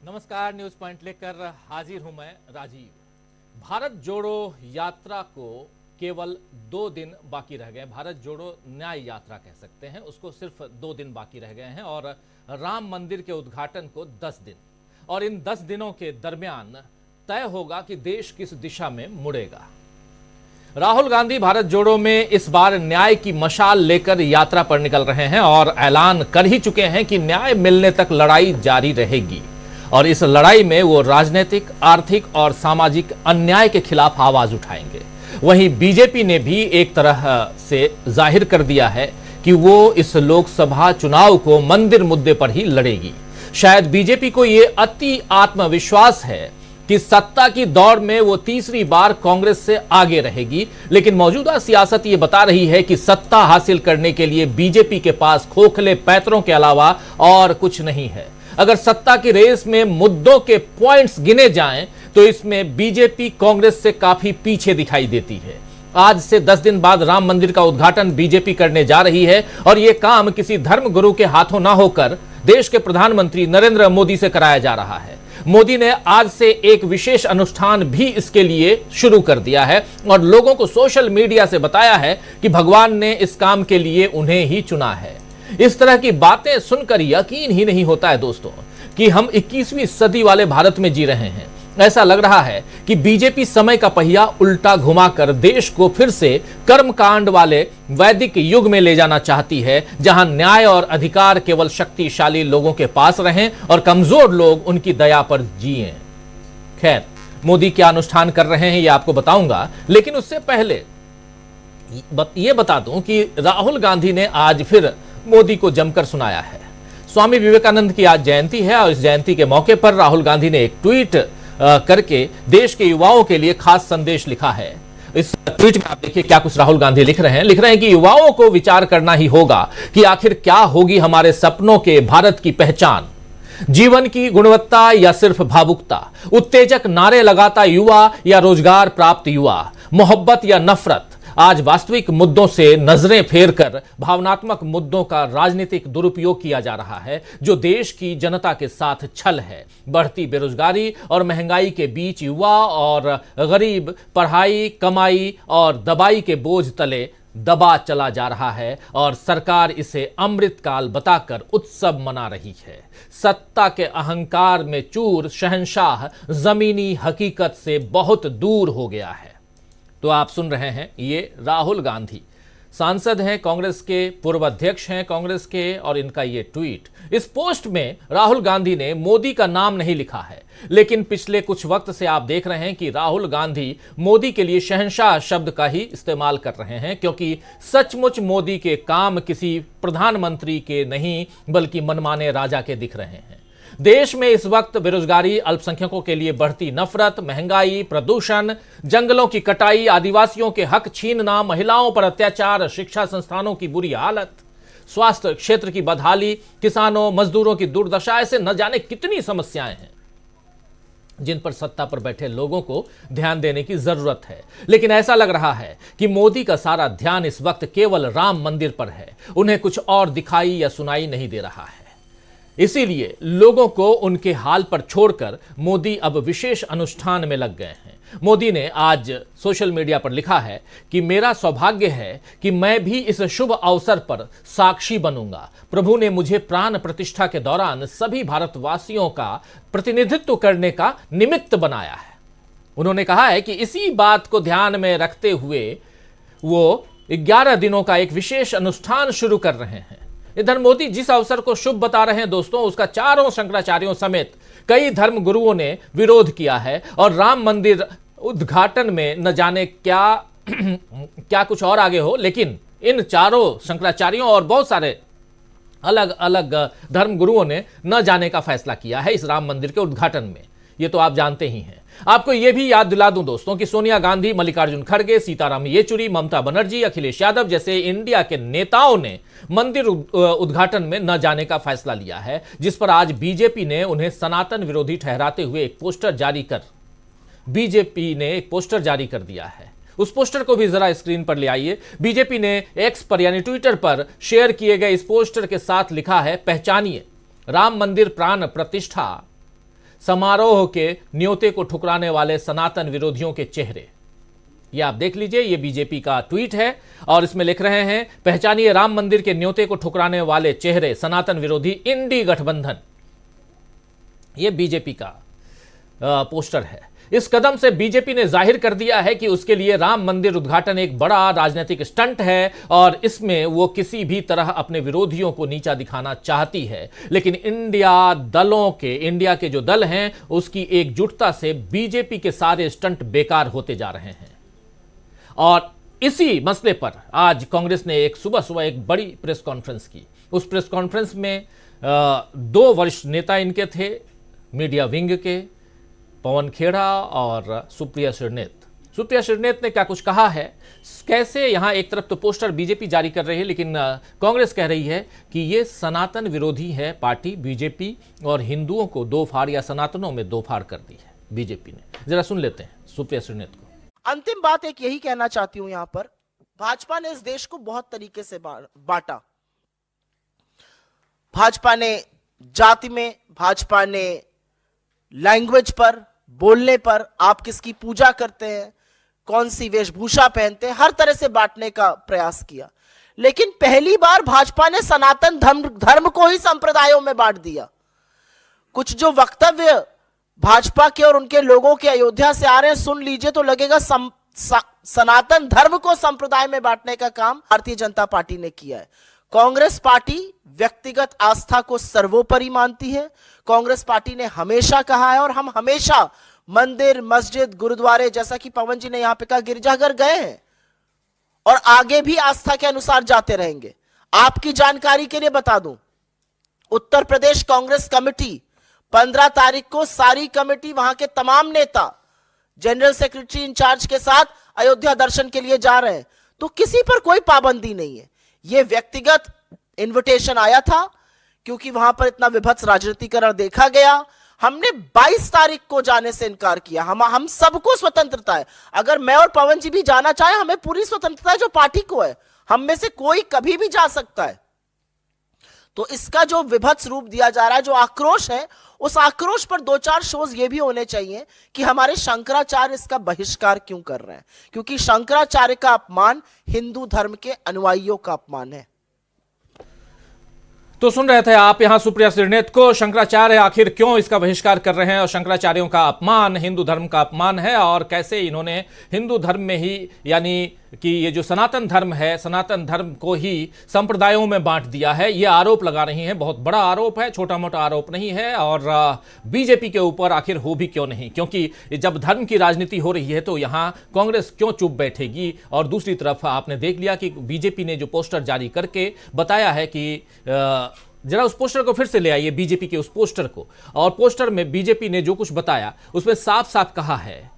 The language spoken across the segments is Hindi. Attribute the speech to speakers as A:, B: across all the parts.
A: नमस्कार, न्यूज पॉइंट लेकर हाजिर हूं मैं राजीव। भारत जोड़ो यात्रा को केवल 2 दिन बाकी रह गए। भारत जोड़ो न्याय यात्रा कह सकते हैं उसको, सिर्फ 2 दिन बाकी रह गए हैं और राम मंदिर के उद्घाटन को 10 दिन। और इन 10 दिनों के दरमियान तय होगा कि देश किस दिशा में मुड़ेगा। राहुल गांधी भारत जोड़ो में इस बार न्याय की मशाल लेकर यात्रा पर निकल रहे हैं और ऐलान कर ही चुके हैं कि न्याय मिलने तक लड़ाई जारी रहेगी और इस लड़ाई में वो राजनीतिक, आर्थिक और सामाजिक अन्याय के खिलाफ आवाज उठाएंगे। वहीं बीजेपी ने भी एक तरह से जाहिर कर दिया है कि वो इस लोकसभा चुनाव को मंदिर मुद्दे पर ही लड़ेगी। शायद बीजेपी को ये अति आत्मविश्वास है कि सत्ता की दौड़ में वो तीसरी बार कांग्रेस से आगे रहेगी, लेकिन मौजूदा सियासत ये बता रही है कि सत्ता हासिल करने के लिए बीजेपी के पास खोखले पैतरों के अलावा और कुछ नहीं है। अगर सत्ता की रेस में मुद्दों के पॉइंट्स गिने जाएं तो इसमें बीजेपी कांग्रेस से काफी पीछे दिखाई देती है। आज से 10 दिन बाद राम मंदिर का उद्घाटन बीजेपी करने जा रही है और यह काम किसी धर्म गुरु के हाथों ना होकर देश के प्रधानमंत्री नरेंद्र मोदी से कराया जा रहा है। मोदी ने आज से एक विशेष अनुष्ठान भी इसके लिए शुरू कर दिया है और लोगों को सोशल मीडिया से बताया है कि भगवान ने इस काम के लिए उन्हें ही चुना है। इस तरह की बातें सुनकर यकीन ही नहीं होता है दोस्तों कि हम 21वीं सदी वाले भारत में जी रहे हैं। ऐसा लग रहा है कि बीजेपी समय का पहिया उल्टा घुमाकर देश को फिर से कर्मकांड वाले वैदिक युग में ले जाना चाहती है, जहां न्याय और अधिकार केवल शक्तिशाली लोगों के पास रहें और कमजोर लोग उनकी दया पर जिएं। खैर, मोदी क्या अनुष्ठान कर रहे हैं ये आपको बताऊंगा, लेकिन उससे पहले ये बता दूं कि राहुल गांधी ने आज फिर मोदी को जमकर सुनाया है। स्वामी विवेकानंद की आज जयंती है और इस जयंती के मौके पर राहुल गांधी ने एक ट्वीट करके देश के युवाओं के लिए खास संदेश लिखा है। इस ट्वीट में आप देखिए क्या कुछ राहुल गांधी लिख रहे हैं कि युवाओं को विचार करना ही होगा कि आखिर क्या होगी हमारे सपनों के भारत की पहचान। जीवन की गुणवत्ता या सिर्फ भावुकता, उत्तेजक नारे लगाता युवा या रोजगार प्राप्त युवा, मोहब्बत या नफरत। आज वास्तविक मुद्दों से नजरें फेरकर भावनात्मक मुद्दों का राजनीतिक दुरुपयोग किया जा रहा है, जो देश की जनता के साथ छल है। बढ़ती बेरोजगारी और महंगाई के बीच युवा और गरीब पढ़ाई, कमाई और दबाई के बोझ तले दबा चला जा रहा है और सरकार इसे अमृतकाल बताकर उत्सव मना रही है। सत्ता के अहंकार में चूर शहंशाह जमीनी हकीकत से बहुत दूर हो गया है। तो आप सुन रहे हैं, ये राहुल गांधी सांसद हैं, कांग्रेस के पूर्व अध्यक्ष हैं कांग्रेस के, और इनका ये ट्वीट। इस पोस्ट में राहुल गांधी ने मोदी का नाम नहीं लिखा है, लेकिन पिछले कुछ वक्त से आप देख रहे हैं कि राहुल गांधी मोदी के लिए शहंशाह शब्द का ही इस्तेमाल कर रहे हैं, क्योंकि सचमुच मोदी के काम किसी प्रधानमंत्री के नहीं बल्कि मनमाने राजा के दिख रहे हैं। देश में इस वक्त बेरोजगारी, अल्पसंख्यकों के लिए बढ़ती नफरत, महंगाई, प्रदूषण, जंगलों की कटाई, आदिवासियों के हक छीनना, महिलाओं पर अत्याचार, शिक्षा संस्थानों की बुरी हालत, स्वास्थ्य क्षेत्र की बदहाली, किसानों मजदूरों की दुर्दशा, ऐसे न जाने कितनी समस्याएं हैं जिन पर सत्ता पर बैठे लोगों को ध्यान देने की जरूरत है। लेकिन ऐसा लग रहा है कि मोदी का सारा ध्यान इस वक्त केवल राम मंदिर पर है, उन्हें कुछ और दिखाई या सुनाई नहीं दे रहा है। इसीलिए लोगों को उनके हाल पर छोड़कर मोदी अब विशेष अनुष्ठान में लग गए हैं। मोदी ने आज सोशल मीडिया पर लिखा है कि मेरा सौभाग्य है कि मैं भी इस शुभ अवसर पर साक्षी बनूंगा। प्रभु ने मुझे प्राण प्रतिष्ठा के दौरान सभी भारतवासियों का प्रतिनिधित्व करने का निमित्त बनाया है। उन्होंने कहा है कि इसी बात को ध्यान में रखते हुए वो 11 दिनों का एक विशेष अनुष्ठान शुरू कर रहे हैं। इधर मोदी जिस अवसर को शुभ बता रहे हैं दोस्तों, उसका चारों शंकराचार्यों समेत कई धर्म गुरुओं ने विरोध किया है और राम मंदिर उद्घाटन में न जाने क्या कुछ और आगे हो, लेकिन इन चारों शंकराचार्यों और बहुत सारे अलग अलग धर्म गुरुओं ने न जाने का फैसला किया है इस राम मंदिर के उद्घाटन में। ये तो आप जानते ही हैं। आपको यह भी याद दिला दूं दोस्तों कि सोनिया गांधी, मल्लिकार्जुन खड़गे, सीताराम येचुरी, ममता बनर्जी, अखिलेश यादव जैसे इंडिया के नेताओं ने मंदिर उद्घाटन में न जाने का फैसला लिया है, जिस पर आज बीजेपी ने उन्हें सनातन विरोधी ठहराते हुए एक पोस्टर जारी कर दिया है। उस पोस्टर को भी जरा स्क्रीन पर ले आइए। बीजेपी ने एक्स पर यानी ट्विटर पर शेयर किए गए इस पोस्टर के साथ लिखा है, पहचानिए, राम मंदिर प्राण प्रतिष्ठा समारोह के न्योते को ठुकराने वाले सनातन विरोधियों के चेहरे। ये आप देख लीजिए, ये बीजेपी का ट्वीट है और इसमें लिख रहे हैं, पहचानिए राम मंदिर के न्योते को ठुकराने वाले चेहरे, सनातन विरोधी इंडी गठबंधन। ये बीजेपी का पोस्टर है। इस कदम से बीजेपी ने जाहिर कर दिया है कि उसके लिए राम मंदिर उद्घाटन एक बड़ा राजनीतिक स्टंट है और इसमें वो किसी भी तरह अपने विरोधियों को नीचा दिखाना चाहती है। लेकिन इंडिया के जो दल हैं उसकी एकजुटता से बीजेपी के सारे स्टंट बेकार होते जा रहे हैं। और इसी मसले पर आज कांग्रेस ने सुबह एक बड़ी प्रेस कॉन्फ्रेंस की। उस प्रेस कॉन्फ्रेंस में 2 वरिष्ठ नेता इनके थे, मीडिया विंग के, पवन खेड़ा और सुप्रिया श्रीनेत ने क्या कुछ कहा है, कैसे यहां एक तरफ तो पोस्टर बीजेपी जारी कर रही है लेकिन कांग्रेस कह रही है कि ये सनातन विरोधी है पार्टी बीजेपी और हिंदुओं को दो फाड़ या सनातनों में दो फाड़ कर दी है बीजेपी ने। जरा सुन लेते हैं सुप्रिया श्रीनेत को।
B: अंतिम बात एक यही कहना चाहती हूं, यहां पर भाजपा ने इस देश को बहुत तरीके से बांटा। भाजपा ने जाति में, भाजपा ने लैंग्वेज पर, बोलने पर, आप किसकी पूजा करते हैं, कौन सी वेशभूषा पहनते हैं, हर तरह से बांटने का प्रयास किया। लेकिन पहली बार भाजपा ने सनातन धर्म को ही संप्रदायों में बांट दिया। कुछ जो वक्तव्य भाजपा के और उनके लोगों के अयोध्या से आ रहे हैं, सुन लीजिए तो लगेगा सनातन धर्म को संप्रदाय में बांटने का काम भारतीय जनता पार्टी ने किया है। कांग्रेस पार्टी व्यक्तिगत आस्था को सर्वोपरि मानती है। कांग्रेस पार्टी ने हमेशा कहा है और हम हमेशा मंदिर, मस्जिद, गुरुद्वारे, जैसा कि पवन जी ने यहां पे कहा, गिरजाघर गए हैं और आगे भी आस्था के अनुसार जाते रहेंगे। आपकी जानकारी के लिए बता दूं, उत्तर प्रदेश कांग्रेस कमेटी 15 तारीख को सारी कमेटी, वहां के तमाम नेता जनरल सेक्रेटरी इंचार्ज के साथ अयोध्या दर्शन के लिए जा रहे हैं। तो किसी पर कोई पाबंदी नहीं है। यह व्यक्तिगत इनविटेशन आया था क्योंकि वहां पर इतना विभत्स राजनीतिकरण देखा गया। हमने 22 तारीख को जाने से इनकार किया। हम सबको स्वतंत्रता है, अगर मैं और पवन जी भी जाना चाहे हमें पूरी स्वतंत्रता है जो पार्टी को है। हम में से कोई कभी भी जा सकता है। तो इसका जो विभत्स रूप दिया जा रहा है, जो आक्रोश है, उस आक्रोश पर 2-4 शोज ये भी होने चाहिए कि हमारे शंकराचार्य इसका बहिष्कार क्यों कर रहे हैं, क्योंकि शंकराचार्य का अपमान हिंदू धर्म के अनुयायियों का अपमान है।
A: तो सुन रहे थे आप यहां सुप्रिया श्रीनेत को, शंकराचार्य आखिर क्यों इसका बहिष्कार कर रहे हैं और शंकराचार्यों का अपमान हिंदू धर्म का अपमान है और कैसे इन्होंने हिंदू धर्म में ही, यानी कि ये जो सनातन धर्म है, सनातन धर्म को ही संप्रदायों में बांट दिया है। ये आरोप लगा रही हैं, बहुत बड़ा आरोप है, छोटा मोटा आरोप नहीं है। और बीजेपी के ऊपर आखिर हो भी क्यों नहीं, क्योंकि जब धर्म की राजनीति हो रही है तो यहां कांग्रेस क्यों चुप बैठेगी। और दूसरी तरफ आपने देख लिया कि बीजेपी ने जो पोस्टर जारी करके बताया है कि जरा उस पोस्टर को फिर से ले आइए, बीजेपी के उस पोस्टर को। और पोस्टर में बीजेपी ने जो कुछ बताया उसमें साफ साफ कहा है,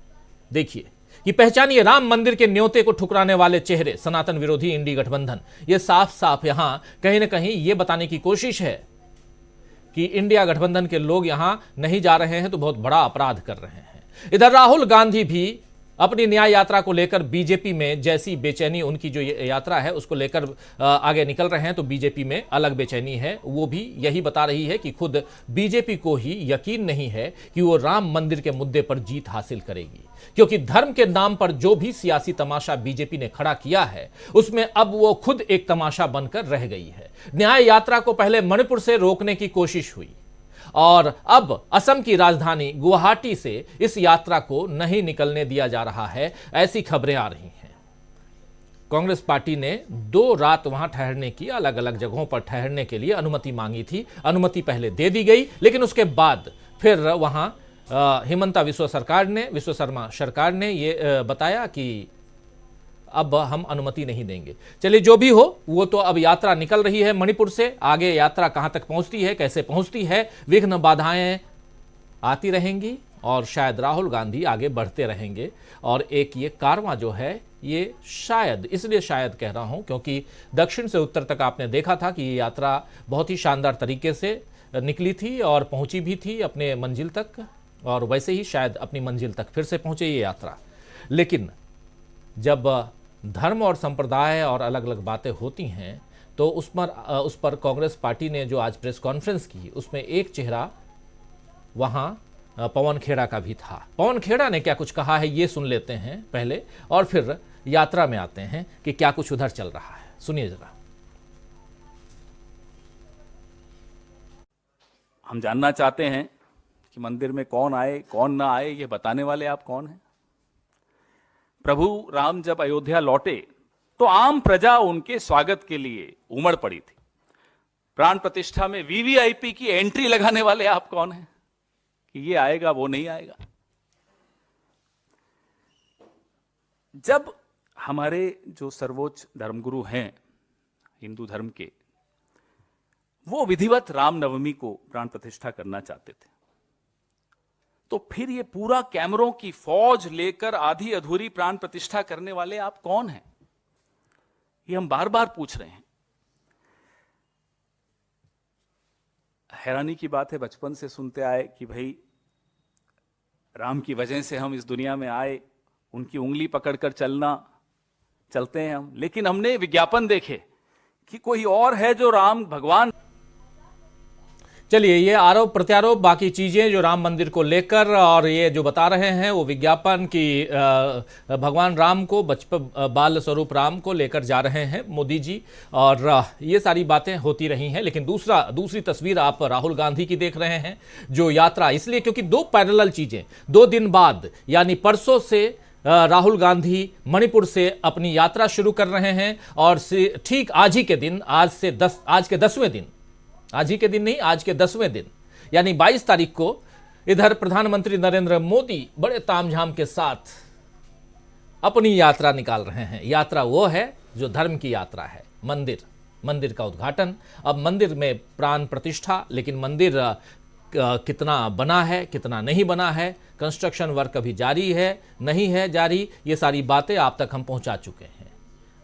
A: देखिए, कि पहचानिए राम मंदिर के न्योते को ठुकराने वाले चेहरे, सनातन विरोधी इंडी गठबंधन। यह साफ साफ यहां कहीं ना कहीं यह बताने की कोशिश है कि इंडिया गठबंधन के लोग यहां नहीं जा रहे हैं तो बहुत बड़ा अपराध कर रहे हैं। इधर राहुल गांधी भी अपनी न्याय यात्रा को लेकर बीजेपी में जैसी बेचैनी, उनकी जो यात्रा है उसको लेकर आगे निकल रहे हैं, तो बीजेपी में अलग बेचैनी है। वो भी यही बता रही है कि खुद बीजेपी को ही यकीन नहीं है कि वो राम मंदिर के मुद्दे पर जीत हासिल करेगी, क्योंकि धर्म के नाम पर जो भी सियासी तमाशा बीजेपी ने खड़ा किया है उसमें अब वो खुद एक तमाशा बनकर रह गई है। न्याय यात्रा को पहले मणिपुर से रोकने की कोशिश हुई और अब असम की राजधानी गुवाहाटी से इस यात्रा को नहीं निकलने दिया जा रहा है, ऐसी खबरें आ रही हैं। कांग्रेस पार्टी ने 2 रात वहां ठहरने की, अलग अलग जगहों पर ठहरने के लिए अनुमति मांगी थी। अनुमति पहले दे दी गई, लेकिन उसके बाद फिर वहां हिमंता विश्व शर्मा सरकार ने ये बताया कि अब हम अनुमति नहीं देंगे। चलिए जो भी हो, वो तो अब यात्रा निकल रही है मणिपुर से। आगे यात्रा कहां तक पहुंचती है, कैसे पहुंचती है, विघ्न बाधाएं आती रहेंगी और शायद राहुल गांधी आगे बढ़ते रहेंगे। और एक ये कारवां जो है, ये शायद, इसलिए शायद कह रहा हूं क्योंकि दक्षिण से उत्तर तक आपने देखा था कि ये यात्रा बहुत ही शानदार तरीके से निकली थी और पहुंची भी थी अपने मंजिल तक, और वैसे ही शायद अपनी मंजिल तक फिर से पहुंचे ये यात्रा। लेकिन जब धर्म और संप्रदाय और अलग अलग बातें होती हैं तो उस पर कांग्रेस पार्टी ने जो आज प्रेस कॉन्फ्रेंस की, उसमें एक चेहरा वहां पवन खेड़ा का भी था। पवन खेड़ा ने क्या कुछ कहा है ये सुन लेते हैं पहले, और फिर यात्रा में आते हैं कि क्या कुछ उधर चल रहा है। सुनिए जरा।
C: हम जानना चाहते हैं कि मंदिर में कौन आए कौन ना आए, ये बताने वाले आप कौन हैं? प्रभु राम जब अयोध्या लौटे तो आम प्रजा उनके स्वागत के लिए उमड़ पड़ी थी। प्राण प्रतिष्ठा में वीवीआईपी की एंट्री लगाने वाले आप कौन हैं कि ये आएगा वो नहीं आएगा? जब हमारे जो सर्वोच्च धर्मगुरु हैं हिंदू धर्म के, वो विधिवत रामनवमी को प्राण प्रतिष्ठा करना चाहते थे, तो फिर ये पूरा कैमरों की फौज लेकर आधी अधूरी प्राण प्रतिष्ठा करने वाले आप कौन हैं? ये हम बार बार पूछ रहे हैं। हैरानी की बात है, बचपन से सुनते आए कि भाई राम की वजह से हम इस दुनिया में आए, उनकी उंगली पकड़कर चलते हैं हम, लेकिन हमने विज्ञापन देखे कि कोई और है जो राम भगवान।
A: चलिए, ये आरोप प्रत्यारोप बाकी चीजें जो राम मंदिर को लेकर और ये जो बता रहे हैं वो विज्ञापन की भगवान राम को बचपन बाल स्वरूप राम को लेकर जा रहे हैं मोदी जी, और ये सारी बातें होती रही हैं। लेकिन दूसरी तस्वीर आप राहुल गांधी की देख रहे हैं, जो यात्रा इसलिए क्योंकि दो पैरेलल चीजें 2 दिन बाद यानी परसों से राहुल गांधी मणिपुर से अपनी यात्रा शुरू कर रहे हैं, और ठीक आज ही के दिन, आज के 10वें दिन, आज ही के दिन नहीं, आज के 10वें दिन यानी 22 तारीख को इधर प्रधानमंत्री नरेंद्र मोदी बड़े तामझाम के साथ अपनी यात्रा निकाल रहे हैं। यात्रा वो है जो धर्म की यात्रा है, मंदिर का उद्घाटन। अब मंदिर में प्राण प्रतिष्ठा, लेकिन मंदिर कितना बना है कितना नहीं बना है, कंस्ट्रक्शन वर्क अभी जारी है नहीं है जारी, ये सारी बातें आप तक हम पहुंचा चुके हैं।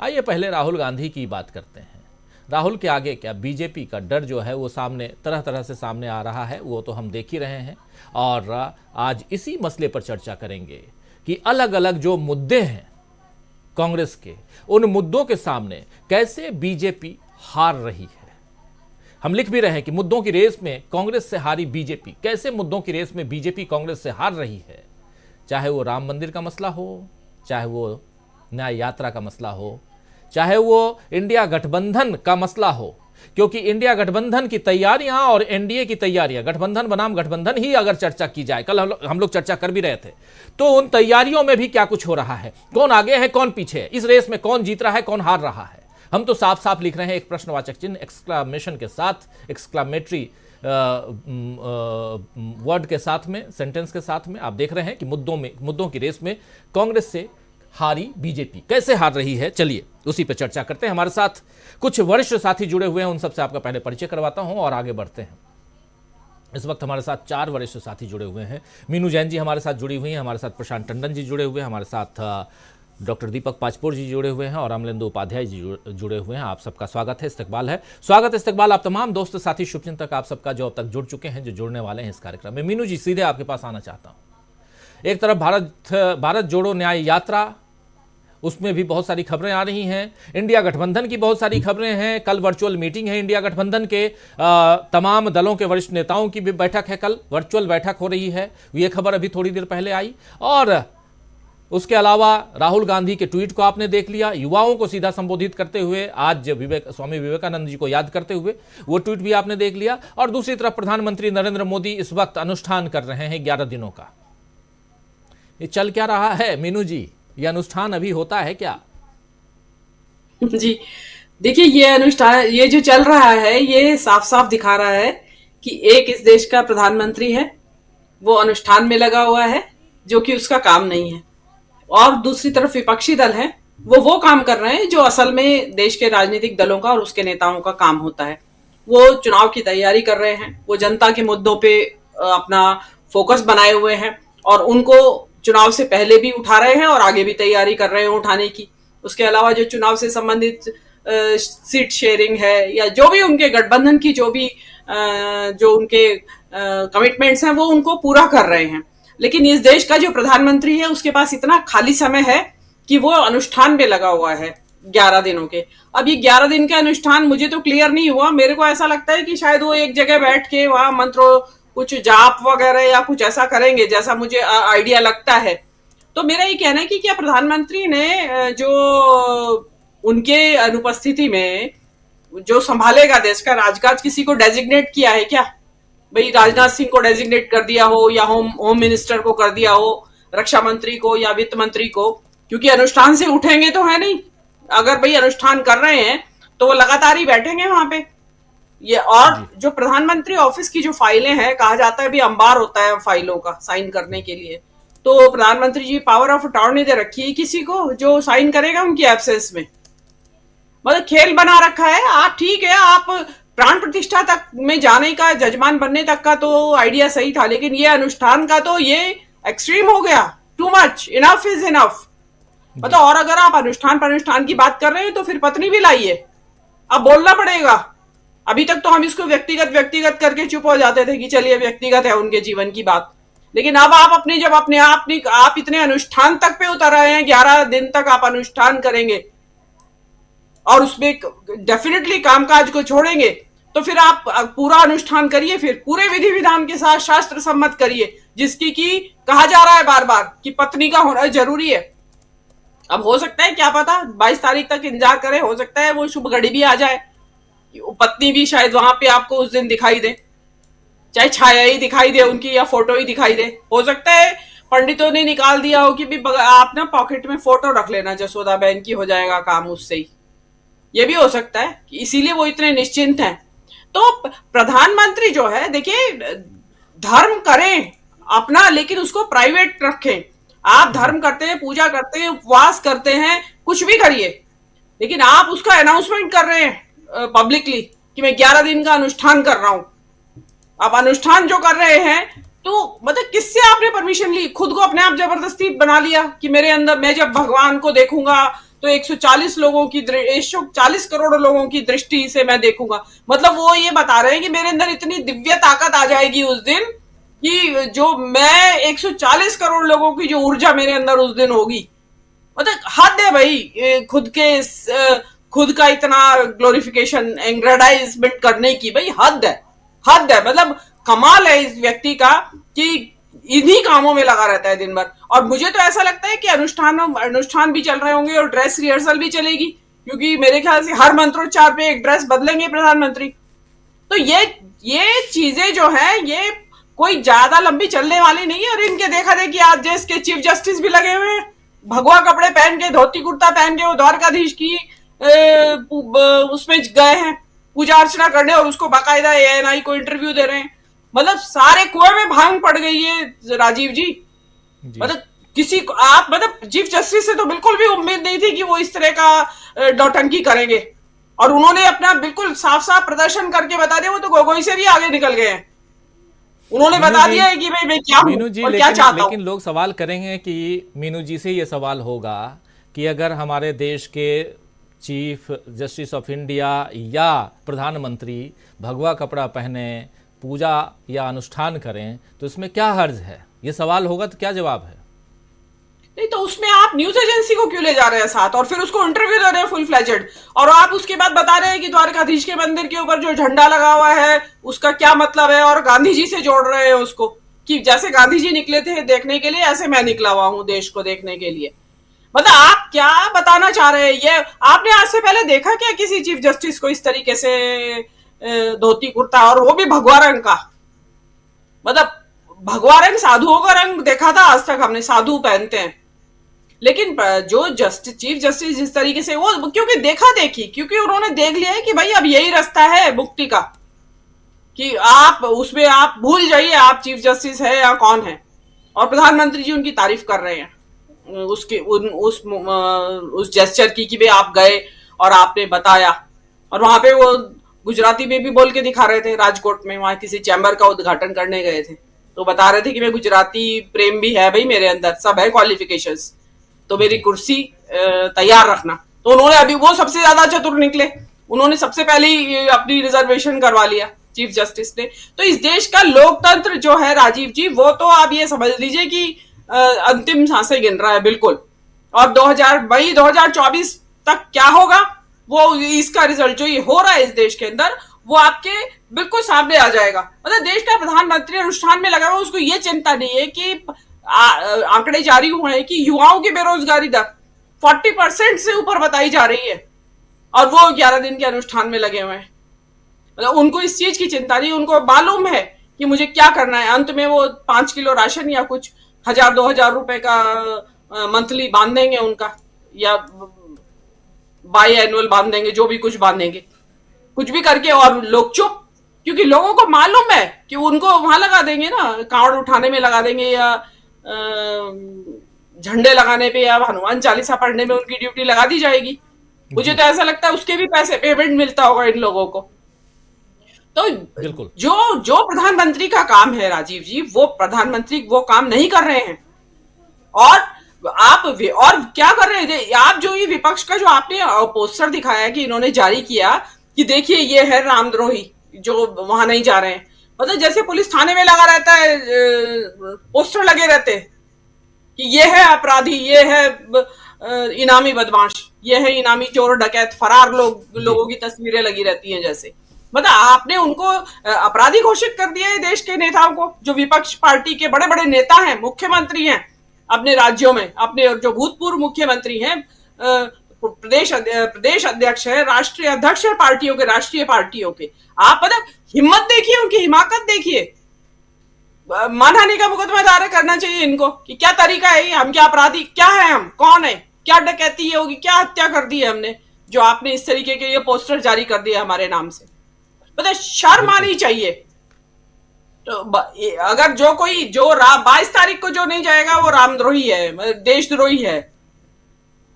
A: आइए पहले राहुल गांधी की बात करते हैं। राहुल के आगे क्या बीजेपी का डर जो है वो सामने तरह तरह से सामने आ रहा है, वो तो हम देख ही रहे हैं। और आज इसी मसले पर चर्चा करेंगे कि अलग अलग जो मुद्दे हैं कांग्रेस के, उन मुद्दों के सामने कैसे बीजेपी हार रही है। हम लिख भी रहे हैं कि मुद्दों की रेस में कांग्रेस से हारी बीजेपी, कैसे मुद्दों की रेस में बीजेपी कांग्रेस से हार रही है। चाहे वो राम मंदिर का मसला हो, चाहे वो न्याय यात्रा का मसला हो, चाहे वो इंडिया गठबंधन का मसला हो, क्योंकि इंडिया गठबंधन की तैयारियां और एनडीए की तैयारियां, गठबंधन बनाम गठबंधन ही अगर चर्चा की जाए, कल हम लोग चर्चा कर भी रहे थे, तो उन तैयारियों में भी क्या कुछ हो रहा है, कौन आगे है कौन पीछे है, इस रेस में कौन जीत रहा है कौन हार रहा है। हम तो साफ साफ लिख रहे हैं एक प्रश्नवाचक चिन्ह एक्सक्लामेशन के साथ, एक्सक्लामेटरी वर्ड के साथ में, सेंटेंस के साथ में। आप देख रहे हैं कि मुद्दों की रेस में कांग्रेस से हारी बीजेपी कैसे हार रही है। चलिए उसी पर चर्चा करते हैं। हमारे साथ कुछ वरिष्ठ साथी जुड़े हुए हैं, उन सबसे आपका पहले परिचय करवाता हूं और आगे बढ़ते हैं। इस वक्त हमारे साथ 4 वरिष्ठ साथी जुड़े हुए हैं। मीनू जैन जी हमारे साथ जुड़ी हुई हैं, हमारे साथ प्रशांत टंडन जी जुड़े हुए हैं, हमारे साथ डॉक्टर दीपक पाचपोर जी जुड़े हुए हैं और अमलेंदु उपाध्याय जी जुड़े हुए हैं। आप सबका स्वागत है, इस्तकबाल है, स्वागत आप तमाम दोस्त साथी शुभचिंतक आप सबका जो अब तक जुड़ चुके हैं, जो जुड़ने वाले हैं इस कार्यक्रम में। मीनू जी, सीधे आपके पास आना चाहता हूं। एक तरफ भारत जोड़ो न्याय यात्रा, उसमें भी बहुत सारी खबरें आ रही हैं, इंडिया गठबंधन की बहुत सारी खबरें हैं। कल वर्चुअल मीटिंग है इंडिया गठबंधन के तमाम दलों के वरिष्ठ नेताओं की भी बैठक है, कल वर्चुअल बैठक हो रही है, ये खबर अभी थोड़ी देर पहले आई। और उसके अलावा राहुल गांधी के ट्वीट को आपने देख लिया, युवाओं को सीधा संबोधित करते हुए, आज स्वामी विवेकानंद जी को याद करते हुए वो ट्वीट भी आपने देख लिया। और दूसरी तरफ प्रधानमंत्री नरेंद्र मोदी इस वक्त अनुष्ठान कर रहे हैं 11 दिनों का। ये चल क्या रहा है मीनू जी, ये अनुष्ठान अभी होता है क्या?
D: जी देखिए, ये अनुष्ठान, ये जो चल रहा है, ये साफ साफ दिखा रहा है कि एक इस देश का प्रधानमंत्री है, वो अनुष्ठान में लगा हुआ है जो कि उसका काम नहीं है, और दूसरी तरफ विपक्षी दल है, वो काम कर रहे हैं जो असल में देश के राजनीतिक दलों का और उसके नेताओं का काम होता है। वो चुनाव की तैयारी कर रहे हैं, वो जनता के मुद्दों पे अपना फोकस बनाए हुए हैं और उनको चुनाव से पहले भी उठा रहे हैं और आगे भी तैयारी कर रहे हैं उठाने की। उसके अलावा जो चुनाव से संबंधित सीट शेयरिंग है या जो भी उनके गठबंधन की जो उनके कमिटमेंट्स हैं, वो उनको पूरा कर रहे हैं। लेकिन इस देश का जो प्रधानमंत्री है, उसके पास इतना खाली समय है कि वो अनुष्ठान में लगा हुआ है 11 दिनों के। अब ये 11 दिन का अनुष्ठान मुझे तो क्लियर नहीं हुआ, मेरे को ऐसा लगता है कि शायद वो एक जगह बैठ के वहां मंत्रों कुछ जाप वगैरह या कुछ ऐसा करेंगे जैसा मुझे आइडिया लगता है। तो मेरा ये कहना है कि क्या प्रधानमंत्री ने जो उनके अनुपस्थिति में जो संभालेगा देश का राजकाज किसी को डेजिग्नेट किया है क्या? भाई राजनाथ सिंह को डेजिग्नेट कर दिया हो या होम मिनिस्टर को कर दिया हो, रक्षा मंत्री को या वित्त मंत्री को, क्योंकि अनुष्ठान से उठेंगे तो है नहीं। अगर भाई अनुष्ठान कर रहे हैं तो वो लगातार ही बैठेंगे वहां पे। ये और जो प्रधानमंत्री ऑफिस की जो फाइलें हैं, कहा जाता है भी अंबार होता है फाइलों का साइन करने के लिए, तो प्रधानमंत्री जी पावर ऑफ अटॉर्नी दे रखी है किसी को जो साइन करेगा उनकी एब्सेंस में। मतलब खेल बना रखा है। आप ठीक है, आप प्राण प्रतिष्ठा तक में जाने का, जजमान बनने तक का तो आइडिया सही था, लेकिन ये अनुष्ठान का तो ये एक्सट्रीम हो गया। Too much, enough is enough. मतलब और अगर आप अनुष्ठान पर अनुष्ठान की बात कर रहे हैं तो फिर पत्नी भी लाइए, अब बोलना पड़ेगा। अभी तक तो हम इसको व्यक्तिगत करके चुप हो जाते थे कि चलिए व्यक्तिगत है उनके जीवन की बात, लेकिन अब आप आप इतने अनुष्ठान तक पे उतर आए हैं, 11 दिन तक आप अनुष्ठान करेंगे और उसमें डेफिनेटली कामकाज को छोड़ेंगे, तो फिर आप पूरा अनुष्ठान करिए, फिर पूरे विधि विधान के साथ शास्त्र सम्मत करिए, जिसकी की कहा जा रहा है बार बार कि पत्नी का होना जरूरी है। अब हो सकता है, क्या पता 22 तारीख तक इंतजार करें, हो सकता है वो शुभ घड़ी भी आ जाए, पत्नी भी शायद वहां पे आपको उस दिन दिखाई दे, चाहे छाया ही दिखाई दे उनकी या फोटो ही दिखाई दे। हो सकता है पंडितों ने निकाल दिया हो कि भी आप ना पॉकेट में फोटो रख लेना जसोदा बहन की, हो जाएगा काम उससे ही। ये भी हो सकता है कि इसीलिए वो इतने निश्चिंत हैं। तो प्रधानमंत्री जो है, देखिए, धर्म करें अपना, लेकिन उसको प्राइवेट रखें। आप धर्म करते हैं, पूजा करते हैं, उपवास करते हैं, कुछ भी करिए, लेकिन आप उसका अनाउंसमेंट कर रहे हैं पब्लिकली कि मैं 11 दिन का अनुष्ठान कर रहा हूं। आप अनुष्ठान जो कर रहे हैं तो मतलब किससे आपने परमिशन ली? खुद को अपने आप जबरदस्ती बना लिया कि मेरे अंदर, मैं जब भगवान को देखूंगा तो 140 लोगों की 140 करोड़ लोगों की दृष्टि से मैं देखूंगा। मतलब वो ये बता रहे हैं कि मेरे अंदर इतनी दिव्य ताकत आ जाएगी उस दिन कि जो मैं 140 करोड़ लोगों की जो ऊर्जा मेरे अंदर उस दिन होगी। मतलब हद है भाई खुद का इतना ग्लोरिफिकेशन, एंग्रेडाइजमेंट करने की, भाई हद है, हद है। मतलब कमाल है इस व्यक्ति का कि इन्हीं कामों में लगा रहता है दिन भर। और मुझे तो ऐसा लगता है कि अनुष्ठान भी चल रहे होंगे और ड्रेस रिहर्सल भी चलेगी, क्योंकि मेरे ख्याल से हर मंत्रोच्चार पे एक ड्रेस बदलेंगे प्रधानमंत्री। तो ये चीजें जो है ये कोई ज्यादा लंबी चलने वाली नहीं है। और इनके देखा देखी आज देश के चीफ जस्टिस भी लगे हुए हैं, भगवा कपड़े पहन के, धोती कुर्ता पहन के, वो द्वारकाधीश की उसमें गए हैं पूजा अर्चना करने, और उसको बाकायदा ANI को इंटरव्यू दे रहे हैं। मतलब सारे कुएं में भांग पड़ गई है राजीव जी। मतलब किसी को आप, मतलब चीफ जस्टिस से तो बिल्कुल भी उम्मीद नहीं थी कि वो इस तरह का नौटंकी करेंगे, और उन्होंने अपना बिल्कुल साफ साफ प्रदर्शन करके बता दिया। वो तो गोगोई से भी आगे निकल गए हैं, उन्होंने बता दिया है कि भाई मैं क्या हूं और क्या चाहता हूं।
A: लेकिन लोग सवाल करेंगे कि मीनू जी से ये सवाल होगा कि अगर हमारे देश के चीफ जस्टिस ऑफ इंडिया या प्रधानमंत्री भगवा कपड़ा पहने, पूजा या अनुष्ठान करें, तो इसमें क्या हर्ज है? ये सवाल होगा तो क्या जवाब है?
D: नहीं तो उसमें आप न्यूज एजेंसी को क्यों ले जा रहे हैं साथ, और फिर उसको इंटरव्यू दे रहे हैं फुल फ्लेजेड, और आप उसके बाद बता रहे हैं कि द्वारकाधीश के मंदिर के ऊपर जो झंडा लगा हुआ है उसका क्या मतलब है, और गांधी जी से जोड़ रहे हैं उसको कि जैसे गांधी जी निकले थे देखने के लिए, ऐसे मैं निकला हुआ हूं देश को देखने के लिए। मतलब आप क्या बताना चाह रहे हैं? ये आपने आज से पहले देखा क्या किसी चीफ जस्टिस को इस तरीके से धोती कुर्ता, और वो भी भगवा रंग का? मतलब भगवा रंग साधुओं का रंग देखा था आज तक हमने, साधु पहनते हैं, लेकिन जो चीफ जस्टिस जिस तरीके से वो, क्योंकि क्योंकि उन्होंने देख लिया है कि भाई अब यही रास्ता है मुक्ति का, कि आप उसमें आप भूल जाइए आप चीफ जस्टिस है या कौन है। और प्रधानमंत्री जी उनकी तारीफ कर रहे हैं उसके उस जेस्चर की कि भाई आप गए और आपने बताया, और वहां पे वो गुजराती में भी बोल के दिखा रहे थे राजकोट में, वहां किसी चैम्बर का उद्घाटन करने गए थे, तो बता रहे थे कि मैं गुजराती प्रेम भी है भाई मेरे अंदर, सब है क्वालिफिकेशंस, तो मेरी कुर्सी तैयार रखना। तो उन्होंने अभी, वो सबसे ज्यादा चतुर निकले, उन्होंने सबसे पहले ही अपनी रिजर्वेशन करवा लिया चीफ जस्टिस ने। तो इस देश का लोकतंत्र जो है राजीव जी, वो तो आप ये समझ लीजिए कि अंतिम सांसें गिन रहा है बिल्कुल। और 2024 तक क्या होगा वो, इसका रिजल्ट जो ये हो रहा है इस देश के अंदर, वो आपके बिल्कुल सामने आ जाएगा। मतलब देश का प्रधानमंत्री अनुष्ठान में लगा हुआ, उसको ये चिंता नहीं है कि आंकड़े जारी हुए हैं कि युवाओं की बेरोजगारी दर 40% से ऊपर बताई जा रही है, और वो 11 दिन के अनुष्ठान में लगे हुए हैं। मतलब उनको इस चीज की चिंता नहीं, उनको मालूम है कि मुझे क्या करना है। अंत में वो 5 किलो राशन या कुछ 1000-2000 रुपए का मंथली बांध देंगे उनका, या बाई एनुअल बांध देंगे, जो भी कुछ बांधेंगे, कुछ भी करके, और लोग चुप, क्योंकि लोगों को मालूम है कि उनको वहां लगा देंगे ना, कांवड़ उठाने में लगा देंगे, या झंडे लगाने पे या हनुमान चालीसा पढ़ने में उनकी ड्यूटी लगा दी जाएगी। मुझे तो ऐसा लगता है उसके भी पैसे पेमेंट मिलता होगा इन लोगों को। तो
A: बिल्कुल।
D: जो जो प्रधानमंत्री का काम है राजीव जी, वो प्रधानमंत्री वो काम नहीं कर रहे हैं। और आप और क्या कर रहे थे आप? जो ये विपक्ष का जो आपने पोस्टर दिखाया कि इन्होंने जारी किया कि देखिए ये है रामद्रोही जो वहां नहीं जा रहे हैं, मतलब जैसे पुलिस थाने में लगा रहता है, पोस्टर लगे रहते हैं कि ये है अपराधी, ये है इनामी बदमाश, ये है इनामी चोर डकैत, फरार लोगों की तस्वीरें लगी रहती हैं जैसे। मतलब आपने उनको अपराधी घोषित कर दिया है देश के नेताओं को, जो विपक्ष पार्टी के बड़े बड़े नेता हैं, मुख्यमंत्री हैं अपने राज्यों में, अपने जो भूतपूर्व मुख्यमंत्री हैं, प्रदेश अध्यक्ष है, राष्ट्रीय अध्यक्ष है पार्टियों के, राष्ट्रीय पार्टियों के। आप मतलब हिम्मत देखिए, उनकी हिमाकत देखिए। मानहानि का मुकदमा दायर करना चाहिए इनको कि क्या तरीका है ये, हम क्या अपराधी, क्या है, हम कौन है, क्या डकैती ये होगी, क्या हत्या कर दी है हमने जो आपने इस तरीके के ये पोस्टर जारी कर दिया हमारे नाम से। मतलब शर्म आनी चाहिए। तो अगर जो कोई जो 22 तारीख को जो नहीं जाएगा वो रामद्रोही है, देशद्रोही है,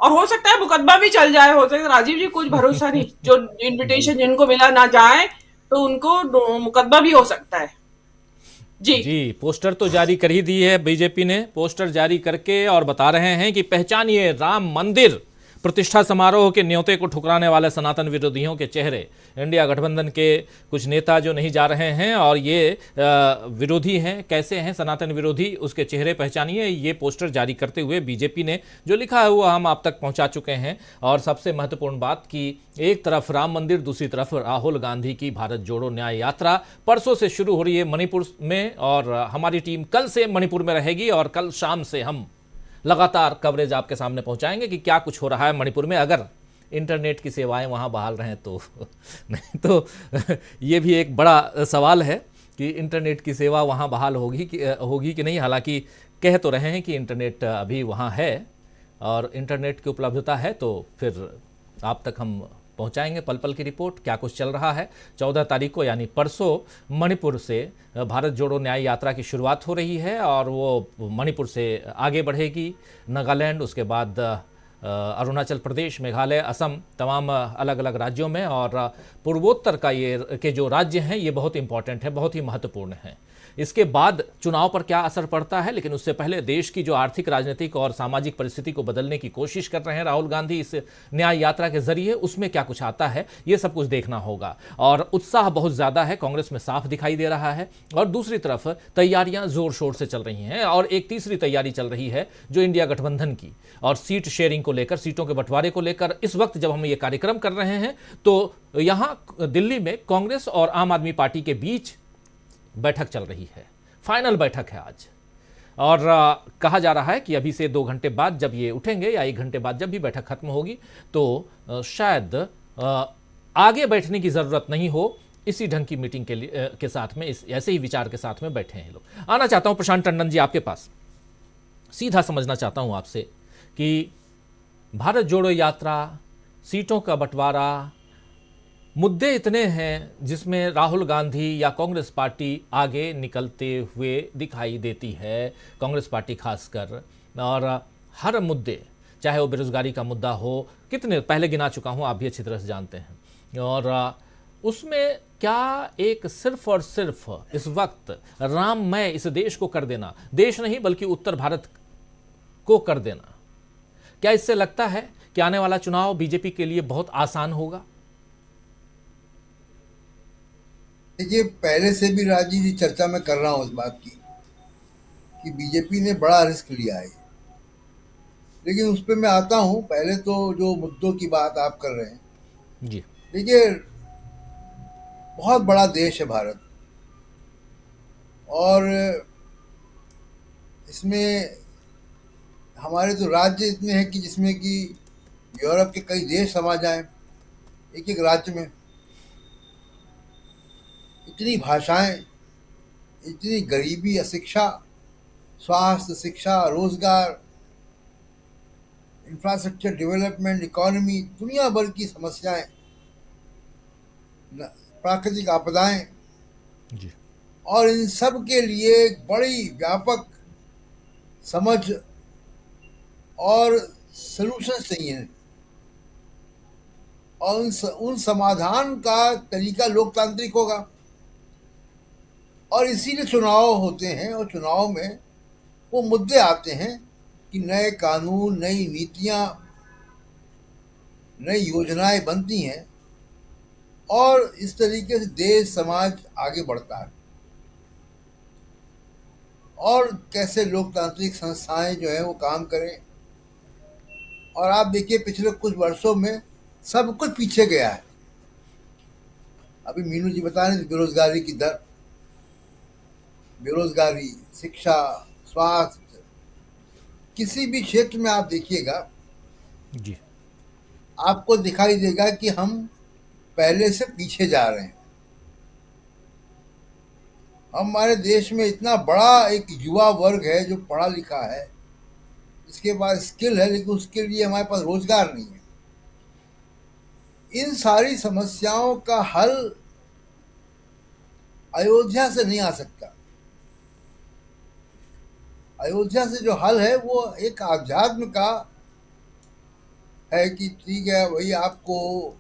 D: और हो सकता है मुकदमा भी चल जाए, हो सकता है। राजीव जी कुछ भरोसा नहीं, जो इनविटेशन जिनको मिला ना जाए तो उनको मुकदमा भी हो सकता है। जी
A: पोस्टर तो जारी कर ही दी है बीजेपी ने, पोस्टर जारी करके और बता रहे हैं कि पहचानिए राम मंदिर प्रतिष्ठा समारोह के न्योते को ठुकराने वाले सनातन विरोधियों के चेहरे। इंडिया गठबंधन के कुछ नेता जो नहीं जा रहे हैं और ये विरोधी हैं, कैसे हैं सनातन विरोधी, उसके चेहरे पहचानिए। ये पोस्टर जारी करते हुए बीजेपी ने जो लिखा है वो हम आप तक पहुंचा चुके हैं। और सबसे महत्वपूर्ण बात कि एक तरफ राम मंदिर, दूसरी तरफ राहुल गांधी की भारत जोड़ो न्याय यात्रा परसों से शुरू हो रही है मणिपुर में, और हमारी टीम कल से मणिपुर में रहेगी और कल शाम से हम लगातार कवरेज आपके सामने पहुंचाएंगे कि क्या कुछ हो रहा है मणिपुर में, अगर इंटरनेट की सेवाएं वहां बहाल रहें तो। नहीं तो ये भी एक बड़ा सवाल है कि इंटरनेट की सेवा वहां बहाल होगी कि नहीं। हालांकि कह तो रहे हैं कि इंटरनेट अभी वहां है और इंटरनेट की उपलब्धता है, तो फिर आप तक हम पहुंचाएंगे पल पल की रिपोर्ट, क्या कुछ चल रहा है। 14 तारीख को यानी परसों मणिपुर से भारत जोड़ो न्याय यात्रा की शुरुआत हो रही है और वो मणिपुर से आगे बढ़ेगी नागालैंड, उसके बाद अरुणाचल प्रदेश, मेघालय, असम, तमाम अलग अलग राज्यों में। और पूर्वोत्तर के जो राज्य हैं ये बहुत इंपॉर्टेंट है, बहुत ही महत्वपूर्ण है। इसके बाद चुनाव पर क्या असर पड़ता है, लेकिन उससे पहले देश की जो आर्थिक, राजनीतिक और सामाजिक परिस्थिति को बदलने की कोशिश कर रहे हैं राहुल गांधी इस न्याय यात्रा के जरिए, उसमें क्या कुछ आता है ये सब कुछ देखना होगा। और उत्साह बहुत ज़्यादा है, कांग्रेस में साफ दिखाई दे रहा है। और दूसरी तरफ तैयारियां जोर शोर से चल रही हैं और एक तीसरी तैयारी चल रही है जो इंडिया गठबंधन की और सीट शेयरिंग को लेकर, सीटों के बंटवारे को लेकर। इस वक्त जब हम ये कार्यक्रम कर रहे हैं तो यहाँ दिल्ली में कांग्रेस और आम आदमी पार्टी के बीच बैठक चल रही है, फाइनल बैठक है आज। और कहा जा रहा है कि अभी से 2 घंटे बाद जब ये उठेंगे या 1 घंटे बाद जब भी बैठक खत्म होगी तो शायद आगे बैठने की ज़रूरत नहीं हो, इसी ढंग की मीटिंग के साथ में, ऐसे ही विचार के साथ में बैठे हैं लोग। आना चाहता हूं प्रशांत टंडन जी आपके पास, सीधा समझना चाहता हूं आपसे कि भारत जोड़ो यात्रा, सीटों का बंटवारा, मुद्दे इतने हैं जिसमें राहुल गांधी या कांग्रेस पार्टी आगे निकलते हुए दिखाई देती है, कांग्रेस पार्टी खासकर। और हर मुद्दे, चाहे वो बेरोजगारी का मुद्दा हो, कितने पहले गिना चुका हूं, आप भी अच्छी तरह से जानते हैं। और उसमें क्या एक सिर्फ और सिर्फ इस वक्त राममय इस देश को कर देना, देश नहीं बल्कि उत्तर भारत को कर देना, क्या इससे लगता है कि आने वाला चुनाव बीजेपी के लिए बहुत आसान होगा?
E: देखिए, पहले से भी राजीव जी चर्चा में कर रहा हूँ इस बात की कि बीजेपी ने बड़ा रिस्क लिया है, लेकिन उस पर मैं आता हूँ। पहले तो जो मुद्दों की बात आप कर रहे हैं
A: जी,
E: देखिए, बहुत बड़ा देश है भारत, और इसमें हमारे तो राज्य इतने हैं कि जिसमें कि यूरोप के कई देश समा जाएं एक एक राज्य में। इतनी भाषाएं, इतनी गरीबी, अशिक्षा, स्वास्थ्य, शिक्षा, रोजगार, इंफ्रास्ट्रक्चर डेवलपमेंट, इकोनॉमी, दुनिया भर की समस्याएं, प्राकृतिक आपदाएं,
A: जी
E: और इन सब के लिए एक बड़ी व्यापक समझ और सलूशन चाहिए, और उन समाधान का तरीका लोकतांत्रिक होगा। और इसीलिए चुनाव होते हैं, और चुनाव में वो मुद्दे आते हैं कि नए कानून, नई नीतियां, नई योजनाएं बनती हैं, और इस तरीके से देश समाज आगे बढ़ता है। और कैसे लोकतांत्रिक संस्थाएं जो है वो काम करें। और आप देखिए पिछले कुछ वर्षों में सब कुछ पीछे गया है। अभी मीनू जी बता रहे थे बेरोजगारी की दर, बेरोजगारी, शिक्षा, स्वास्थ्य, किसी भी क्षेत्र में आप देखिएगा,
A: जी
E: आपको दिखाई देगा कि हम पहले से पीछे जा रहे हैं। हमारे देश में इतना बड़ा एक युवा वर्ग है जो पढ़ा लिखा है, जिसके पास स्किल है, लेकिन उसके लिए हमारे पास रोजगार नहीं है। इन सारी समस्याओं का हल अयोध्या से नहीं आ सकता। अयोध्या से जो हल है वो एक आध्यात्म का है कि ठीक है भाई, आपको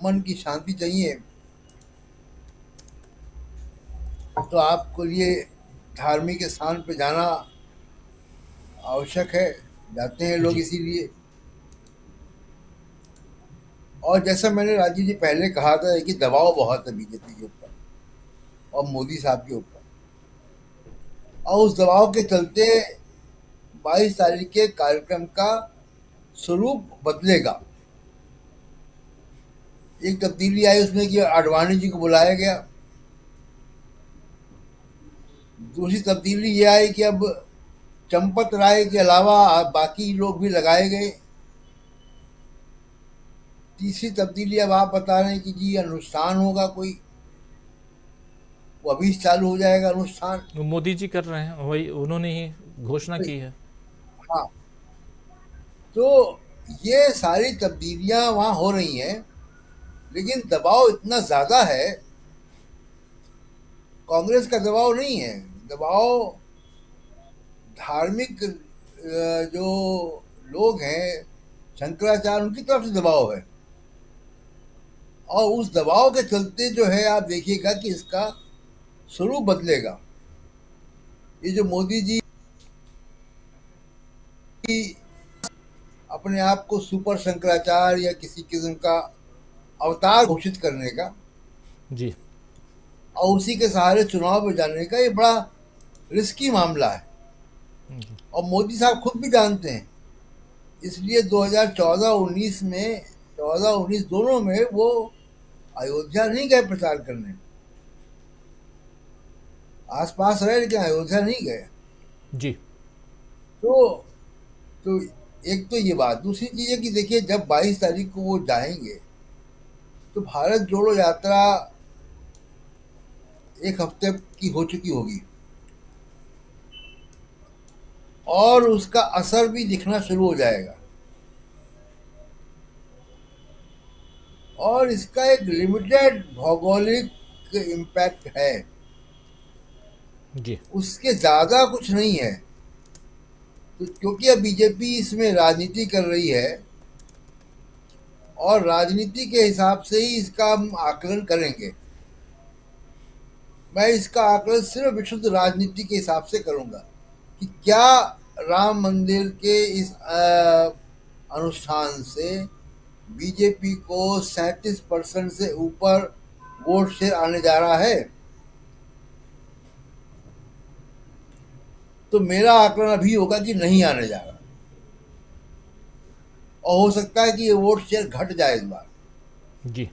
E: मन की शांति चाहिए तो आपको लिए धार्मिक स्थान पे जाना आवश्यक है, जाते हैं लोग
A: जी
E: इसीलिए। और जैसा मैंने राजीव जी पहले कहा था कि दबाव बहुत है बीजेपी के ऊपर और मोदी साहब के ऊपर, और उस दबाव के चलते 22 तारीख के कार्यक्रम का स्वरूप बदलेगा। एक तब्दीली आई उसमें कि आडवाणी जी को बुलाया गया। दूसरी तब्दीली ये आई कि अब चंपत राय के अलावा बाकी लोग भी लगाए गए। तीसरी तब्दीली अब आप बता रहे हैं कि जी अनुष्ठान होगा कोई, वो अभी से चालू हो जाएगा अनुष्ठान।
A: वो मोदी जी कर रहे हैं, वही उन्होंने ही घोषणा की है।
E: हाँ, तो ये सारी तब्दीलियां वहां हो रही हैं, लेकिन दबाव इतना ज्यादा है। कांग्रेस का दबाव नहीं है, दबाव धार्मिक जो लोग हैं, शंकराचार्य, उनकी तरफ से दबाव है। और उस दबाव के चलते जो है आप देखिएगा कि इसका स्वरूप बदलेगा। ये जो मोदी जी अपने आप को सुपर शंकराचार्य या किसी किस्म का अवतार घोषित करने का
A: जी
E: और उसी के सहारे चुनाव में जाने का, ये बड़ा रिस्की मामला है। और मोदी साहब खुद भी जानते हैं, इसलिए 2014-19 में, 14-19 दोनों में वो अयोध्या नहीं गए प्रचार करने। आसपास रहे लेकिन अयोध्या नहीं गए।
A: जी
E: तो एक तो ये बात। दूसरी चीज है कि देखिए जब 22 तारीख को वो जाएंगे तो भारत जोड़ो यात्रा एक हफ्ते की हो चुकी होगी, और उसका असर भी दिखना शुरू हो जाएगा। और इसका एक लिमिटेड भौगोलिक इम्पैक्ट है,
A: जी
E: उसके ज्यादा कुछ नहीं है। तो क्योंकि अब बीजेपी इसमें राजनीति कर रही है, और राजनीति के हिसाब से ही इसका हम आकलन करेंगे। मैं इसका आकलन सिर्फ विशुद्ध राजनीति के हिसाब से करूंगा कि क्या राम मंदिर के इस अनुष्ठान से बीजेपी को 37% से ऊपर वोट शेयर आने जा रहा है। तो मेरा आकलन अभी होगा कि नहीं आने जा रहा, और हो सकता है कि ये वोट शेयर घट जाए इस बार,
A: जी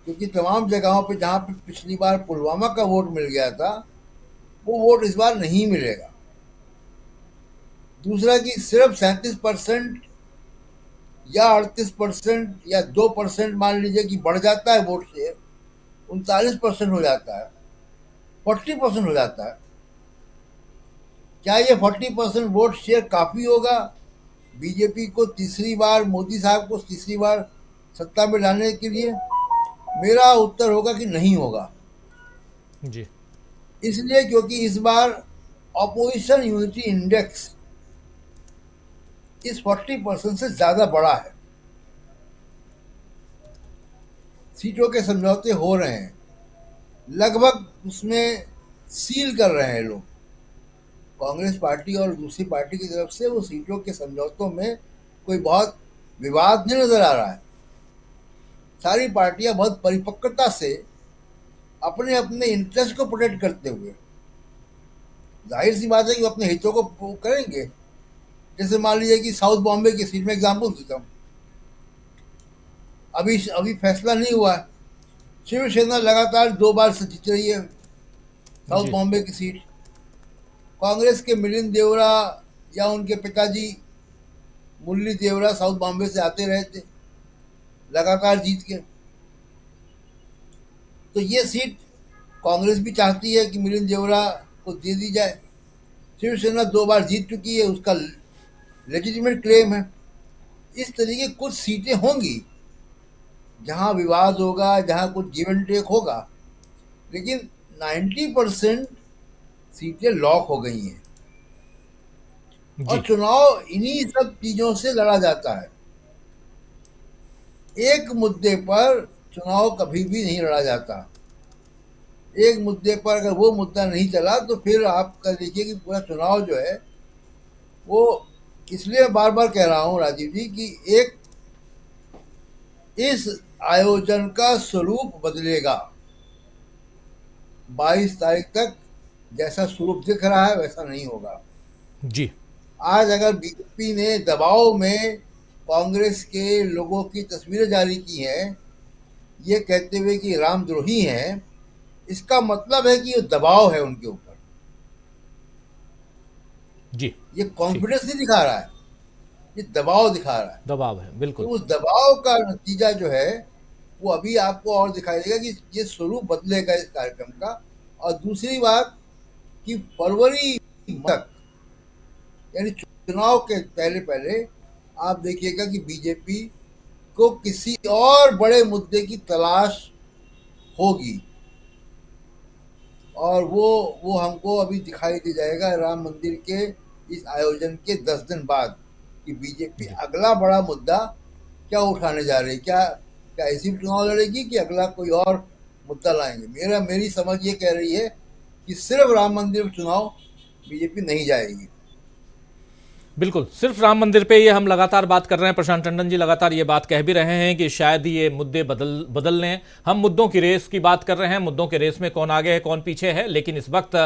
E: क्योंकि तमाम जगहों पे जहाँ पे पिछली बार पुलवामा का वोट मिल गया था, वो वोट इस बार नहीं मिलेगा। दूसरा कि सिर्फ 37% या 38% या 2% मान लीजिए कि बढ़ जाता है वोट शेयर, 39% हो जाता है, 40% हो जाता है। क्या ये 40% वोट शेयर काफी होगा बीजेपी को तीसरी बार, मोदी साहब को तीसरी बार सत्ता में लाने के लिए? मेरा उत्तर होगा कि नहीं होगा।
A: जी
E: इसलिए क्योंकि इस बार ऑपोजिशन यूनिटी इंडेक्स इस 40% से ज्यादा बड़ा है। सीटों के समझौते हो रहे हैं, लगभग उसमें सील कर रहे हैं लोग। कांग्रेस पार्टी और दूसरी पार्टी की तरफ से वो सीटों के समझौतों में कोई बहुत विवाद नहीं नजर आ रहा है। सारी पार्टियां बहुत परिपक्वता से अपने अपने इंटरेस्ट को प्रोटेक्ट करते हुए, जाहिर सी बात है कि वो अपने हितों को करेंगे। जैसे मान लीजिए कि साउथ बॉम्बे की सीट में एग्जाम्पल देता हूँ, अभी फैसला नहीं हुआ है। शिवसेना लगातार 2 बार से जीत रही है साउथ
A: जी।
E: बॉम्बे की सीट। कांग्रेस के मिलिंद देवरा या उनके पिताजी मुरली देवरा साउथ बॉम्बे से आते रहे थे, लगातार जीत के। तो ये सीट कांग्रेस भी चाहती है कि मिलिंद देवरा को दे दी जाए। शिवसेना 2 बार जीत चुकी है, उसका लेजिटिमेट क्लेम है। इस तरीके कुछ सीटें होंगी जहां विवाद होगा, जहां कुछ गिव एंड टेक होगा, लेकिन 90% सीटें लॉक हो गई हैं। और
A: जी
E: चुनाव इन्हीं सब चीजों से लड़ा जाता है। एक मुद्दे पर चुनाव कभी भी नहीं लड़ा जाता। एक मुद्दे पर अगर वो मुद्दा नहीं चला तो फिर आप कह लीजिए कि पूरा चुनाव जो है वो, इसलिए बार बार कह रहा हूं राजीव जी कि इस आयोजन का स्वरूप बदलेगा। 22 तारीख तक जैसा स्वरूप दिख रहा है वैसा नहीं होगा।
A: जी
E: आज अगर बीजेपी ने दबाव में कांग्रेस के लोगों की तस्वीरें जारी की हैं, ये कहते हुए कि रामद्रोही हैं, इसका मतलब है कि ये दबाव है उनके ऊपर।
A: जी
E: ये कॉन्फिडेंस नहीं दिखा रहा है, ये दबाव दिखा रहा है।
A: दबाव है
E: तो
A: बिल्कुल।
E: उस दबाव का नतीजा जो है वो अभी आपको और दिखाई देगा कि ये स्वरूप बदलेगा इस कार्यक्रम का। और दूसरी बात कि फरवरी तक, यानी चुनाव के पहले पहले आप देखिएगा कि बीजेपी को किसी और बड़े मुद्दे की तलाश होगी, और वो हमको अभी दिखाई दे जाएगा राम मंदिर के इस आयोजन के 10 दिन बाद कि बीजेपी अगला बड़ा मुद्दा क्या उठाने जा रही है। क्या ऐसी चुनाव लड़ेगी कि अगला कोई और मुद्दा लाएंगे? मेरी समझ ये कह रही है कि सिर्फ राम मंदिर चुनाव बीजेपी नहीं जाएगी।
A: बिल्कुल, सिर्फ राम मंदिर पे ये हम लगातार बात कर रहे हैं। प्रशांत टंडन जी लगातार ये बात कह भी रहे हैं कि शायद ये मुद्दे बदल लें। हम मुद्दों की रेस की बात कर रहे हैं, मुद्दों के रेस में कौन आगे है कौन पीछे है, लेकिन इस वक्त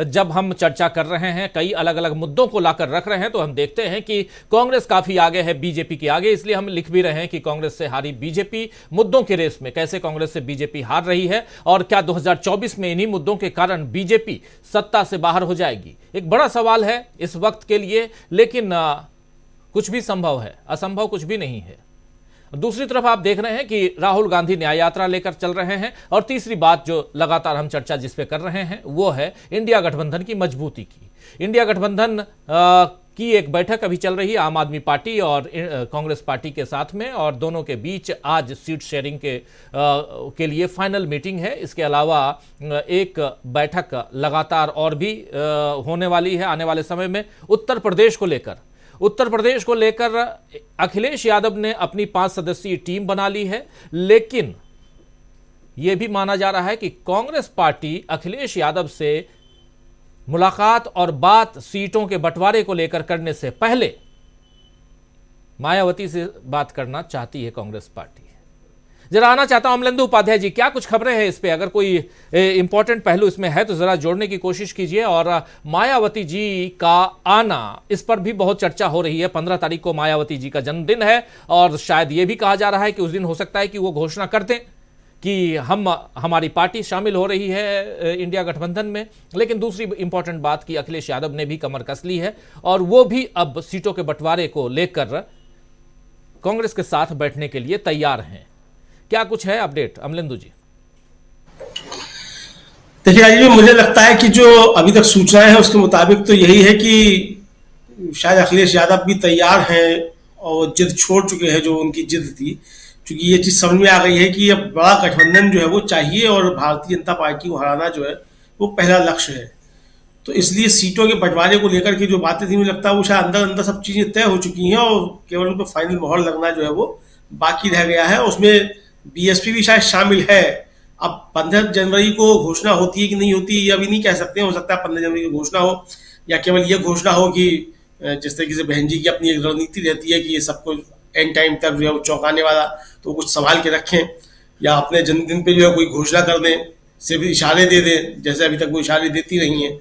A: जब हम चर्चा कर रहे हैं, कई अलग अलग मुद्दों को लाकर रख रहे हैं, तो हम देखते हैं कि कांग्रेस काफी आगे है बीजेपी के आगे। इसलिए हम लिख भी रहे हैं कि कांग्रेस से हारी बीजेपी। मुद्दों के रेस में कैसे कांग्रेस से बीजेपी हार रही है, और क्या 2024 में इन्हीं मुद्दों के कारण बीजेपी सत्ता से बाहर हो जाएगी, एक बड़ा सवाल है इस वक्त के लिए। लेकिन कुछ भी संभव है, असंभव कुछ भी नहीं है। दूसरी तरफ आप देख रहे हैं कि राहुल गांधी न्याय यात्रा लेकर चल रहे हैं। और तीसरी बात जो लगातार हम चर्चा जिस पे कर रहे हैं वो है इंडिया गठबंधन की मजबूती की। इंडिया गठबंधन की एक बैठक अभी चल रही है आम आदमी पार्टी और कांग्रेस पार्टी के साथ में, और दोनों के बीच आज सीट शेयरिंग के लिए फाइनल मीटिंग है। इसके अलावा एक बैठक लगातार और भी होने वाली है आने वाले समय में। उत्तर प्रदेश को लेकर अखिलेश यादव ने अपनी 5 सदस्यीय टीम बना ली है, लेकिन यह भी माना जा रहा है कि कांग्रेस पार्टी अखिलेश यादव से मुलाकात और बात सीटों के बंटवारे को लेकर करने से पहले मायावती से बात करना चाहती है कांग्रेस पार्टी। जरा आना चाहता हूं अमलेंदु उपाध्याय जी, क्या कुछ खबरें हैं इस पे? अगर कोई इंपॉर्टेंट पहलू इसमें है तो जरा जोड़ने की कोशिश कीजिए। और मायावती जी का आना, इस पर भी बहुत चर्चा हो रही है। 15 तारीख को मायावती जी का जन्मदिन है और शायद यह भी कहा जा रहा है कि उस दिन हो सकता है कि वो घोषणा कर दें कि हमारी पार्टी शामिल हो रही है इंडिया गठबंधन में। लेकिन दूसरी इंपॉर्टेंट बात कि अखिलेश यादव ने भी कमर कस ली है और वो भी अब सीटों के बंटवारे को लेकर कांग्रेस के साथ बैठने के लिए तैयार हैं। क्या कुछ है अपडेट अमलेंदु जी?
F: देखिए राजीव जी, मुझे लगता है कि जो अभी तक सूचनाएं हैं उसके मुताबिक तो यही है कि शायद अखिलेश यादव भी तैयार हैं और जिद छोड़ चुके हैं जो उनकी जिद थी, क्योंकि ये चीज समझ में आ गई है कि अब बड़ा गठबंधन जो है वो चाहिए और भारतीय जनता पार्टी को हराना जो है वो पहला लक्ष्य है। तो इसलिए सीटों के बंटवारे को लेकर के जो बातें थी, मुझे लगता है वो शायद अंदर अंदर सब चीजें तय हो चुकी हैं और केवल उन पर फाइनल मोहर लगना जो है वो बाकी रह गया है। उसमें बीएसपी भी शायद शामिल है। अब 15 जनवरी को घोषणा होती है कि नहीं होती ये अभी नहीं कह सकते। हो सकता है 15 जनवरी की घोषणा हो या केवल ये घोषणा हो कि जिस तरीके से बहन जी की अपनी एक रणनीति रहती है कि ये सबको एंड टाइम तक जो है वो चौंकाने वाला, तो कुछ संभाल के रखें, या अपने जन्मदिन पे जो है कोई घोषणा कर दें, सिर्फ इशारे दे दें जैसे अभी तक वो इशारे देती रही हैं।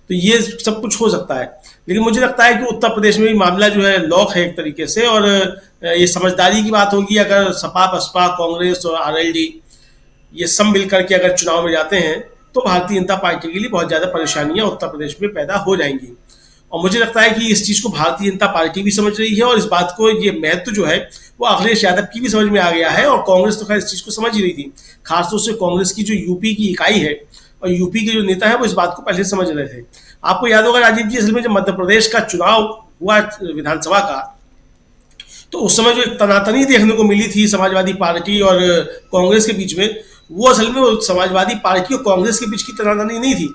F: तो ये सब कुछ हो सकता है। लेकिन मुझे लगता है कि उत्तर प्रदेश में भी मामला जो है लॉक है एक तरीके से, और ये समझदारी की बात होगी अगर सपा बसपा कांग्रेस और आरएलडी ये सब मिलकर के अगर चुनाव में जाते हैं तो भारतीय जनता पार्टी के लिए बहुत ज्यादा परेशानियां उत्तर प्रदेश में पैदा हो जाएंगी। और मुझे लगता है कि इस चीज को भारतीय जनता पार्टी भी समझ रही है और इस बात को ये महत्व जो है वो अखिलेश यादव की भी समझ में आ गया है। और कांग्रेस तो खैर इस चीज को समझ ही रही थी, खासतौर से कांग्रेस की जो यूपी की इकाई है और यूपी के जो नेता है वो इस बात को पहले समझ रहे थे। आपको याद होगा राजीव जी, असल में जब मध्य प्रदेश का चुनाव हुआ विधानसभा का, तो उस समय जो एक तनातनी देखने को मिली थी समाजवादी पार्टी और कांग्रेस के बीच में, वो असल में वो समाजवादी पार्टी और कांग्रेस के बीच की तनातनी नहीं थी।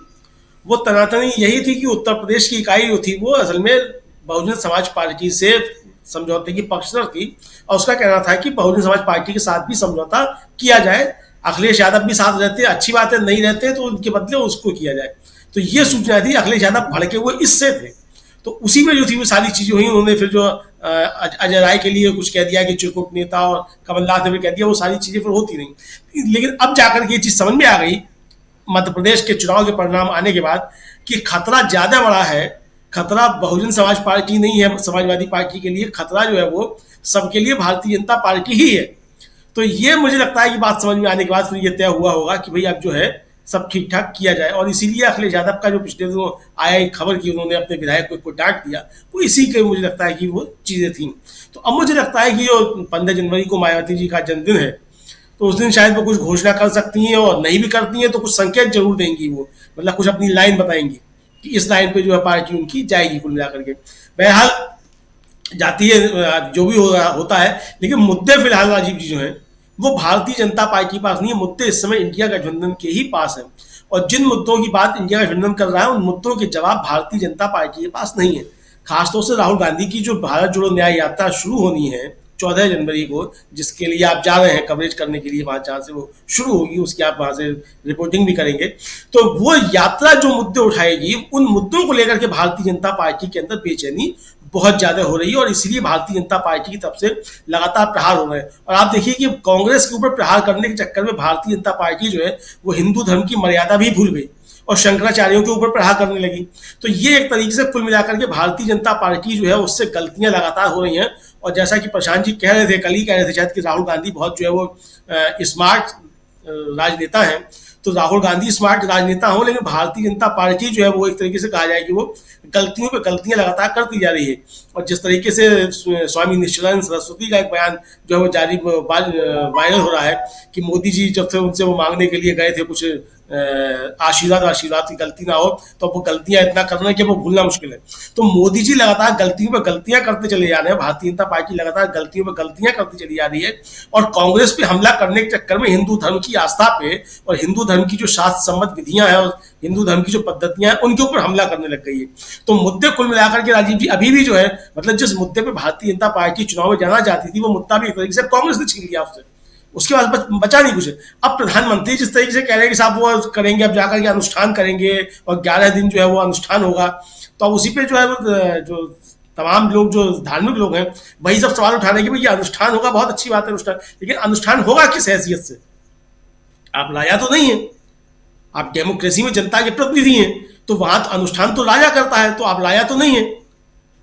F: वो तनातनी यही थी कि उत्तर प्रदेश की इकाई जो थी वो असल में बहुजन समाज पार्टी से समझौते की पक्षधर थी और उसका कहना था कि बहुजन समाज पार्टी के साथ भी समझौता किया जाए। अखिलेश यादव भी साथ रहते, अच्छी बात है, नहीं रहते तो उनके बदले उसको किया जाए। तो ये सूचना थी। अखिलेश यादव भड़के हुए इससे थे, तो उसी में जो थी वो सारी चीजें हुई। उन्होंने फिर जो अजय राय के लिए कुछ कह दिया कि चिरकुट नेता, और कमलनाथ ने भी कह दिया, वो सारी चीजें फिर होती नहीं। लेकिन अब जाकर के ये चीज समझ में आ गई मध्य प्रदेश के चुनाव के परिणाम आने के बाद कि खतरा ज्यादा बड़ा है। खतरा बहुजन समाज पार्टी नहीं है समाजवादी पार्टी के लिए, खतरा जो है वो सबके लिए भारतीय जनता पार्टी ही है। तो ये मुझे लगता है कि बात समझ में आने के बाद फिर ये तय हुआ होगा कि भाई अब जो है सब ठीक ठाक किया जाए। और इसीलिए अखिलेश यादव का जो पिछले दिनों आया एक खबर की उन्होंने अपने विधायक को डांट दिया, वो इसी के मुझे लगता है कि वो चीजें थी। तो अब मुझे लगता है कि जो 15 जनवरी को मायावती जी का जन्मदिन है, तो उस दिन शायद वो कुछ घोषणा कर सकती हैं, और नहीं भी करती हैं तो कुछ संकेत जरूर देंगी। वो मतलब कुछ अपनी लाइन बताएंगी कि इस लाइन पे जो है पार्टी उनकी जाएगी कुल मिलाकर के। बहरहाल जाती है जो भी होता है, लेकिन मुद्दे फिलहाल राजीव जी जो है वो भारतीय जनता पार्टी के पास नहीं है। मुद्दे इस समय इंडिया गठबंधन के ही पास है, और जिन मुद्दों की बात इंडिया गठबंधन कर रहा है उन मुद्दों के जवाब भारतीय जनता पार्टी के पास नहीं है। खासतौर से राहुल गांधी की जो भारत जोड़ो न्याय यात्रा शुरू होनी है 14 जनवरी को, जिसके लिए आप जा रहे हैं कवरेज करने के लिए, वहां जहां से वो शुरू होगी उसकी आप वहां से रिपोर्टिंग भी करेंगे, तो वो यात्रा जो मुद्दे उठाएगी उन मुद्दों को लेकर के भारतीय जनता पार्टी के अंदर बेचैनी बहुत ज्यादा हो रही है, और इसलिए भारतीय जनता पार्टी की तरफ से लगातार प्रहार हो रहे हैं। और आप देखिए कि कांग्रेस के ऊपर प्रहार करने के चक्कर में भारतीय जनता पार्टी जो है वो हिंदू धर्म की मर्यादा भी भूल गई और शंकराचार्यों के ऊपर प्रहार करने लगी। तो ये एक तरीके से कुल मिलाकर के भारतीय जनता पार्टी जो है उससे गलतियां लगातार हो रही हैं। और जैसा कि प्रशांत जी कह रहे थे, कल ही कह रहे थे शायद, कि राहुल गांधी बहुत जो है वो स्मार्ट राजनेता हैं, तो राहुल गांधी स्मार्ट राजनेता हो, लेकिन भारतीय जनता पार्टी जो है वो एक तरीके से कहा जाए कि वो गलतियों पे गलतियां लगातार करती जा रही है। और जिस तरीके से स्वामी निश्चलानंद सरस्वती का एक बयान जो है वो जारी वायरल हो रहा है कि मोदी जी जब से उनसे वो मांगने के लिए गए थे कुछ आशीर्वाद की गलती ना हो, तो वो गलतियां इतना कर रहे हैं कि वो भूलना मुश्किल है। तो मोदी जी लगातार गलतियों पर गलतियां करते चले जा रहे हैं, भारतीय जनता पार्टी लगातार गलतियों पर गलतियां करती चली जा रही है, और कांग्रेस पे हमला करने के चक्कर में हिंदू धर्म की आस्था पे और हिंदू धर्म की जो शास्त्र सम्मत विधियां हैं और हिंदू धर्म की जो पद्धतियां हैं उनके ऊपर हमला करने लग गई है। तो मुद्दे कुल मिलाकर के राजीव जी अभी भी जो है, मतलब जिस मुद्दे पे भारतीय जनता पार्टी चुनाव में जाना चाहती थी वो मुद्दा भी एक तरीके से कांग्रेस ने छीन लिया उससे, उसके बाद बचा नहीं कुछ। अब प्रधानमंत्री जिस तरीके से कह रहे हैं कि साहब वो करेंगे, अब जाकर के अनुष्ठान करेंगे और 11 दिन जो है वो अनुष्ठान होगा, तो अब उसी पे जो है जो तमाम लोग जो धार्मिक लोग हैं वही सब सवाल उठा रहे हैं कि भाई ये अनुष्ठान होगा, बहुत अच्छी बात है अनुष्ठान, लेकिन अनुष्ठान होगा किस हैसियत से? आप राजा तो नहीं है, आप डेमोक्रेसी में जनता के प्रतिनिधि हैं, तो वहां तो अनुष्ठान तो राजा करता है, तो आप राजा तो नहीं है।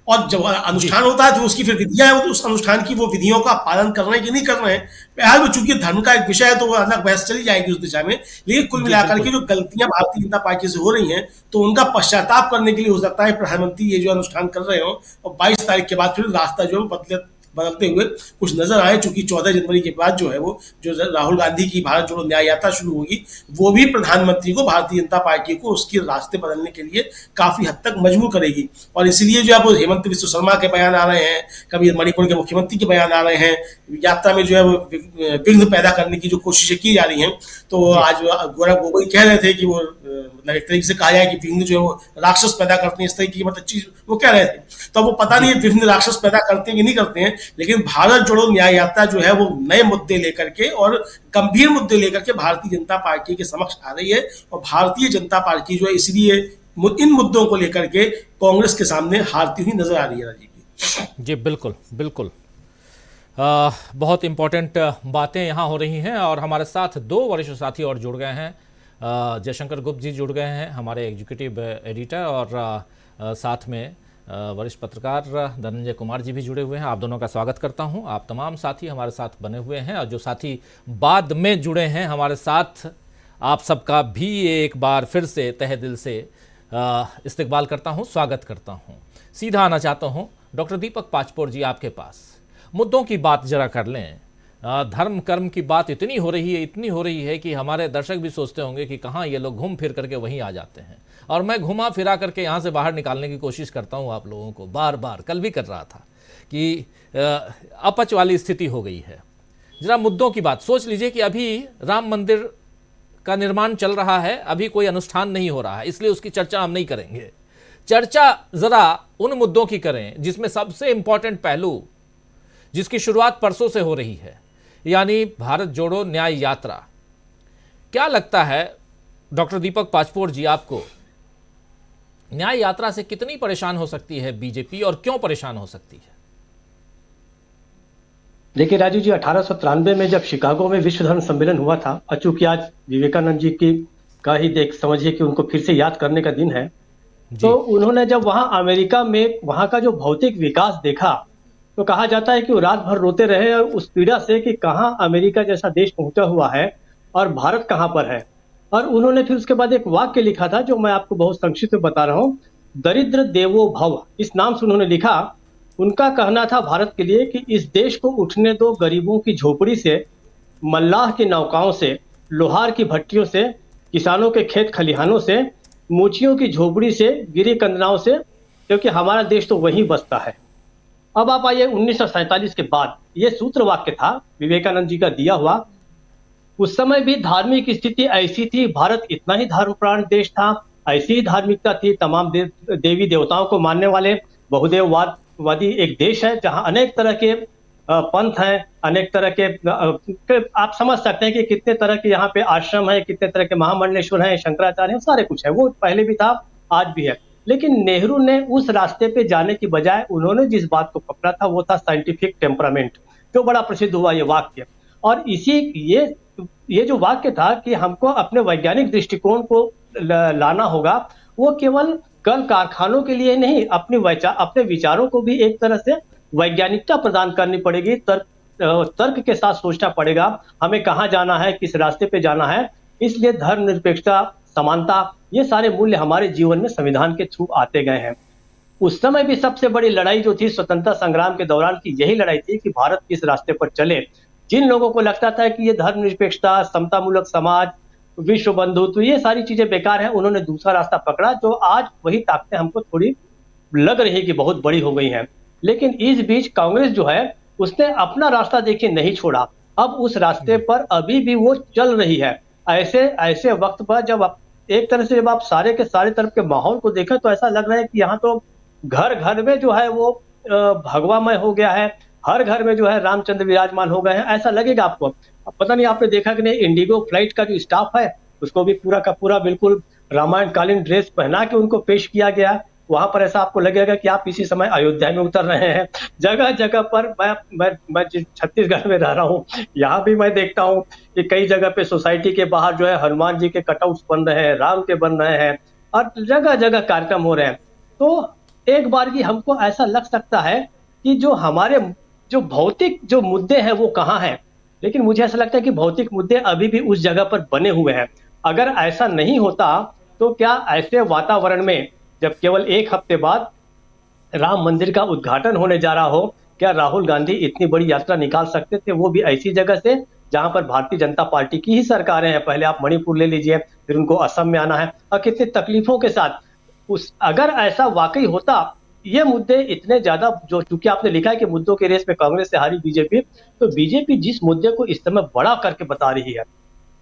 F: और जब अनुष्ठान होता है तो उसकी फिर विधियां हैं, उस अनुष्ठान की वो विधियों का पालन कर रहे हैं कि नहीं कर रहे हैं। फिलहाल चूंकि धर्म का एक विषय है तो वो अलग बहस चली जाएगी उस दिशा में, लेकिन कुल मिलाकर के जो गलतियां भारतीय जनता पार्टी से हो रही हैं तो उनका पश्चाताप करने के लिए हो सकता है प्रधानमंत्री ये जो अनुष्ठान कर रहे हो और 22 तारीख के बाद फिर रास्ता जो है बदलते हुए कुछ नजर आए। चूंकि 14 जनवरी के बाद जो है वो जो राहुल गांधी की भारत जोड़ो न्याय यात्रा शुरू होगी, वो भी प्रधानमंत्री को, भारतीय जनता पार्टी को उसके रास्ते बदलने के लिए काफी हद तक मजबूर करेगी। और इसलिए जो है हेमंत बिस्व शर्मा के बयान आ रहे हैं, कभी मणिपुर के मुख्यमंत्री के बयान आ रहे हैं, यात्रा में जो है वो विघ्न पैदा करने की जो कोशिशें की जा रही हैं। तो आज गौरव गोगोई कह रहे थे कि वो मतलब एक तरीके से कहा जाए कि विघ्न जो है वो राक्षस पैदा करते हैं, इस तरीके की मतलब चीज वो कह रहे थे। तो वो पता नहीं विघ्न राक्षस पैदा करते हैं कि नहीं करते हैं, लेकिन भारत जोड़ो न्याय यात्रा जो है वो नए मुद्दे लेकर के और गंभीर मुद्दे लेकर के भारतीय जनता पार्टी के समक्ष आ रही है। और भारतीय जनता पार्टी जो है इसलिए इन मुद्दों को लेकर के कांग्रेस के सामने हारती हुई नजर आ रही है। राजीव
A: जी बिल्कुल बिल्कुल, बहुत इंपॉर्टेंट बातें यहाँ हो रही हैं और हमारे साथ दो वरिष्ठ साथी और जुड़ गए हैं। जयशंकर गुप्ता जी जुड़ गए हैं, हमारे एग्जीक्यूटिव एडिटर, और साथ में वरिष्ठ पत्रकार धनंजय कुमार जी भी जुड़े हुए हैं। आप दोनों का स्वागत करता हूं। आप तमाम साथी हमारे साथ बने हुए हैं और जो साथी बाद में जुड़े हैं हमारे साथ, आप सबका भी एक बार फिर से तहे दिल से इस्तकबाल करता हूं, स्वागत करता हूं। सीधा आना चाहता हूं डॉक्टर दीपक पाचपोर जी आपके पास। मुद्दों की बात जरा कर लें। धर्म कर्म की बात इतनी हो रही है कि हमारे दर्शक भी सोचते होंगे कि कहाँ ये लोग घूम फिर करके वहीं आ जाते हैं, और मैं घुमा फिरा करके यहाँ से बाहर निकालने की कोशिश करता हूँ आप लोगों को, बार बार। कल भी कर रहा था कि अपच वाली स्थिति हो गई है। जरा मुद्दों की बात सोच लीजिए कि अभी राम मंदिर का निर्माण चल रहा है, अभी कोई अनुष्ठान नहीं हो रहा है, इसलिए उसकी चर्चा हम नहीं करेंगे। चर्चा जरा उन मुद्दों की करें जिसमें सबसे इंपॉर्टेंट पहलू, जिसकी शुरुआत परसों से हो रही है, यानी भारत जोड़ो न्याय यात्रा। क्या लगता है डॉक्टर दीपक पाचपोर जी आपको, न्याय यात्रा से कितनी परेशान हो सकती है बीजेपी और क्यों परेशान हो सकती है?
G: देखिए राजू जी, 1893 में जब शिकागो में विश्व धर्म सम्मेलन हुआ था, चूंकि आज विवेकानंद जी की का ही देख समझिए कि उनको फिर से याद करने का दिन है, तो उन्होंने जब वहां अमेरिका में वहां का जो भौतिक विकास देखा तो कहा जाता है कि वो रात भर रोते रहे और उस पीड़ा से कि कहाँ अमेरिका जैसा देश पहुंचा हुआ है और भारत कहाँ पर है। और उन्होंने फिर उसके बाद एक वाक्य लिखा था जो मैं आपको बहुत संक्षिप्त में बता रहा हूँ, दरिद्र देवो भव, इस नाम से उन्होंने लिखा। उनका कहना था भारत के लिए कि इस देश को उठने दो गरीबों की झोपड़ी से, मल्लाह की नौकाओं से, लोहार की भट्टियों से, किसानों के खेत खलिहानों से, मूचियों की झोपड़ी से, गिरी कंदनाओं से, क्योंकि हमारा देश तो वहीं बसता है। अब आप आइए 1947 के बाद, ये सूत्र वाक्य था विवेकानंद जी का दिया हुआ। उस समय भी धार्मिक स्थिति ऐसी थी, भारत इतना ही धर्मप्राण देश था, ऐसी ही धार्मिकता थी, तमाम देवी देवताओं को मानने वाले बहुदेववादी एक देश है जहां अनेक तरह के पंथ हैं, अनेक तरह के आप समझ सकते हैं कि कितने तरह के यहाँ पे आश्रम है, कितने तरह के महामंडलेश्वर हैं, शंकराचार्य हैं, सारे कुछ है। वो पहले भी था, आज भी है। लेकिन नेहरू ने उस रास्ते पे जाने की बजाय उन्होंने जिस बात को पकड़ा था वो था साइंटिफिक टेम्परामेंट, जो बड़ा प्रसिद्ध हुआ ये वाक्य। और ये जो वाक्य था कि हमको अपने वैज्ञानिक दृष्टिकोण को लाना होगा, वो केवल कल कारखानों के लिए नहीं, अपने विचारों को भी एक तरह से वैज्ञानिकता प्रदान करनी पड़ेगी, तर्क के साथ सोचना पड़ेगा हमें कहाँ जाना है, किस रास्ते पे जाना है। इसलिए धर्मनिरपेक्षता, समानता, ये सारे मूल्य हमारे जीवन में संविधान के थ्रू आते गए हैं। उस समय भी सबसे बड़ी लड़ाई जो थी स्वतंत्रता संग्राम के दौरान की, यही लड़ाई थी कि भारत किस रास्ते पर चले। जिन लोगों को लगता था कि ये धर्मनिरपेक्षता, समतामूलक समाज, विश्व बंधुत्व, ये सारी चीजें बेकार हैं, उन्होंने दूसरा रास्ता पकड़ा, जो आज वही ताकतें हमको थोड़ी लग रही है कि बहुत बड़ी हो गई हैं। लेकिन इस बीच कांग्रेस जो है उसने अपना रास्ता देखिए नहीं छोड़ा, अब उस रास्ते पर अभी भी वो चल रही है। ऐसे वक्त पर जब एक तरह से जब आप सारे के सारे तरफ के माहौल को देखें तो ऐसा लग रहा है कि यहाँ तो घर घर में जो है वो भगवामय हो गया है, हर घर में जो है रामचंद्र विराजमान हो गए हैं, ऐसा लगेगा आपको। अब पता नहीं आपने देखा कि नहीं, इंडिगो फ्लाइट का जो स्टाफ है उसको भी पूरा का पूरा बिल्कुल रामायण कालीन ड्रेस पहना के उनको पेश किया गया। वहां पर ऐसा आपको लगेगा कि आप इसी समय अयोध्या में उतर रहे हैं। जगह जगह पर मैं छत्तीसगढ़ में रह रहा हूँ, यहाँ भी मैं देखता हूँ कि कई जगह पे सोसाइटी के बाहर जो है हनुमान जी के कटआउट्स बन रहे हैं, राम के बन रहे हैं, और जगह जगह कार्यक्रम हो रहे हैं। तो एक बार की हमको ऐसा लग सकता है कि जो हमारे जो भौतिक जो मुद्दे हैं वो कहाँ हैं, लेकिन मुझे ऐसा लगता है कि भौतिक मुद्दे अभी भी उस जगह पर बने हुए हैं। अगर ऐसा नहीं होता तो क्या ऐसे वातावरण में जब केवल एक हफ्ते बाद राम मंदिर का उद्घाटन होने जा रहा हो, क्या राहुल गांधी इतनी बड़ी यात्रा निकाल सकते थे, वो भी ऐसी जगह से जहां पर भारतीय जनता पार्टी की ही सरकारें हैं। पहले आप मणिपुर ले लीजिए, फिर उनको असम में आना है, और कितनी तकलीफों के साथ उस अगर ऐसा वाकई होता, ये मुद्दे इतने ज्यादा, जो चूंकि आपने लिखा है कि मुद्दों के रेस में कांग्रेस से हारी बीजेपी, तो बीजेपी जिस मुद्दे को इस समय बड़ा करके बता रही है,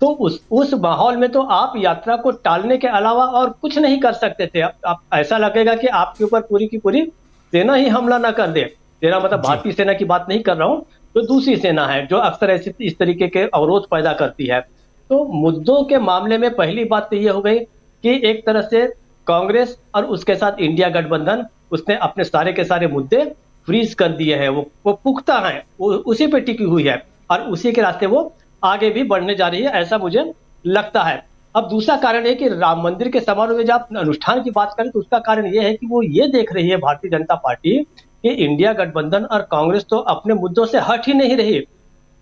G: तो उस माहौल में तो आप यात्रा को टालने के अलावा और कुछ नहीं कर सकते थे। आप ऐसा लगेगा कि आपके ऊपर पूरी की पूरी सेना ही हमला ना कर दे। सेना मतलब भारतीय सेना की बात नहीं कर रहा हूं, तो दूसरी सेना है जो अक्सर ऐसे इस तरीके के अवरोध पैदा करती है। तो मुद्दों के मामले में पहली बात तो ये हो गई कि एक तरह से कांग्रेस और उसके साथ इंडिया गठबंधन, उसने अपने सारे के सारे मुद्दे फ्रीज कर दिए हैं, वो पुख्ता हैं, वो उसी पे टिकी हुई है और उसी के रास्ते वो आगे भी बढ़ने जा रही है, ऐसा मुझे लगता है। अब दूसरा कारण है कि राम मंदिर के समारोह में जब आप अनुष्ठान की बात करें तो उसका कारण यह है कि वो ये देख रही है भारतीय जनता पार्टी कि इंडिया गठबंधन और कांग्रेस तो अपने मुद्दों से हट ही नहीं रही,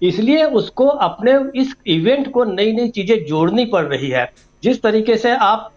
G: इसलिए उसको अपने इस इवेंट को नई नई चीजें जोड़नी पड़ रही है। जिस तरीके से आप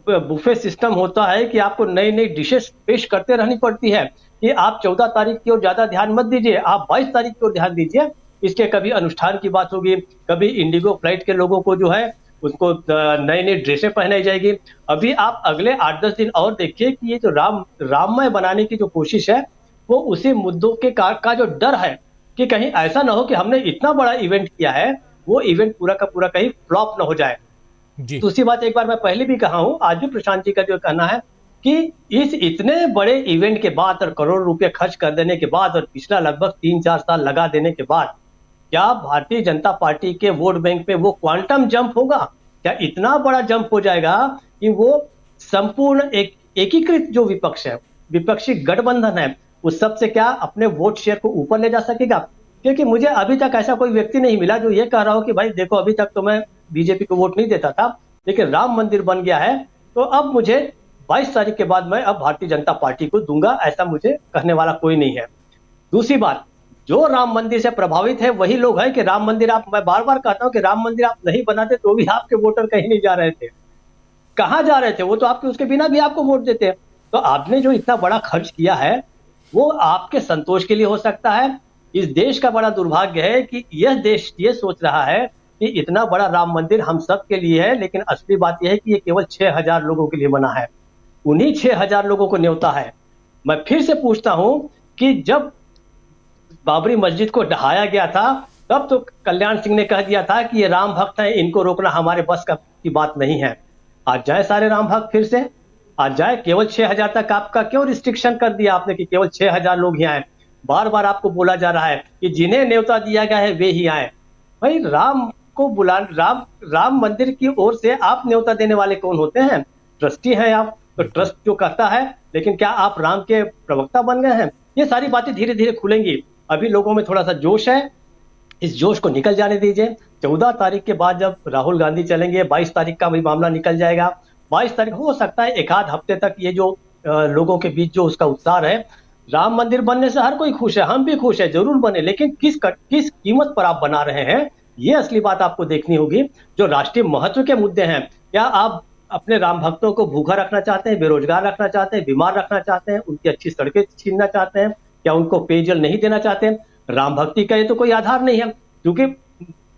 G: बुफे सिस्टम होता है कि आपको नई नई डिशेस पेश करते रहनी पड़ती है कि आप 14 तारीख की ओर ज्यादा ध्यान मत दीजिए, आप 22 तारीख की ओर ध्यान दीजिए। इसके कभी अनुष्ठान की बात होगी, कभी इंडिगो फ्लाइट के लोगों को जो है उनको नई नई ड्रेसें पहनाई जाएगी। अभी आप अगले 8-10 दिन और देखिए कि ये जो राममय बनाने की जो कोशिश है, वो उसी मुद्दों के का जो डर है कि कहीं ऐसा ना हो कि हमने इतना बड़ा इवेंट किया है, वो इवेंट पूरा का पूरा कहीं फ्लॉप ना हो जाए। दूसरी बात, एक बार मैं पहले भी कहा हूं, आज भी प्रशांत जी का जो कहना है कि इस इतने बड़े इवेंट के बाद और करोड़ रुपए खर्च कर देने के बाद और पिछला लगभग 3-4 साल लगा देने के बाद, क्या भारतीय जनता पार्टी के वोट बैंक में वो क्वांटम जंप होगा? क्या इतना बड़ा जंप हो जाएगा कि वो संपूर्ण एकीकृत जो विपक्ष है, विपक्षी गठबंधन है, उस सब से क्या अपने वोट शेयर को ऊपर ले जा सकेगा? क्योंकि मुझे अभी तक ऐसा कोई व्यक्ति नहीं मिला जो ये कह रहा हो कि भाई देखो, अभी तक तो मैं बीजेपी को वोट नहीं देता था, लेकिन राम मंदिर बन गया है तो अब मुझे 22 तारीख के बाद मैं अब भारतीय जनता पार्टी को दूंगा, ऐसा मुझे कहने वाला कोई नहीं है। दूसरी बात, जो राम मंदिर से प्रभावित है वही लोग हैं कि राम मंदिर मैं बार बार कहता हूं कि राम मंदिर आप नहीं बनाते तो भी आपके वोटर कहीं नहीं जा रहे थे। कहां जा रहे थे? वो तो आपके उसके बिना भी आपको वोट देते। तो आपने जो इतना बड़ा खर्च किया है वो आपके संतोष के लिए हो सकता है। इस देश का बड़ा दुर्भाग्य है कि यह देश ये सोच रहा है कि इतना बड़ा राम मंदिर हम सब के लिए है, लेकिन असली बात यह है कि ये केवल 6000 लोगों के लिए बना है। उन्हीं 6000 लोगों को न्योता है। मैं फिर से पूछता हूं कि जब बाबरी मस्जिद को ढहाया गया था तब तो कल्याण सिंह ने कह दिया था कि ये राम भक्त हैं, इनको रोकना हमारे बस की बात नहीं है। आज जाए सारे राम भक्त फिर से, आज जाए, केवल 6000 तक आपका क्यों रिस्ट्रिक्शन कर दिया आपने कि केवल 6000 लोग ही आए? बार बार आपको बोला जा रहा है कि जिन्हें न्योता दिया गया है वे ही आए। भाई राम को राम मंदिर की ओर से आप न्योता देने वाले कौन होते हैं? ट्रस्टी हैं आप, तो ट्रस्ट जो कहता है, लेकिन क्या आप राम के प्रवक्ता बन गए हैं? ये सारी बातें धीरे धीरे खुलेंगी। अभी लोगों में थोड़ा सा जोश है, इस जोश को निकल जाने दीजिए। 14 तारीख के बाद जब राहुल गांधी चलेंगे, 22 तारीख का भी मामला निकल जाएगा। 22 तारीख हो सकता है एक आध हफ्ते तक ये जो लोगों के बीच जो उसका उत्साह है, राम मंदिर बनने से हर कोई खुश है, हम भी खुश है, जरूर बने, लेकिन किस कीमत पर आप बना रहे हैं, ये असली बात आपको देखनी होगी। जो राष्ट्रीय महत्व के मुद्दे हैं, क्या आप अपने राम भक्तों को भूखा रखना चाहते हैं, बेरोजगार रखना चाहते हैं, बीमार रखना चाहते हैं, उनकी अच्छी सड़कें छीनना चाहते हैं, क्या उनको पेयजल नहीं देना चाहते हैं? राम भक्ति का ये तो कोई आधार नहीं है, क्योंकि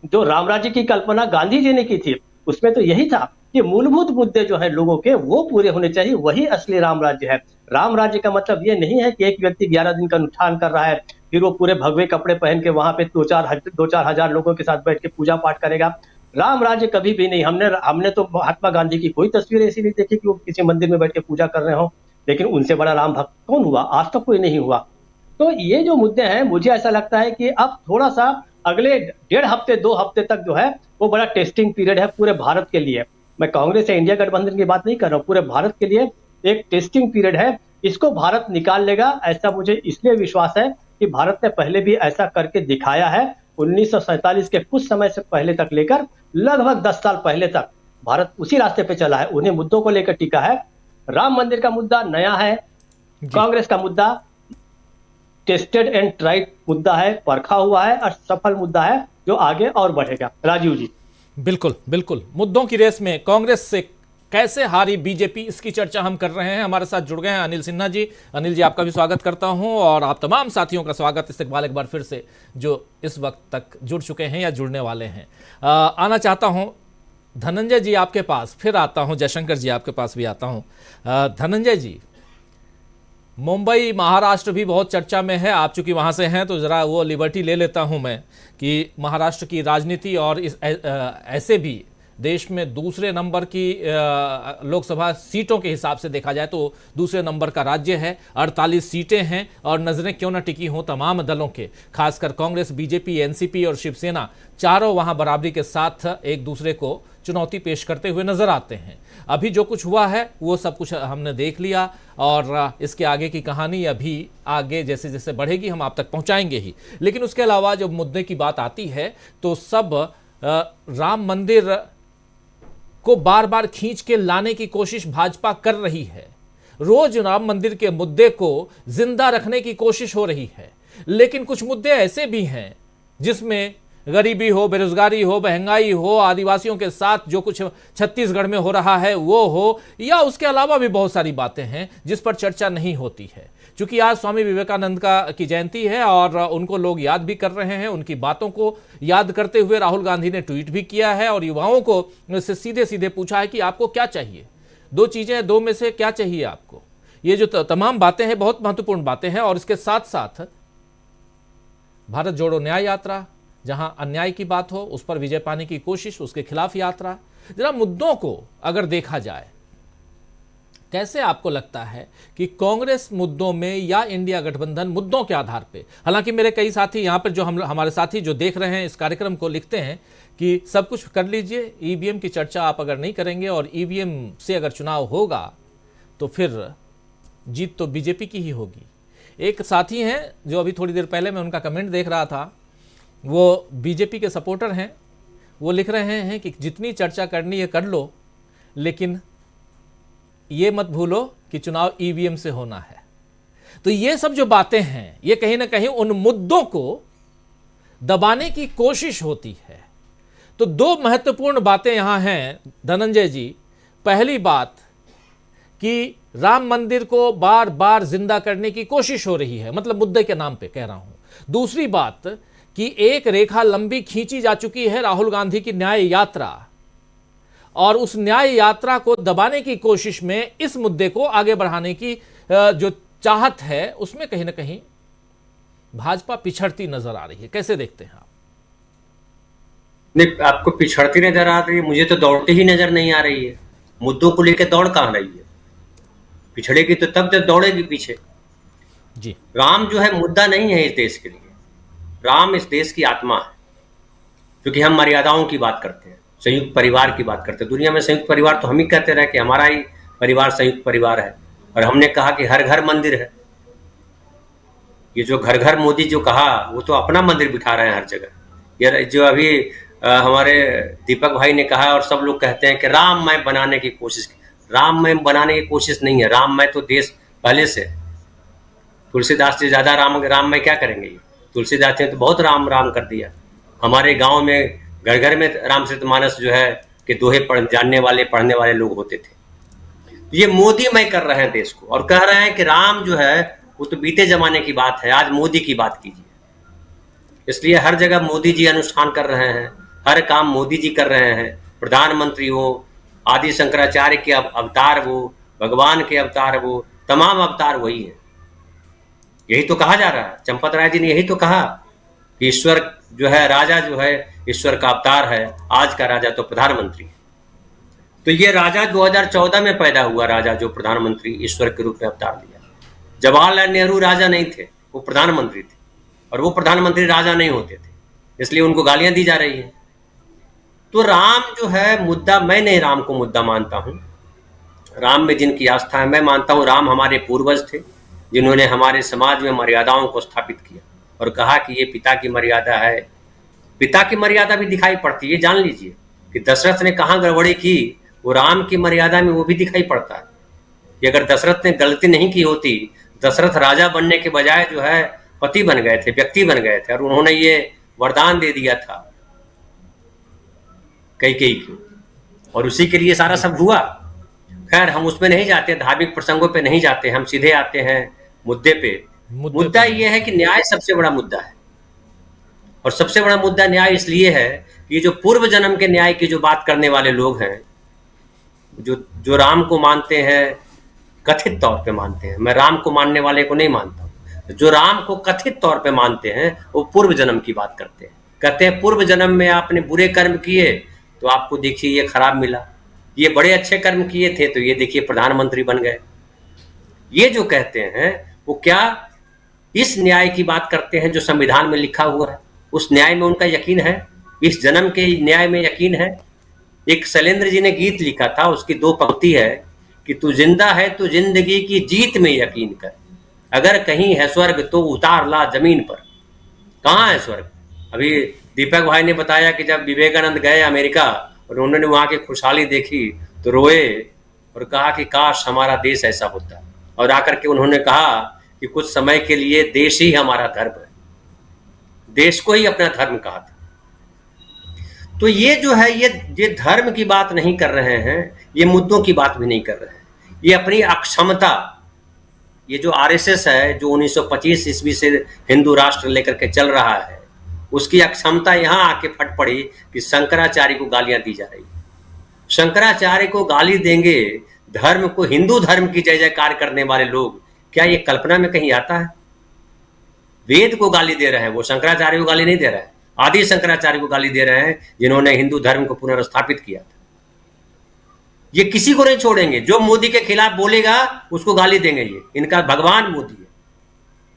G: जो राम राज्य की कल्पना गांधी जी ने की थी उसमें तो यही था कि मूलभूत मुद्दे जो है लोगों के वो पूरे होने चाहिए, वही असली राम राज्य है। राम राज्य का मतलब ये नहीं है कि एक व्यक्ति 11 दिन का अनुष्ठान कर रहा है, फिर वो पूरे भगवे कपड़े पहन के वहां पे 2-4 हजार लोगों के साथ बैठ के पूजा पाठ करेगा। राम राज्य कभी भी नहीं। हमने तो महात्मा गांधी की कोई तस्वीर ऐसी नहीं देखी कि वो किसी मंदिर में बैठ के पूजा कर रहे हो, लेकिन उनसे बड़ा राम भक्त कौन हुआ? आज तक कोई नहीं हुआ। तो ये जो मुद्दे हैं, मुझे ऐसा लगता है कि अब थोड़ा सा अगले 1.5 हफ्ते 2 हफ्ते तक जो है वो बड़ा टेस्टिंग पीरियड है पूरे भारत के लिए। मैं कांग्रेस या इंडिया गठबंधन की बात नहीं कर रहा हूँ, पूरे भारत के लिए एक टेस्टिंग पीरियड है। इसको भारत निकाल लेगा, ऐसा मुझे इसलिए विश्वास है कि भारत ने पहले भी ऐसा करके दिखाया है। 1947 के कुछ समय से पहले तक लेकर लगभग 10 साल पहले तक भारत उसी रास्ते पे चला है, उन्हीं मुद्दों को लेकर टिका है। राम मंदिर का मुद्दा नया है, कांग्रेस का मुद्दा टेस्टेड एंड ट्राइड मुद्दा है, परखा हुआ है और सफल मुद्दा है जो आगे और बढ़ेगा। राजीव जी।
A: बिल्कुल बिल्कुल, मुद्दों की रेस में कांग्रेस से कैसे हारी बीजेपी, इसकी चर्चा हम कर रहे हैं। हमारे साथ जुड़ गए हैं अनिल सिन्हा जी। अनिल जी, आपका भी स्वागत करता हूं और आप तमाम साथियों का स्वागत इस्तकबाल एक बार फिर से जो इस वक्त तक जुड़ चुके हैं या जुड़ने वाले हैं। आना चाहता हूं धनंजय जी आपके पास, फिर आता हूं जयशंकर जी आपके पास भी आता हूं। धनंजय जी, मुंबई महाराष्ट्र भी बहुत चर्चा में है, आप चूंकि वहां से हैं तो जरा वो लिबर्टी ले लेता हूं मैं कि महाराष्ट्र की राजनीति और ऐसे भी देश में दूसरे नंबर की लोकसभा सीटों के हिसाब से देखा जाए तो दूसरे नंबर का राज्य है, 48 सीटें हैं और नजरें क्यों न टिकी हों तमाम दलों के, खासकर कांग्रेस, बीजेपी, एनसीपी और शिवसेना, चारों वहां बराबरी के साथ एक दूसरे को चुनौती पेश करते हुए नजर आते हैं। अभी जो कुछ हुआ है वो सब कुछ हमने देख लिया और इसके आगे की कहानी अभी आगे जैसे जैसे बढ़ेगी हम आप तक पहुंचाएंगे ही। लेकिन उसके अलावा जब मुद्दे की बात आती है तो सब राम मंदिर को बार बार खींच के लाने की कोशिश भाजपा कर रही है। रोज राम मंदिर के मुद्दे को जिंदा रखने की कोशिश हो रही है, लेकिन कुछ मुद्दे ऐसे भी हैं जिसमें गरीबी हो, बेरोजगारी हो, महंगाई हो, आदिवासियों के साथ जो कुछ छत्तीसगढ़ में हो रहा है वो हो, या उसके अलावा भी बहुत सारी बातें हैं जिस पर चर्चा नहीं होती है। क्योंकि आज स्वामी विवेकानंद की जयंती है और उनको लोग याद भी कर रहे हैं। उनकी बातों को याद करते हुए राहुल गांधी ने ट्वीट भी किया है और युवाओं को सीधे सीधे पूछा है कि आपको क्या चाहिए, दो चीजें, दो में से क्या चाहिए आपको। ये जो तमाम बातें हैं बहुत महत्वपूर्ण बातें हैं। और इसके साथ साथ भारत जोड़ो न्याय यात्रा, जहां अन्याय की बात हो उस पर विजय पाने की कोशिश, उसके खिलाफ यात्रा। जरा मुद्दों को अगर देखा जाए, कैसे आपको लगता है कि कांग्रेस मुद्दों में या इंडिया गठबंधन मुद्दों के आधार पे, हालांकि मेरे कई साथी यहां पर जो हमारे साथी जो देख रहे हैं इस कार्यक्रम को लिखते हैं कि सब कुछ कर लीजिए, ईवीएम की चर्चा आप अगर नहीं करेंगे और ईवीएम से अगर चुनाव होगा तो फिर जीत तो बीजेपी की ही होगी। एक साथी हैं जो अभी थोड़ी देर पहले मैं उनका कमेंट देख रहा था, वो बीजेपी के सपोर्टर हैं, वो लिख रहे हैं कि जितनी चर्चा करनी है कर लो, लेकिन ये मत भूलो कि चुनाव ईवीएम से होना है। तो ये सब जो बातें हैं ये कहीं ना कहीं उन मुद्दों को दबाने की कोशिश होती है। तो दो महत्वपूर्ण बातें यहां हैं धनंजय जी। पहली बात कि राम मंदिर को बार बार जिंदा करने की कोशिश हो रही है, मतलब मुद्दे के नाम पे कह रहा हूं। दूसरी बात कि एक रेखा लंबी खींची जा चुकी है राहुल गांधी की न्याय यात्रा, और उस न्याय यात्रा को दबाने की कोशिश में इस मुद्दे को आगे बढ़ाने की जो चाहत है उसमें कहीं ना कहीं भाजपा पिछड़ती नजर आ रही है। कैसे देखते हैं आप?
H: नहीं, आपको पिछड़ती नजर आ रही है, मुझे तो दौड़ती ही नजर नहीं आ रही है। मुद्दों को लेकर दौड़ कहां रही है? पिछड़ेगी तो तब जब दौड़ेगी पीछे।
A: जी,
H: राम जो है मुद्दा नहीं है इस देश के लिए, राम इस देश की आत्मा है। क्योंकि हम मर्यादाओं की बात करते हैं, संयुक्त परिवार की बात करते हैं। दुनिया में संयुक्त परिवार तो हम ही कहते रहे कि हमारा ही परिवार संयुक्त परिवार है, और हमने कहा कि हर घर मंदिर है। ये जो घर घर मोदी जो कहा, वो तो अपना मंदिर बिठा रहे हैं हर जगह। ये जो अभी हमारे दीपक भाई ने कहा और सब लोग कहते हैं कि राममय बनाने की कोशिश, राममय बनाने की कोशिश नहीं है। राममय तो देश पहले से, तुलसीदास से ज्यादा राममय क्या करेंगे ये? तुलसीदास ने तो बहुत राम राम कर दिया। हमारे गांव में घर घर में रामचरितमानस जो है कि दोहे जानने वाले पढ़ने वाले लोग होते थे। ये मोदी मय कर रहे हैं देश को, और कह रहे हैं कि राम जो है वो तो बीते जमाने की बात है, आज मोदी की बात कीजिए। इसलिए हर जगह मोदी जी अनुष्ठान कर रहे हैं, हर काम मोदी जी कर रहे हैं। प्रधानमंत्री हो, आदि शंकराचार्य के अवतार वो, भगवान के अवतार वो, तमाम अवतार वही है। यही तो कहा जा रहा है, चंपत राय जी ने यही तो कहा कि ईश्वर जो है, राजा जो है ईश्वर का अवतार है, आज का राजा तो प्रधानमंत्री है। तो ये राजा 2014 में पैदा हुआ, राजा जो प्रधानमंत्री ईश्वर के रूप में अवतार लिया। जवाहरलाल नेहरू राजा नहीं थे, वो प्रधानमंत्री थे, और वो प्रधानमंत्री राजा नहीं होते थे, इसलिए उनको गालियां दी जा रही है। तो राम जो है मुद्दा, मैं नहीं राम को मुद्दा मानता हूं। राम में जिनकी आस्था है, मैं मानता हूं राम हमारे पूर्वज थे जिन्होंने हमारे समाज में मर्यादाओं को स्थापित किया और कहा कि ये पिता की मर्यादा है। पिता की मर्यादा भी दिखाई पड़ती है, जान लीजिए कि दशरथ ने कहाँ गड़बड़ी की, वो राम की मर्यादा में वो भी दिखाई पड़ता है। कि अगर दशरथ ने गलती नहीं की होती, दशरथ राजा बनने के बजाय जो है पति बन गए थे, व्यक्ति बन गए थे, और उन्होंने ये वरदान दे दिया था कैकेयी को, और उसी के लिए सारा सब हुआ। खैर हम उसमें नहीं जाते, धार्मिक प्रसंगों पे नहीं जाते, हम सीधे आते हैं मुद्दे पे। मुद्दा ये है कि न्याय सबसे बड़ा मुद्दा है, और सबसे बड़ा मुद्दा न्याय इसलिए है कि ये जो पूर्व जन्म के न्याय की जो बात करने वाले लोग हैं, जो राम को मानते हैं, कथित तौर पे मानते हैं, मैं राम को मानने वाले को नहीं मानता हूं, जो राम को कथित तौर पे मानते हैं वो पूर्व जन्म की बात करते हैं। कहते हैं पूर्व जन्म में आपने बुरे कर्म किए तो आपको देखिए ये खराब मिला, ये बड़े अच्छे कर्म किए थे तो ये देखिए प्रधानमंत्री बन गए। ये जो कहते हैं वो क्या इस न्याय की बात करते हैं जो संविधान में लिखा हुआ है? उस न्याय में उनका यकीन है? इस जन्म के न्याय में यकीन है? एक शैलेंद्र जी ने गीत लिखा था, उसकी 2 पंक्ति है कि तू जिंदा है तो जिंदगी की जीत में यकीन कर, अगर कहीं है स्वर्ग तो उतार ला जमीन पर। कहाँ है स्वर्ग? अभी दीपक भाई ने बताया कि जब विवेकानंद गए अमेरिका और उन्होंने वहां की खुशहाली देखी तो रोए और कहा कि काश हमारा देश ऐसा होता, और आकर के उन्होंने कहा कि कुछ समय के लिए देश ही हमारा धर्म है, देश को ही अपना धर्म कहा था। तो ये जो है ये धर्म की बात नहीं कर रहे हैं, ये मुद्दों की बात भी नहीं कर रहे हैं, ये अपनी अक्षमता, ये जो आरएसएस है जो 1925 ईस्वी से हिंदू राष्ट्र लेकर के चल रहा है, उसकी अक्षमता यहां आके फट पड़ी कि शंकराचार्य को गालियां दी जा रही। शंकराचार्य को गाली देंगे, धर्म को, हिंदू धर्म की जय जयकार करने वाले लोग, क्या ये कल्पना में कहीं आता है? वेद को गाली दे रहे हैं, वो शंकराचार्य को गाली नहीं दे रहे हैं, आदि शंकराचार्य को गाली दे रहे हैं जिन्होंने हिंदू धर्म को पुनर्स्थापित किया था। ये किसी को नहीं छोड़ेंगे, जो मोदी के खिलाफ बोलेगा उसको गाली देंगे। ये इनका भगवान मोदी है,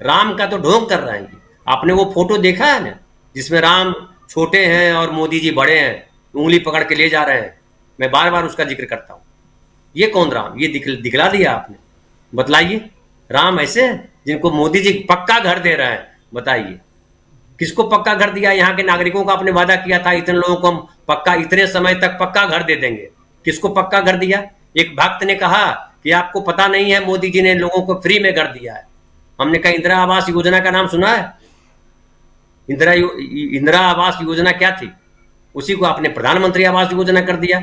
H: राम का तो ढोंग कर रहे हैं। आपने वो फोटो देखा है ना जिसमें राम छोटे हैं और मोदी जी बड़े हैं, उंगली पकड़ के ले जा रहे हैं? मैं बार बार उसका जिक्र करता हूं। ये कौन राम? ये दिखला दिया आपने, बतलाइए। राम ऐसे हैं जिनको मोदी जी पक्का घर दे रहे हैं? बताइए किसको पक्का घर दिया? यहाँ के नागरिकों का आपने वादा किया था इतने लोगों को हम पक्का, इतने समय तक पक्का घर दे देंगे। किसको पक्का घर दिया? एक भक्त ने कहा कि आपको पता नहीं है, मोदी जी ने लोगों को फ्री में घर दिया है। हमने कहा इंदिरा आवास योजना का नाम सुना है? इंदिरा आवास योजना क्या थी? उसी को आपने प्रधानमंत्री आवास योजना कर दिया।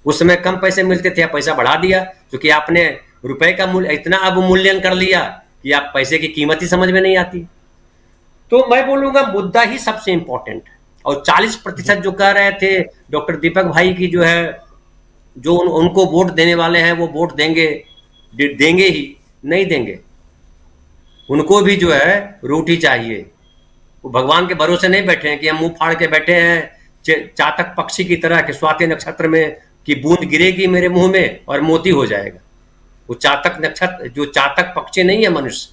H: उस समय कम पैसे मिलते थे, पैसा बढ़ा दिया, क्योंकि आपने रुपए का मूल्य इतना अवमूल्यन कर लिया कि आप पैसे की कीमत ही समझ में नहीं आती। तो मैं बोलूंगा मुद्दा ही सबसे इंपॉर्टेंट है। और 40% जो कह रहे थे डॉक्टर दीपक भाई की जो है, जो उनको वोट देने वाले हैं वो वोट देंगे ही नहीं देंगे, उनको भी जो है रोटी चाहिए। वो भगवान के भरोसे नहीं बैठे हैं कि हम मुंह फाड़ के बैठे हैं चातक पक्षी की तरह कि स्वाति नक्षत्र में कि बूंद गिरेगी मेरे मुंह में और मोती हो जाएगा। वो चातक नक्षत्र, जो चातक पक्षी नहीं है मनुष्य,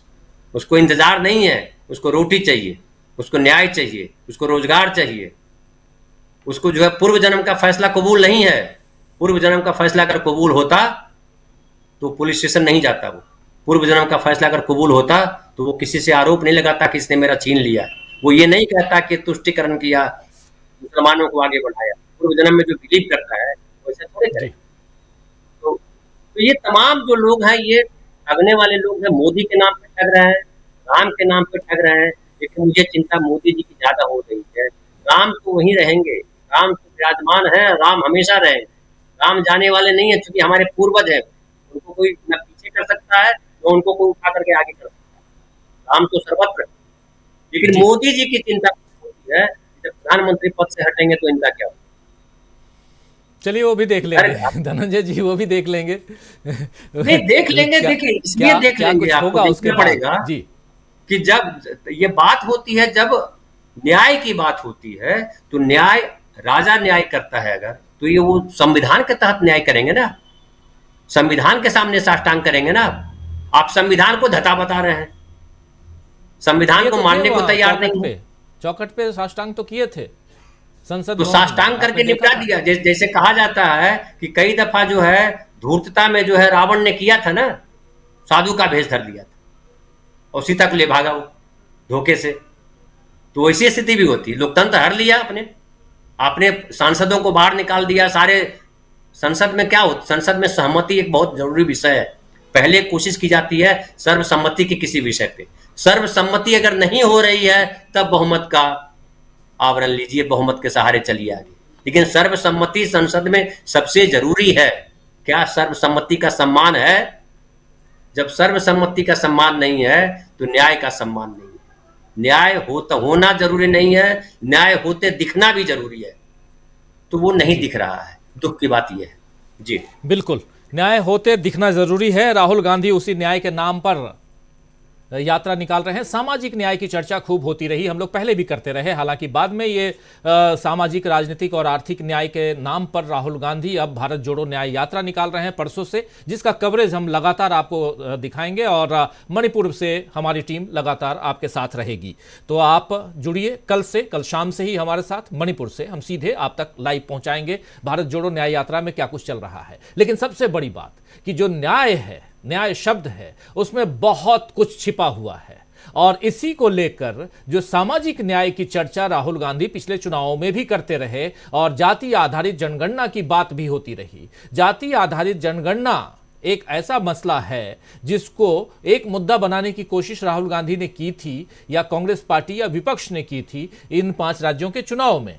H: उसको इंतजार नहीं है, उसको रोटी चाहिए, उसको न्याय चाहिए, उसको रोजगार चाहिए, उसको जो है पूर्व जन्म का फैसला कबूल नहीं है। पूर्व जन्म का फैसला अगर कबूल होता तो पुलिस स्टेशन नहीं जाता। वो पूर्व जन्म का फैसला अगर कबूल होता तो वो किसी से आरोप नहीं लगाता कि इसने मेरा छीन लिया। वो ये नहीं कहता कि तुष्टिकरण किया, मुसलमानों को आगे बढ़ाया। पूर्व जन्म में जो बिलीव करता है वैसे थोड़े करे। तो ये तमाम जो लोग हैं, ये ठगने वाले लोग हैं। मोदी के नाम पे ठग रहे हैं, राम के नाम पे ठग रहे हैं, लेकिन मुझे चिंता मोदी जी की ज्यादा हो रही है। राम तो वहीं रहेंगे, राम तो विराजमान है, राम हमेशा रहेंगे, राम जाने वाले नहीं है, क्योंकि हमारे पूर्वज हैं, उनको कोई न पीछे कर सकता है न उनको कोई उठा करके आगे कर सकता है। राम तो सर्वत्र। लेकिन मोदी जी की चिंता होती है जब प्रधानमंत्री पद से हटेंगे तो इनका क्या होगा।
A: चलिए वो भी देख लेंगे धनंजय जी, वो भी देख लेंगे।
H: नहीं देख लेंगे, देखिए इसलिए देख लेंगे, आपको देखना पड़ेगा जी कि जब ये बात होती है, जब न्याय की बात होती है तो न्याय, राजा न्याय करता है अगर, तो ये वो संविधान के तहत न्याय करेंगे ना, संविधान के सामने साष्टांग करेंगे ना। आप संविधान को धता बता रहे हैं, संविधान को मानने को तैयार नहीं।
A: चौखट पे साष्टांग तो किए थे, संसद
H: तो साष्टांग करके निपटा दिया। जैसे कहा जाता है कि कई दफा जो है धूर्तता में जो है रावण ने किया था ना, साधु का भेष धर लिया था और सीता को ले भागा वो धोखे से। तो ऐसी स्थिति भी होती है। लोकतंत्र हर लिया आपने सांसदों को बाहर निकाल दिया सारे। संसद में क्या होता, संसद में सहमति एक बहुत जरूरी विषय है। पहले कोशिश की जाती है सर्वसम्मति के किसी विषय पे। सर्वसम्मति अगर नहीं हो रही है तब बहुमत का आवरण लीजिए, बहुमत के सहारे चलिए आगे। लेकिन सर्वसम्मति संसद में सबसे जरूरी है। क्या सर्वसम्मति का सम्मान है? जब सर्वसम्मति का सम्मान नहीं है तो न्याय का सम्मान नहीं है। न्याय होना जरूरी नहीं है, न्याय होते दिखना भी जरूरी है, तो वो नहीं दिख रहा है। दुख की बात यह है। जी
A: बिल्कुल, न्याय होते दिखना जरूरी है। राहुल गांधी उसी न्याय के नाम पर यात्रा निकाल रहे हैं। सामाजिक न्याय की चर्चा खूब होती रही, हम लोग पहले भी करते रहे। हालांकि बाद में ये सामाजिक, राजनीतिक और आर्थिक न्याय के नाम पर राहुल गांधी अब भारत जोड़ो न्याय यात्रा निकाल रहे हैं परसों से, जिसका कवरेज हम लगातार आपको दिखाएंगे और मणिपुर से हमारी टीम लगातार आपके साथ रहेगी। तो आप जुड़िए कल शाम से ही हमारे साथ। मणिपुर से हम सीधे आप तक लाइव पहुंचाएंगे भारत जोड़ो न्याय यात्रा में क्या कुछ चल रहा है। लेकिन सबसे बड़ी बात कि जो न्याय है, न्याय शब्द है, उसमें बहुत कुछ छिपा हुआ है। और इसी को लेकर जो सामाजिक न्याय की चर्चा राहुल गांधी पिछले चुनावों में भी करते रहे और जाति आधारित जनगणना की बात भी होती रही। जाति आधारित जनगणना एक ऐसा मसला है जिसको एक मुद्दा बनाने की कोशिश राहुल गांधी ने की थी, या कांग्रेस पार्टी या विपक्ष ने की थी इन 5 राज्यों के चुनाव में।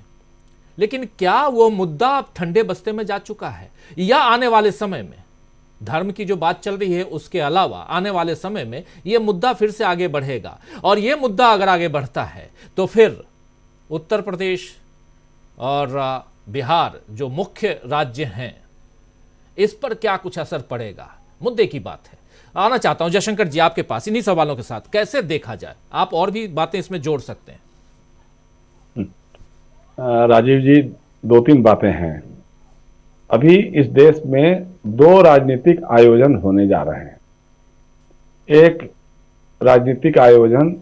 A: लेकिन क्या वो मुद्दा अब ठंडे बस्ते में जा चुका है, या आने वाले समय में धर्म की जो बात चल रही है उसके अलावा आने वाले समय में यह मुद्दा फिर से आगे बढ़ेगा? और यह मुद्दा अगर आगे बढ़ता है तो फिर उत्तर प्रदेश और बिहार जो मुख्य राज्य हैं, इस पर क्या कुछ असर पड़ेगा? मुद्दे की बात है। आना चाहता हूं जयशंकर जी आपके पास इन्हीं सवालों के साथ। कैसे देखा जाए? आप और भी बातें इसमें जोड़ सकते हैं।
I: राजीव जी, 2-3 बातें हैं। अभी इस देश में 2 राजनीतिक आयोजन होने जा रहे हैं। एक राजनीतिक आयोजन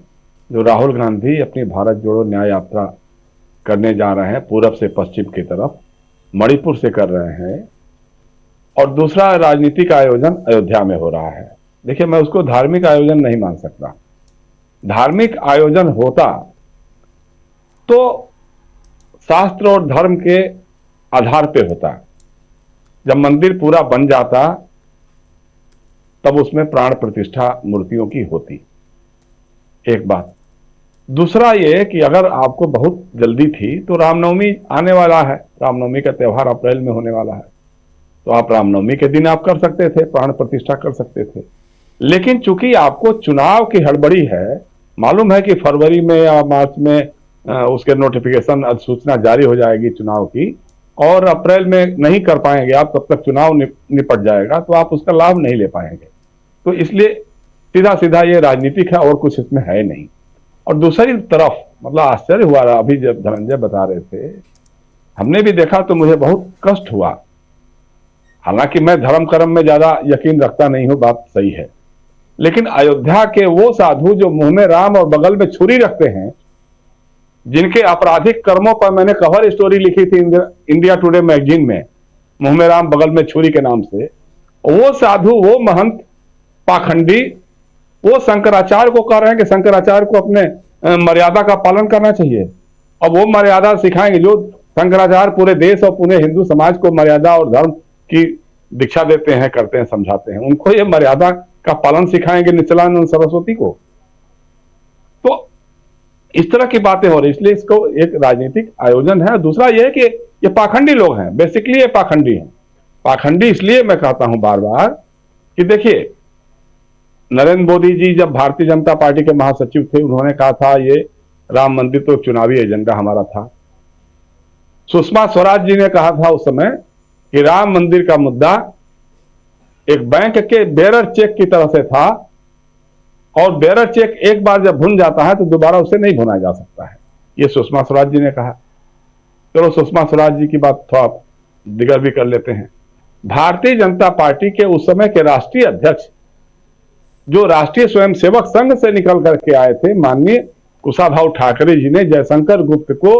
I: जो राहुल गांधी अपनी भारत जोड़ो न्याय यात्रा करने जा रहे हैं पूरब से पश्चिम की तरफ, मणिपुर से कर रहे हैं, और दूसरा राजनीतिक आयोजन अयोध्या में हो रहा है। देखिए, मैं उसको धार्मिक आयोजन नहीं मान सकता। धार्मिक आयोजन होता तो शास्त्र और धर्म के आधार पे होता। जब मंदिर पूरा बन जाता तब उसमें प्राण प्रतिष्ठा मूर्तियों की होती। एक बात। दूसरा ये कि अगर आपको बहुत जल्दी थी तो रामनवमी आने वाला है, रामनवमी का त्यौहार अप्रैल में होने वाला है, तो आप रामनवमी के दिन आप कर सकते थे, प्राण प्रतिष्ठा कर सकते थे। लेकिन चूंकि आपको चुनाव की हड़बड़ी है, मालूम है कि फरवरी में या मार्च में उसके नोटिफिकेशन अधिसूचना जारी हो जाएगी चुनाव की, और अप्रैल में नहीं कर पाएंगे आप, तब तक चुनाव निपट जाएगा, तो आप उसका लाभ नहीं ले पाएंगे। तो इसलिए सीधा सीधा ये राजनीतिक है और कुछ इसमें है नहीं। और दूसरी तरफ मतलब आश्चर्य हुआ, अभी जब धनंजय बता रहे थे, हमने भी देखा तो मुझे बहुत कष्ट हुआ। हालांकि मैं धर्म कर्म में ज्यादा यकीन रखता नहीं हूं, बात सही है, लेकिन अयोध्या के वो साधु जो मुंह में राम और बगल में छुरी रखते हैं, जिनके आपराधिक कर्मों पर मैंने कवर स्टोरी लिखी थी इंडिया टुडे मैगजीन में, मुंह में राम बगल में छुरी के नाम से, वो साधु, वो महंत पाखंडी, वो शंकराचार्य को कह रहे हैं कि शंकराचार्य को अपने मर्यादा का पालन करना चाहिए। और वो मर्यादा सिखाएंगे जो शंकराचार्य पूरे देश और पूरे हिंदू समाज को मर्यादा और धर्म की दीक्षा देते हैं, करते हैं, समझाते हैं, उनको ये मर्यादा का पालन सिखाएंगे निचलानंद सरस्वती को। तो इस तरह की बातें हो रही, इसलिए इसको एक राजनीतिक आयोजन है। दूसरा यह कि ये पाखंडी लोग हैं, बेसिकली ये पाखंडी हैं। पाखंडी इसलिए मैं कहता हूं बार बार कि देखिए, नरेंद्र मोदी जी जब भारतीय जनता पार्टी के महासचिव थे, उन्होंने कहा था ये राम मंदिर तो चुनावी एजेंडा हमारा था। सुषमा स्वराज जी ने कहा था उस समय कि राम मंदिर का मुद्दा एक बैंक के बेरर चेक की तरह से था, और बेरर चेक एक बार जब भुन जाता है तो दोबारा उसे नहीं भुना जा सकता है। ये सुषमा स्वराज जी ने कहा। चलो सुषमा स्वराज जी की बात थोड़ा दिगर भी कर लेते हैं। भारतीय जनता पार्टी के उस समय के राष्ट्रीय अध्यक्ष, जो राष्ट्रीय स्वयंसेवक संघ से निकल करके आए थे, माननीय कुशाभाऊ ठाकरे जी ने जयशंकर गुप्त को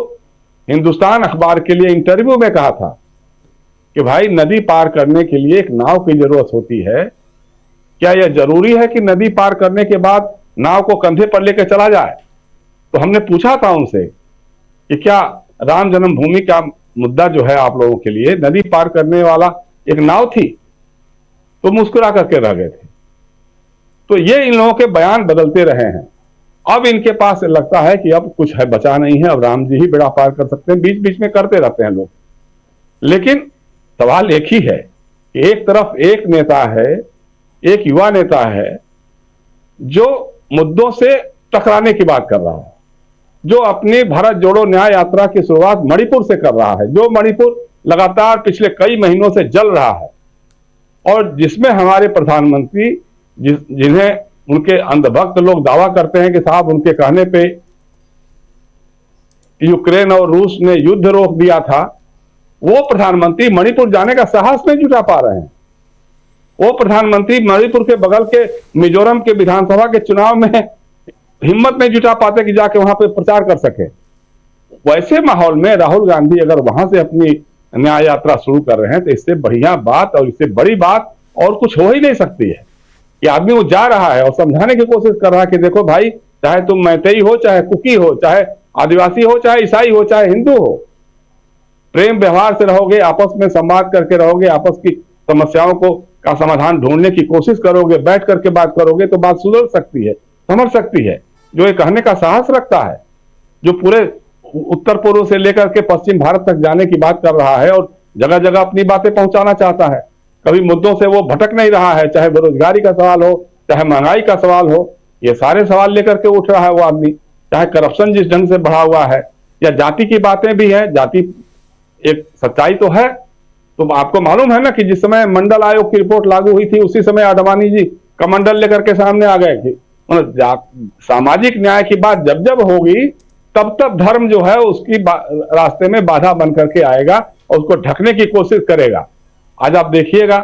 I: हिंदुस्तान अखबार के लिए इंटरव्यू में कहा था कि भाई, नदी पार करने के लिए एक नाव की जरूरत होती है, क्या यह जरूरी है कि नदी पार करने के बाद नाव को कंधे पर लेकर चला जाए? तो हमने पूछा था उनसे कि क्या राम जन्मभूमि का मुद्दा जो है आप लोगों के लिए नदी पार करने वाला एक नाव थी? तो मुस्कुरा करके रह गए थे। तो ये इन लोगों के बयान बदलते रहे हैं। अब इनके पास लगता है कि अब कुछ है बचा नहीं है, अब राम जी ही बेड़ा पार कर सकते हैं। बीच बीच में करते रहते हैं लोग, लेकिन सवाल एक ही है कि एक तरफ एक नेता है, एक युवा नेता है जो मुद्दों से टकराने की बात कर रहा है, जो अपनी भारत जोड़ो न्याय यात्रा की शुरुआत मणिपुर से कर रहा है, जो मणिपुर लगातार पिछले कई महीनों से जल रहा है, और जिसमें हमारे प्रधानमंत्री जिन्हें उनके अंधभक्त लोग दावा करते हैं कि साहब उनके कहने पे यूक्रेन और रूस ने युद्ध रोक दिया था, वो प्रधानमंत्री मणिपुर जाने का साहस नहीं जुटा पा रहे हैं। वो प्रधानमंत्री मणिपुर के बगल के मिजोरम के विधानसभा के चुनाव में हिम्मत नहीं जुटा पाते कि जाके वहां पे प्रचार कर सके। वैसे माहौल में राहुल गांधी अगर वहां से अपनी न्याय यात्रा शुरू कर रहे हैं तो इससे बढ़िया बात और इससे बड़ी बात और कुछ हो ही नहीं सकती है कि आदमी वो जा रहा है और समझाने की कोशिश कर रहा है कि देखो भाई, चाहे तुम मैतेई हो, चाहे कुकी हो, चाहे आदिवासी हो, चाहे ईसाई हो, चाहे हिंदू हो, प्रेम व्यवहार से रहोगे, आपस में संवाद करके रहोगे, आपस की समस्याओं को का समाधान ढूंढने की कोशिश करोगे, बैठ करके बात करोगे तो बात सुधर सकती है, समझ सकती है। जो ये कहने का साहस रखता है, जो पूरे उत्तर पूर्व से लेकर के पश्चिम भारत तक जाने की बात कर रहा है और जगह जगह अपनी बातें पहुंचाना चाहता है, कभी मुद्दों से वो भटक नहीं रहा है, चाहे बेरोजगारी का सवाल हो, चाहे महंगाई का सवाल हो, ये सारे सवाल लेकर के उठ रहा है वो आदमी। चाहे करप्शन जिस ढंग से बढ़ा हुआ है, या जाति की बातें भी है, जाति एक सच्चाई तो है। तो आपको मालूम है ना कि जिस समय मंडल आयोग की रिपोर्ट लागू हुई थी, उसी समय आडवाणी जी कमंडल लेकर के सामने आ गए थे। सामाजिक न्याय की बात जब जब होगी तब तब धर्म जो है उसकी रास्ते में बाधा बन करके आएगा और उसको ढकने की कोशिश करेगा। आज आप देखिएगा,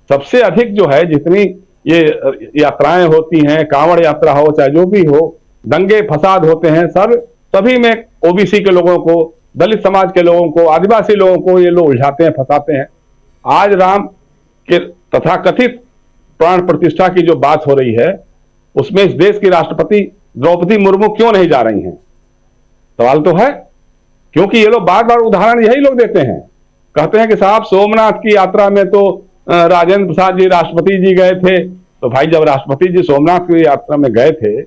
I: सबसे अधिक जो है जितनी ये यात्राएं होती हैं, कांवड़ यात्रा हो चाहे जो भी हो, दंगे फसाद होते हैं, सभी में ओबीसी के लोगों को, दलित समाज के लोगों को, आदिवासी लोगों को ये लोग उलझाते हैं, फंसाते हैं। आज राम के तथाकथित प्राण प्रतिष्ठा की जो बात हो रही है, उसमें इस देश की राष्ट्रपति द्रौपदी मुर्मू क्यों नहीं जा रही हैं? सवाल तो है, क्योंकि ये लोग बार बार उदाहरण यही लोग देते हैं, कहते हैं कि साहब सोमनाथ की यात्रा में तो राजेंद्र प्रसाद जी राष्ट्रपति जी गए थे। तो भाई, जब राष्ट्रपति जी सोमनाथ की यात्रा में गए थे,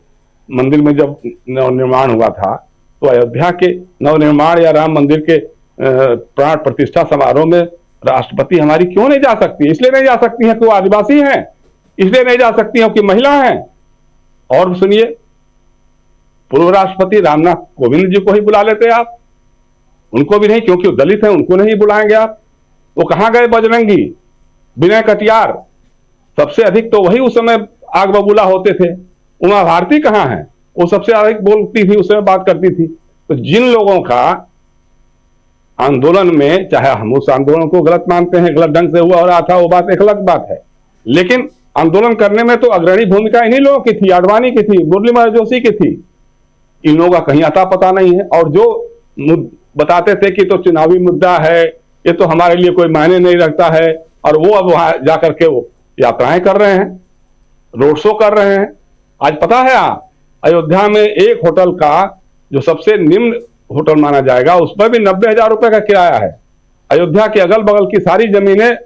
I: मंदिर में जब नवनिर्माण हुआ था, तो अयोध्या के नवनिर्माण या राम मंदिर के प्राण प्रतिष्ठा समारोह में राष्ट्रपति हमारी क्यों नहीं जा सकती? इसलिए नहीं जा सकती हैं कि वो आदिवासी हैं, इसलिए नहीं जा सकती हैं कि महिला हैं। और सुनिए, पूर्व राष्ट्रपति रामनाथ कोविंद जी को ही बुला लेते आप, उनको भी नहीं, क्योंकि वो दलित हैं, उनको नहीं बुलाएंगे आप। वो कहां गए बजरंगी, विनय कटियार, सबसे अधिक तो वही उस समय आग बबूला होते थे। उमा भारती कहां है? वो सबसे अधिक बोलती थी, उस समय बात करती थी। तो जिन लोगों का आंदोलन में, चाहे हम उस आंदोलन को गलत मानते हैं, गलत ढंग से हुआ हो रहा था, वो बात एक अलग बात है, लेकिन आंदोलन करने में तो अग्रणी भूमिका इन्हीं लोगों की थी, आडवाणी की थी, मुरली मनोहर जोशी की थी। इन लोगों का कहीं अता पता नहीं है। और जो बताते थे कि तो चुनावी मुद्दा है, ये तो हमारे लिए कोई मायने नहीं रखता है, और वो अब वहां जाकर के वो यात्राएं कर रहे हैं, रोड शो कर रहे हैं। आज पता है आप, अयोध्या में एक होटल का जो सबसे निम्न होटल माना जाएगा, उस पर भी 90,000 रुपए का किराया है। अयोध्या के अगल बगल की सारी जमीनें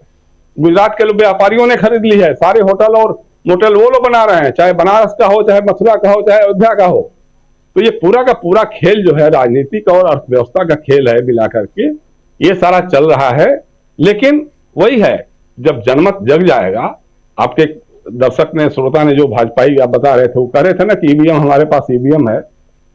I: गुजरात के व्यापारियों ने खरीद ली है। सारे होटल और मोटल वो लोग बना रहे हैं, चाहे बनारस का हो, चाहे मथुरा का हो, चाहे अयोध्या का हो। तो ये पूरा का पूरा खेल जो है राजनीतिक और अर्थव्यवस्था का खेल है मिला करके, ये सारा चल रहा है। लेकिन वही है, जब जनमत जग जाएगा, आपके दर्शक ने, श्रोता ने जो भाजपाई आप बता रहे थे, वो कह रहे थे ना कि ईवीएम, हमारे पास ईवीएम है।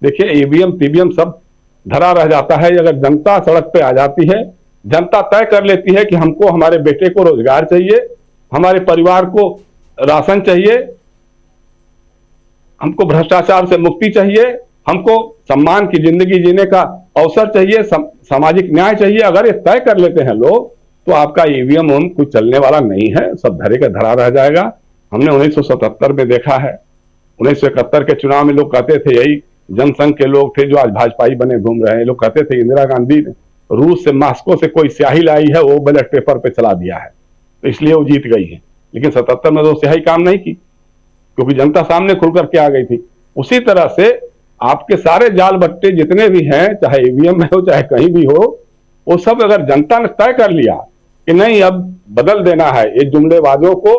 I: देखिए, ईवीएम टीवीएम सब धरा रह जाता है अगर जनता सड़क पे आ जाती है। जनता तय कर लेती है कि हमको, हमारे बेटे को रोजगार चाहिए, हमारे परिवार को राशन चाहिए, हमको भ्रष्टाचार से मुक्ति चाहिए, हमको सम्मान की जिंदगी जीने का अवसर चाहिए, सामाजिक न्याय चाहिए। अगर ये तय कर लेते हैं लोग, तो आपका ईवीएम कुछ चलने वाला नहीं है, सब धरे का धरा रह जाएगा। हमने 1977 में देखा है, 1971 के चुनाव में लोग कहते थे, यही जनसंघ के लोग थे जो आज भाजपाई बने घूम रहे हैं, लोग कहते थे इंदिरा गांधी ने रूस से, मास्को से कोई स्याही लाई है, वो बैलेट पेपर पे चला दिया है, तो इसलिए वो जीत गई है। लेकिन 77 में तो स्याही काम नहीं की, क्योंकि जनता सामने खुल करके आ गई थी। उसी तरह से आपके सारे जाल बट्टे जितने भी हैं, चाहे ईवीएम में हो चाहे कहीं भी हो, वो सब अगर जनता ने तय कर लिया कि नहीं अब बदल देना है, ये जुमलेबाजों को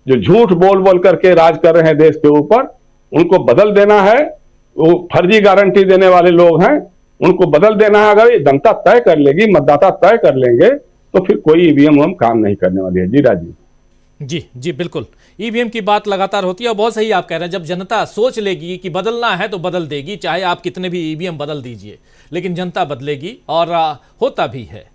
I: जो झूठ बोल बोल करके राज कर रहे हैं देश के ऊपर, उनको बदल देना है। वो फर्जी गारंटी देने वाले लोग हैं, उनको बदल देना है। अगर ये जनता तय कर लेगी, मतदाता तय कर लेंगे, तो फिर कोई ईवीएम हम काम नहीं करने वाली है। जी राजीव
A: जी जी बिल्कुल, ईवीएम की बात लगातार होती है और बहुत सही आप कह रहे हैं। जब जनता सोच लेगी कि बदलना है तो बदल देगी, चाहे आप कितने भी ईवीएम बदल दीजिए, लेकिन जनता बदलेगी और होता भी है।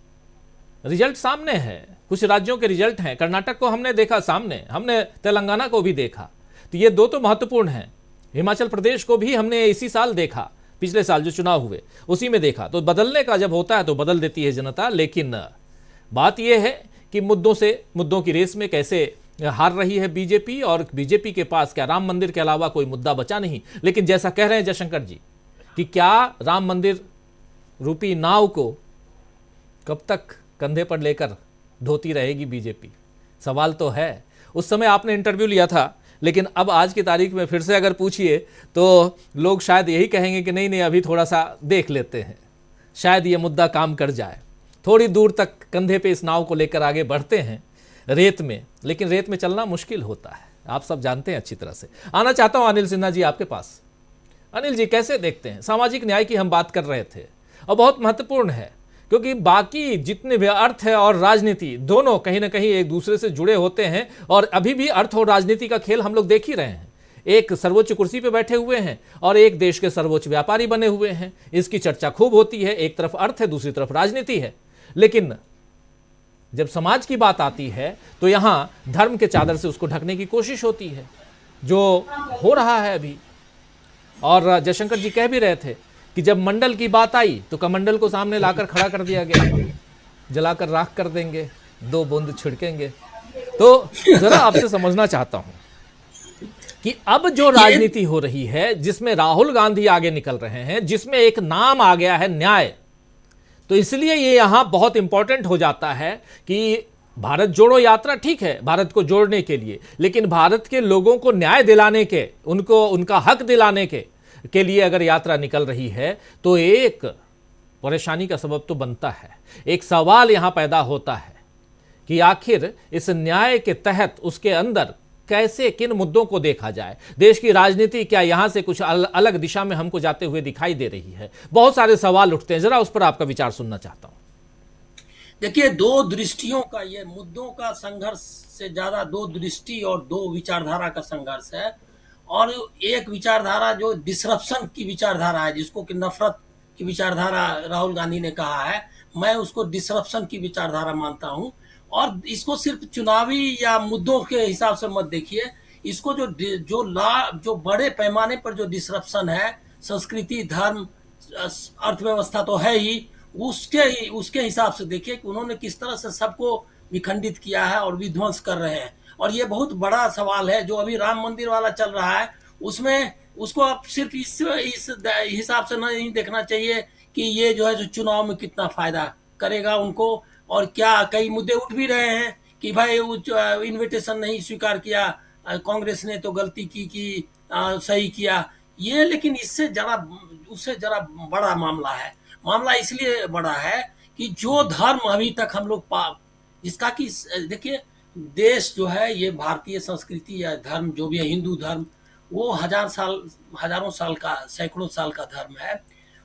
A: रिजल्ट सामने है, कुछ राज्यों के रिजल्ट हैं, कर्नाटक को हमने देखा सामने, हमने तेलंगाना को भी देखा, तो ये दो तो महत्वपूर्ण हैं। हिमाचल प्रदेश को भी हमने इसी साल देखा, पिछले साल जो चुनाव हुए उसी में देखा। तो बदलने का जब होता है तो बदल देती है जनता, लेकिन बात यह है कि मुद्दों की रेस में कैसे हार रही है बीजेपी, और बीजेपी के पास क्या राम मंदिर के अलावा कोई मुद्दा बचा नहीं। लेकिन जैसा कह रहे हैं जयशंकर जी कि क्या राम मंदिर रूपी नाव को कब तक कंधे पर लेकर ढोती रहेगी बीजेपी, सवाल तो है। उस समय आपने इंटरव्यू लिया था, लेकिन अब आज की तारीख में फिर से अगर पूछिए तो लोग शायद यही कहेंगे कि नहीं नहीं अभी थोड़ा सा देख लेते हैं, शायद ये मुद्दा काम कर जाए। थोड़ी दूर तक कंधे पे इस नाव को लेकर आगे बढ़ते हैं रेत में, लेकिन रेत में चलना मुश्किल होता है, आप सब जानते हैं अच्छी तरह से। आना चाहता हूं अनिल सिन्हा जी आपके पास। अनिल जी कैसे देखते हैं, सामाजिक न्याय की हम बात कर रहे थे और बहुत महत्वपूर्ण है, क्योंकि बाकी जितने भी अर्थ है और राजनीति दोनों कहीं ना कहीं एक दूसरे से जुड़े होते हैं, और अभी भी अर्थ और राजनीति का खेल हम लोग देख ही रहे हैं। एक सर्वोच्च कुर्सी पे बैठे हुए हैं और एक देश के सर्वोच्च व्यापारी बने हुए हैं, इसकी चर्चा खूब होती है। एक तरफ अर्थ है, दूसरी तरफ राजनीति है, लेकिन जब समाज की बात आती है तो यहां धर्म के चादर से उसको ढकने की कोशिश होती है, जो हो रहा है अभी। और जयशंकर जी कह भी रहे थे कि जब मंडल की बात आई तो कमंडल को सामने लाकर खड़ा कर दिया गया, जलाकर राख कर देंगे, 2 बूंद छिड़केंगे। तो जरा आपसे समझना चाहता हूं कि अब जो राजनीति हो रही है, जिसमें राहुल गांधी आगे निकल रहे हैं, जिसमें एक नाम आ गया है न्याय, तो इसलिए ये यहां बहुत इंपॉर्टेंट हो जाता है कि भारत जोड़ो यात्रा ठीक है भारत को जोड़ने के लिए, लेकिन भारत के लोगों को न्याय दिलाने के, उनको उनका हक दिलाने के लिए अगर यात्रा निकल रही है तो एक परेशानी का सबब तो बनता है। एक सवाल यहां पैदा होता है कि आखिर इस न्याय के तहत उसके अंदर कैसे किन मुद्दों को देखा जाए। देश की राजनीति क्या यहां से कुछ अलग दिशा में हमको जाते हुए दिखाई दे रही है? बहुत सारे सवाल उठते हैं, जरा उस पर आपका विचार सुनना चाहता हूं।
J: देखिए, 2 दृष्टियों का ये मुद्दों का संघर्ष से ज्यादा 2 दृष्टि और 2 विचारधारा का संघर्ष है। और एक विचारधारा जो डिसरप्शन की विचारधारा है, जिसको कि नफरत की विचारधारा राहुल गांधी ने कहा है, मैं उसको डिसरप्शन की विचारधारा मानता हूं। और इसको सिर्फ चुनावी या मुद्दों के हिसाब से मत देखिए, इसको जो बड़े पैमाने पर जो डिसरप्शन है, संस्कृति, धर्म, अर्थव्यवस्था तो है ही, उसके हिसाब से देखिए कि उन्होंने किस तरह से सबको विखंडित किया है और विध्वंस कर रहे हैं। और ये बहुत बड़ा सवाल है जो अभी राम मंदिर वाला चल रहा है, उसमें उसको आप सिर्फ इस हिसाब से नहीं देखना चाहिए कि ये जो है जो चुनाव में कितना फायदा करेगा उनको। और क्या कई मुद्दे उठ भी रहे हैं कि भाई इन्विटेशन नहीं स्वीकार किया कांग्रेस ने तो गलती की कि सही किया ये, लेकिन उससे जरा बड़ा मामला है। मामला इसलिए बड़ा है कि जो धर्म अभी तक हम लोग जिसका कि देखिए देश जो है ये भारतीय संस्कृति या धर्म जो भी है, हिंदू धर्म, वो हजारों साल का, सैकड़ों साल का धर्म है।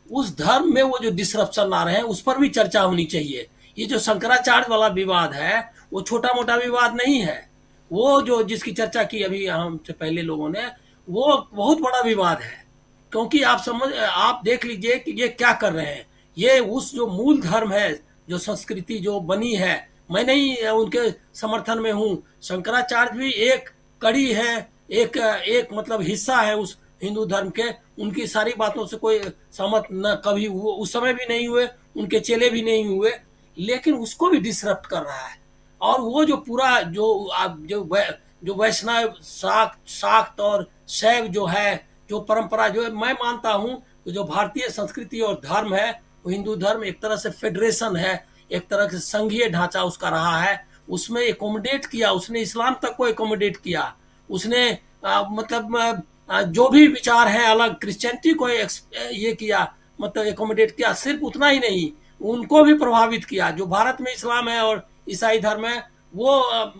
J: उस धर्म में वो जो डिसरप्शन आ रहे हैं उस पर भी चर्चा होनी चाहिए। ये जो शंकराचार्य वाला विवाद है वो छोटा मोटा विवाद नहीं है, वो जो जिसकी चर्चा की अभी हमसे पहले लोगों ने, वो बहुत बड़ा विवाद है। क्योंकि आप देख लीजिए कि ये क्या कर रहे हैं। ये उस जो मूल धर्म है, जो संस्कृति जो बनी है, मैं नहीं उनके समर्थन में हूँ। शंकराचार्य भी एक कड़ी है, एक मतलब हिस्सा है उस हिंदू धर्म के। उनकी सारी बातों से कोई सहमत न कभी हुए, उस समय भी नहीं हुए, उनके चेले भी नहीं हुए, लेकिन उसको भी डिसरप्ट कर रहा है। और वो जो पूरा जो वैष्णव शाक्त और शैव जो है, जो परंपरा जो है, मैं मानता हूँ जो भारतीय संस्कृति और धर्म है, वो हिंदू धर्म एक तरह से फेडरेशन है, एक तरह से संघीय ढांचा उसका रहा है। उसमें एकोमोडेट किया, उसने इस्लाम तक को एकोमोडेट किया, उसने मतलब जो भी विचार है अलग, क्रिश्चियनिटी को ये किया, मतलब एकोमोडेट किया। सिर्फ उतना ही नहीं, उनको भी प्रभावित किया। जो भारत में इस्लाम है और ईसाई धर्म है वो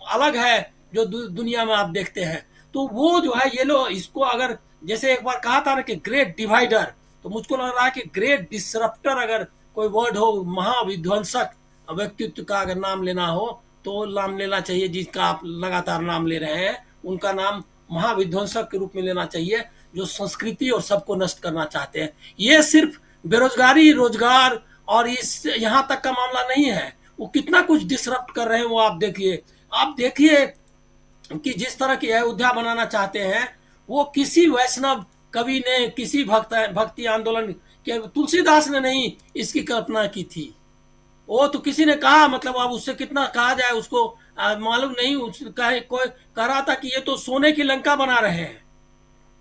J: अलग है, जो दुनिया में आप देखते हैं। तो वो जो है ये लोग इसको अगर जैसे एक बार कहा था ना कि ग्रेट डिवाइडर, तो मुझको लग रहा है कि ग्रेट डिसरप्टर अगर कोई वर्ड हो, महाविध्वंसक व्यक्तित्व का अगर नाम लेना हो तो नाम लेना चाहिए जिसका आप लगातार नाम ले रहे हैं, उनका नाम महाविध्वंसक के रूप में लेना चाहिए, जो संस्कृति और सबको नष्ट करना चाहते हैं। ये सिर्फ बेरोजगारी, रोजगार और इस यहाँ तक का मामला नहीं है, वो कितना कुछ डिसरप्ट कर रहे हैं वो आप देखिए कि जिस तरह की अयोध्या बनाना चाहते हैं वो किसी वैष्णव कवि ने, किसी भक्ति आंदोलन के, तुलसीदास ने नहीं इसकी कल्पना की थी। वो तो किसी ने कहा, मतलब अब उससे कितना कहा जाए उसको मालूम नहीं। कोई कह रहा था कि ये तो सोने की लंका बना रहे हैं,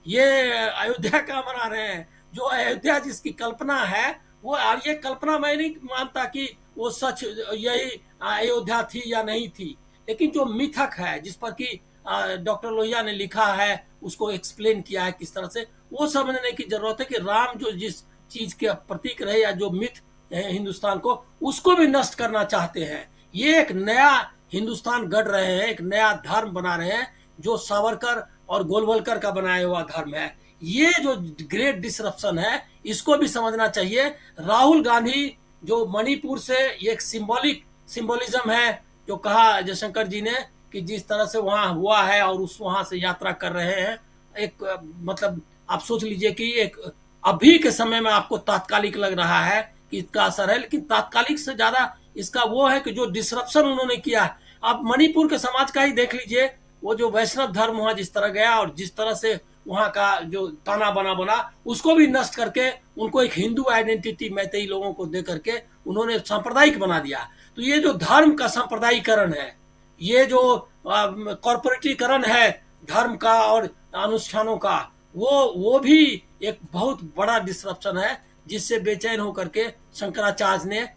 J: ये अयोध्या का बना रहे हैं। जो अयोध्या जिसकी कल्पना है वो, और ये कल्पना मैं नहीं मानता कि वो सच यही अयोध्या थी या नहीं थी, लेकिन जो मिथक है जिस पर कि डॉक्टर लोहिया ने लिखा है, उसको एक्सप्लेन किया है किस तरह से, वो समझने की जरूरत है कि राम जो जिस चीज के प्रतीक रहे या जो मिथ है हिंदुस्तान को, उसको भी नष्ट करना चाहते हैं। ये एक नया हिंदुस्तान गढ़ रहे हैं, एक नया धर्म बना रहे हैं जो सावरकर और गोलवलकर का बनाया हुआ धर्म है। ये जो ग्रेट डिसरप्शन है इसको भी समझना चाहिए। राहुल गांधी जो मणिपुर से एक सिंबोलिज्म है, जो कहा जयशंकर जी ने कि जिस तरह से वहां हुआ है और उस वहां से यात्रा कर रहे हैं, एक मतलब आप सोच लीजिए कि एक अभी के समय में आपको तात्कालिक लग रहा है कि इसका असर है, लेकिन तात्कालिक से ज्यादा इसका वो है कि जो डिसरप्शन उन्होंने किया है। आप मणिपुर के समाज का ही देख लीजिए, वो जो वैष्णव धर्म वहां जिस तरह गया और जिस तरह से वहां का जो ताना बना उसको भी नष्ट करके उनको एक हिंदू आइडेंटिटी मैतेई लोगों को दे करके उन्होंने सांप्रदायिक बना दिया। तो ये जो धर्म का सांप्रदायिकरण है, ये जो कॉर्पोरेटीकरण है धर्म का और अनुष्ठानों का, वो भी एक बहुत बड़ा डिसरप्शन है, जिससे बेचैन होकर के शंकराचार्य ने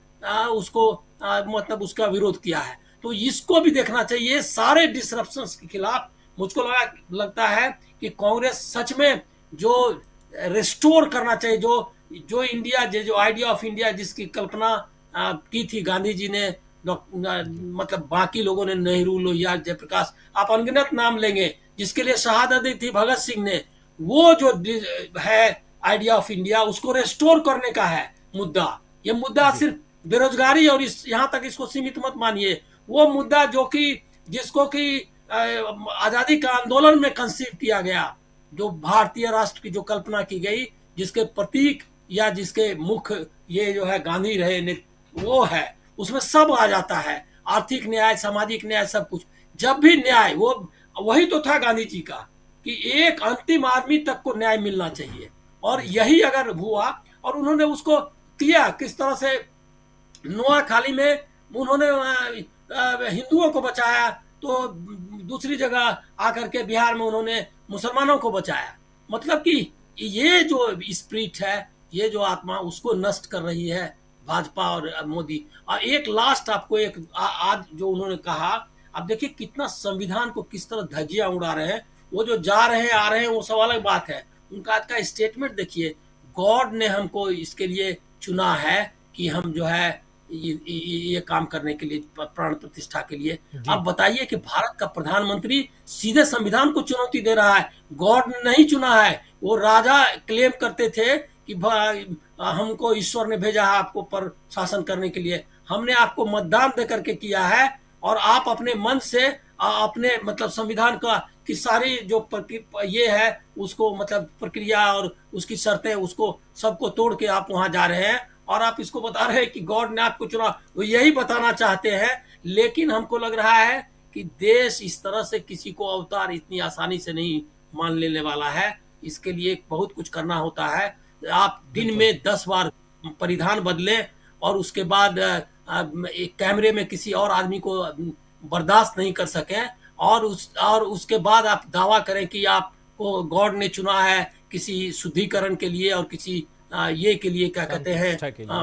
J: उसको मतलब उसका विरोध किया है। तो इसको भी देखना चाहिए। सारे डिसरप्शंस के खिलाफ मुझको लगता है कि कांग्रेस सच में जो रिस्टोर करना चाहिए, जो इंडिया, जो आइडिया ऑफ इंडिया जिसकी कल्पना की थी गांधी जी ने, मतलब बाकी लोगों ने, नेहरू, लोहिया, जयप्रकाश, आप अनगिनत नाम लेंगे, जिसके लिए शहादत दी थी भगत सिंह ने, वो जो है आइडिया ऑफ इंडिया, उसको रेस्टोर करने का है मुद्दा। ये मुद्दा सिर्फ बेरोजगारी और यहाँ तक इसको सीमित मत मानिए। वो मुद्दा जो कि जिसको कि आजादी का आंदोलन में कंसीव किया गया, जो भारतीय राष्ट्र की जो कल्पना की गई, जिसके प्रतीक या जिसके मुख्य ये जो है गांधी रहे, वो है, उसमें सब आ जाता है, आर्थिक न्याय, सामाजिक न्याय, सब कुछ। जब भी न्याय, वो वही तो था गांधी जी का कि एक अंतिम आदमी तक को न्याय मिलना चाहिए, और यही अगर हुआ और उन्होंने उसको किया, किस तरह से नोआखाली में उन्होंने हिंदुओं को बचाया, तो दूसरी जगह आकर के बिहार में उन्होंने मुसलमानों को बचाया। मतलब कि ये जो स्पिरिट है, ये जो आत्मा, उसको नष्ट कर रही है भाजपा और मोदी। और एक लास्ट आपको एक आज जो उन्होंने कहा, अब देखिए कितना संविधान को किस तरह धज्जियां उड़ा रहे हैं। वो जो जा रहे हैं, आ रहे हैं, वो सब अलग बात है। उनका आज का स्टेटमेंट देखिए, गॉड ने हमको इसके लिए चुना है कि हम जो है ये काम करने के लिए, प्राण प्रतिष्ठा के लिए। अब बताइए कि भारत का प्रधानमंत्री सीधे संविधान को चुनौती दे रहा है। गॉड ने नहीं चुना है। वो राजा क्लेम करते थे कि हमको ईश्वर ने भेजा है आपको पर शासन करने के लिए, हमने आपको मतदान दे करके किया है, और आप अपने मन से अपने मतलब संविधान का की सारी जो ये है उसको, मतलब प्रक्रिया और उसकी शर्तें, उसको सबको तोड़ के आप वहां जा रहे हैं, और आप इसको बता रहे हैं कि गॉड ने आपको चुना। वो यही बताना चाहते हैं, लेकिन हमको लग रहा है कि देश इस तरह से किसी को अवतार इतनी आसानी से नहीं मान लेने वाला है। इसके लिए बहुत कुछ करना होता है। आप दिन में 10 बार परिधान बदलें और उसके बाद एक कैमरे में किसी और आदमी को बर्दाश्त नहीं कर सकें, और उसके बाद आप दावा करें कि आपको गॉड ने चुना है किसी शुद्धिकरण के लिए और किसी ये के लिए, क्या कहते हैं,